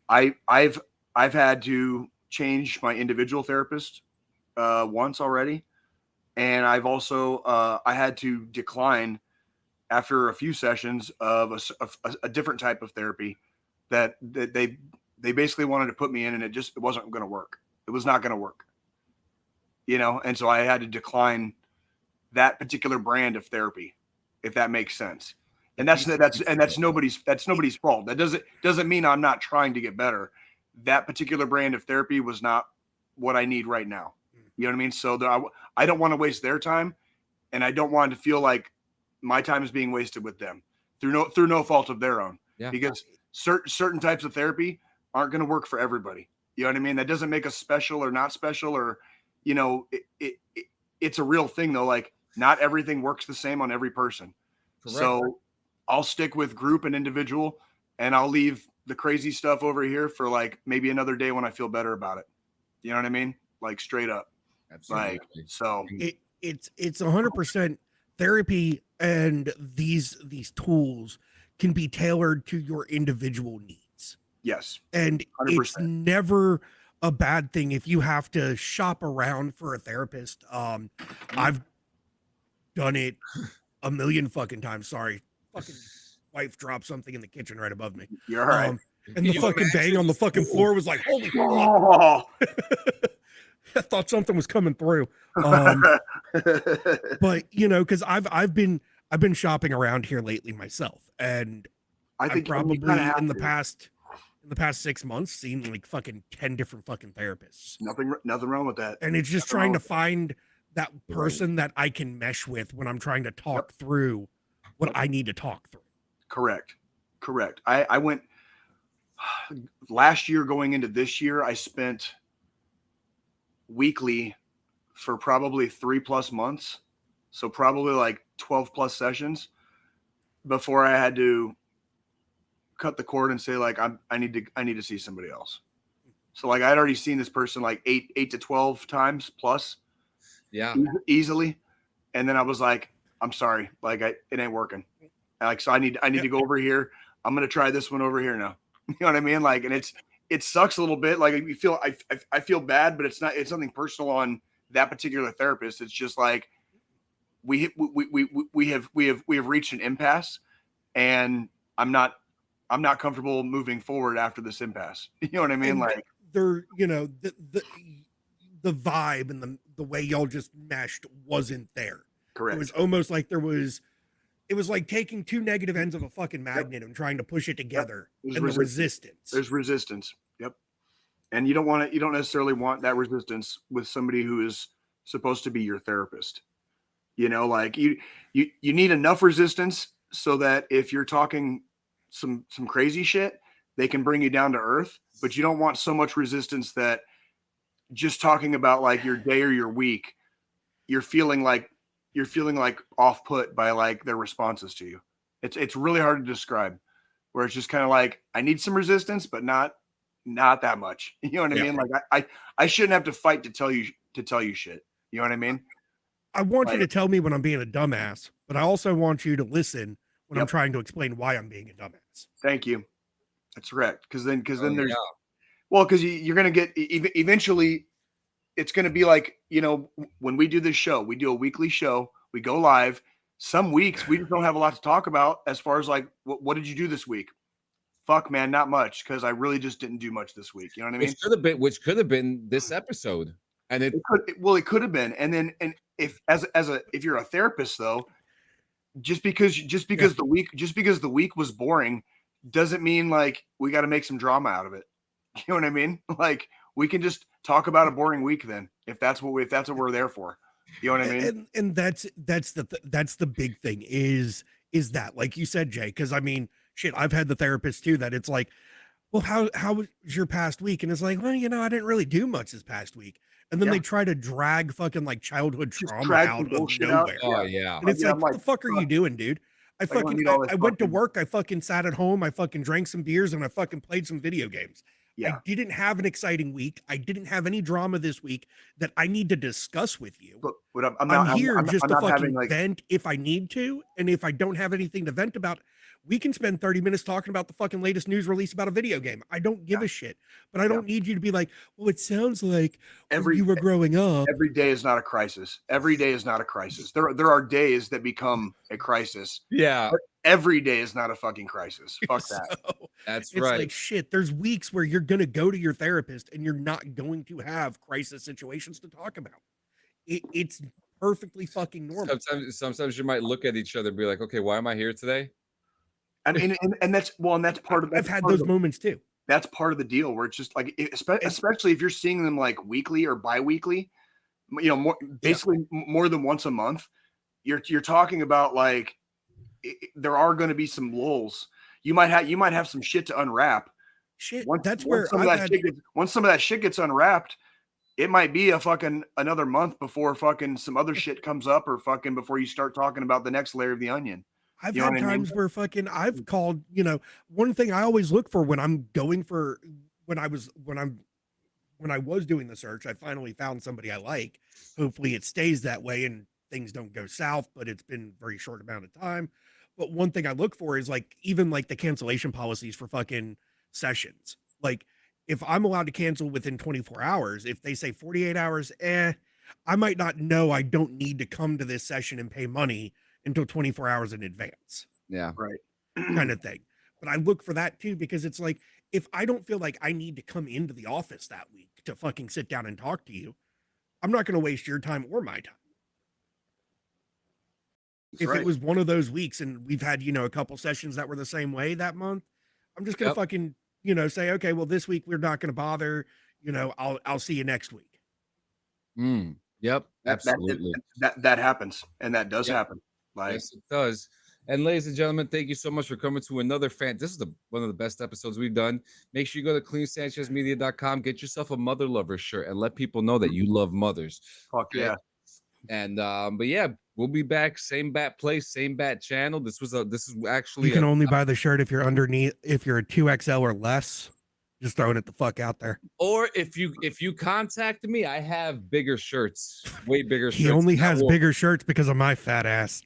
Speaker 2: I've had to change my individual therapist once already, and I've also I had to decline after a few sessions of a different type of therapy that they basically wanted to put me in, and it wasn't going to work. It was not going to work, and so I had to decline that particular brand of therapy, if that makes sense. And that's nobody's fault. That doesn't mean I'm not trying to get better. That particular brand of therapy was not what I need right now. You know what I mean? So I don't want to waste their time, and I don't want to feel like my time is being wasted with them through no fault of their own.
Speaker 1: Yeah.
Speaker 2: Because certain types of therapy aren't going to work for everybody. You know what I mean? That doesn't make us special or not special, or it's a real thing though. Like, not everything works the same on every person. Correct. So I'll stick with group and individual, and I'll leave the crazy stuff over here for like maybe another day when I feel better about it. You know what I mean? Like, straight up.
Speaker 1: Absolutely.
Speaker 2: Like, so
Speaker 3: it's 100% therapy, and these tools can be tailored to your individual needs.
Speaker 2: Yes.
Speaker 3: And
Speaker 2: 100%.
Speaker 3: It's never a bad thing if you have to shop around for a therapist. I've done it a million fucking times. Sorry. Fucking wife dropped something in the kitchen right above me.
Speaker 2: You're all right.
Speaker 3: And the fucking bang on the fucking floor was like, holy fuck.
Speaker 2: Oh.
Speaker 3: I thought something was coming through. But because I've been shopping around here lately myself, and
Speaker 2: I think
Speaker 3: I've probably in the past 6 months seen like fucking 10 different fucking therapists.
Speaker 2: Nothing wrong with that.
Speaker 3: And it's just trying to find that person that I can mesh with when I'm trying to talk through what I need to talk through.
Speaker 2: Correct. I went last year going into this year, I spent weekly for probably 3+ months. So probably like 12+ sessions before I had to cut the cord and say like, I need to see somebody else. So like, I'd already seen this person like 8 to 12 times plus.
Speaker 1: Yeah.
Speaker 2: Easily. And then I was like, I'm sorry. Like it ain't working. Like, so I need to go over here. I'm going to try this one over here now. You know what I mean? Like, and it sucks a little bit. Like, you feel, I feel bad, but it's something personal on that particular therapist. It's just like, we have reached an impasse, and I'm not comfortable moving forward after this impasse. You know what I mean?
Speaker 3: And
Speaker 2: like,
Speaker 3: they're, the vibe and the way y'all just meshed wasn't there.
Speaker 2: Correct.
Speaker 3: It was almost like it was like taking two negative ends of a fucking magnet and trying to push it together. And the resistance. There's
Speaker 2: resistance. Yep. And you don't necessarily want that resistance with somebody who is supposed to be your therapist. Like you need enough resistance so that if you're talking some crazy shit, they can bring you down to earth, but you don't want so much resistance that just talking about like your day or your week, you're feeling like off put by like their responses to you. It's really hard to describe, where it's just kind of like, I need some resistance, but not not that much. You know what I mean? Like I shouldn't have to fight to tell you shit. You know what I mean?
Speaker 3: I want you to tell me when I'm being a dumbass, but I also want you to listen when I'm trying to explain why I'm being a dumbass.
Speaker 2: Thank you. That's correct. Because then there's because you're gonna get eventually. It's gonna be like, you know, when we do this show, we do a weekly show. We go live. Some weeks we just don't have a lot to talk about as far as like what did you do this week? Fuck, man, not much, because I really just didn't do much this week. You know what I mean?
Speaker 1: Which could have been this episode, and it
Speaker 2: could have been. And then if you're a therapist though, just because the week was boring doesn't mean like we got to make some drama out of it. You know what I mean? Like we can just talk about a boring week then if that's what we're there for. You know what I mean?
Speaker 3: And that's the big thing is that, like you said, Jay, because I mean, shit, I've had the therapist too that it's like, well, how was your past week? And it's like, well, you know, I didn't really do much this past week. And then they try to drag fucking like childhood trauma out of nowhere.
Speaker 1: Oh yeah.
Speaker 3: And it's like, what the fuck are you doing, dude? I went to work, I fucking sat at home, I fucking drank some beers, and I fucking played some video games. I didn't have an exciting week. I didn't have any drama this week that I need to discuss with you.
Speaker 2: But
Speaker 3: I'm here just to fucking vent if I need to. And if I don't have anything to vent about, we can spend 30 minutes talking about the fucking latest news release about a video game. I don't give a shit. But I don't need you to be like, well, it sounds like you were growing up.
Speaker 2: Every day is not a crisis. Every day is not a crisis. There are days that become a crisis.
Speaker 1: Yeah.
Speaker 2: But every day is not a fucking crisis. Fuck that.
Speaker 1: That's
Speaker 3: it's
Speaker 1: right.
Speaker 3: Like shit. There's weeks where you're gonna go to your therapist and you're not going to have crisis situations to talk about. It's perfectly fucking normal.
Speaker 1: Sometimes you might look at each other and be like, okay, why am I here today?
Speaker 2: And that's part of.
Speaker 3: I've had those moments too.
Speaker 2: That's part of the deal where it's just like, especially if you're seeing them like weekly or bi-weekly, you know, more than once a month. You're talking about like there are going to be some lulls. You might have some shit to unwrap.
Speaker 3: Shit,
Speaker 2: once some of that shit gets unwrapped, it might be a fucking another month before fucking some other shit comes up, or fucking before you start talking about the next layer of the onion.
Speaker 3: I've had times where fucking I've called, you know, one thing I always look for when I'm going for when I was doing the search, I finally found somebody I like. Hopefully it stays that way and things don't go south, but it's been a very short amount of time. But one thing I look for is like even like the cancellation policies for fucking sessions. Like if I'm allowed to cancel within 24 hours, if they say 48 hours, I might not know I don't need to come to this session and pay money until 24 hours in advance.
Speaker 1: Yeah.
Speaker 2: Right.
Speaker 3: Kind of thing. But I look for that too, because it's like, if I don't feel like I need to come into the office that week to fucking sit down and talk to you, I'm not going to waste your time or my time. If it was one of those weeks and we've had, you know, a couple sessions that were the same way that month, I'm just going to fucking, you know, say, okay, well, this week we're not going to bother, you know, I'll see you next week.
Speaker 1: Yep. Absolutely.
Speaker 2: That happens. And that does happen. Like,
Speaker 1: yes, it does. And ladies and gentlemen, thank you so much for coming to another This is one of the best episodes we've done. Make sure you go to cleansanchezmedia.com, get yourself a mother lover shirt, and let people know that you love mothers.
Speaker 2: Fuck yeah.
Speaker 1: And but yeah, we'll be back. Same bat place, same bat channel. This is actually
Speaker 3: you can only buy the shirt if you're underneath, if you're a 2XL or less. Just throwing it the fuck out there.
Speaker 1: Or if you contact me, I have bigger shirts, way bigger shirts.
Speaker 3: He only has bigger shirts because of my fat ass.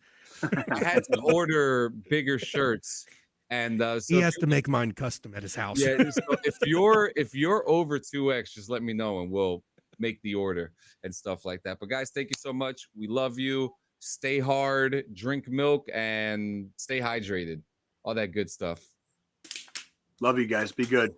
Speaker 1: I had to order bigger shirts, and so
Speaker 3: he has to make mine custom at his house.
Speaker 1: Yeah, so if you're over 2X, just let me know and we'll make the order and stuff like that. But guys, thank you so much. We love you. Stay hard, drink milk, and stay hydrated. All that good stuff.
Speaker 2: Love you guys. Be good.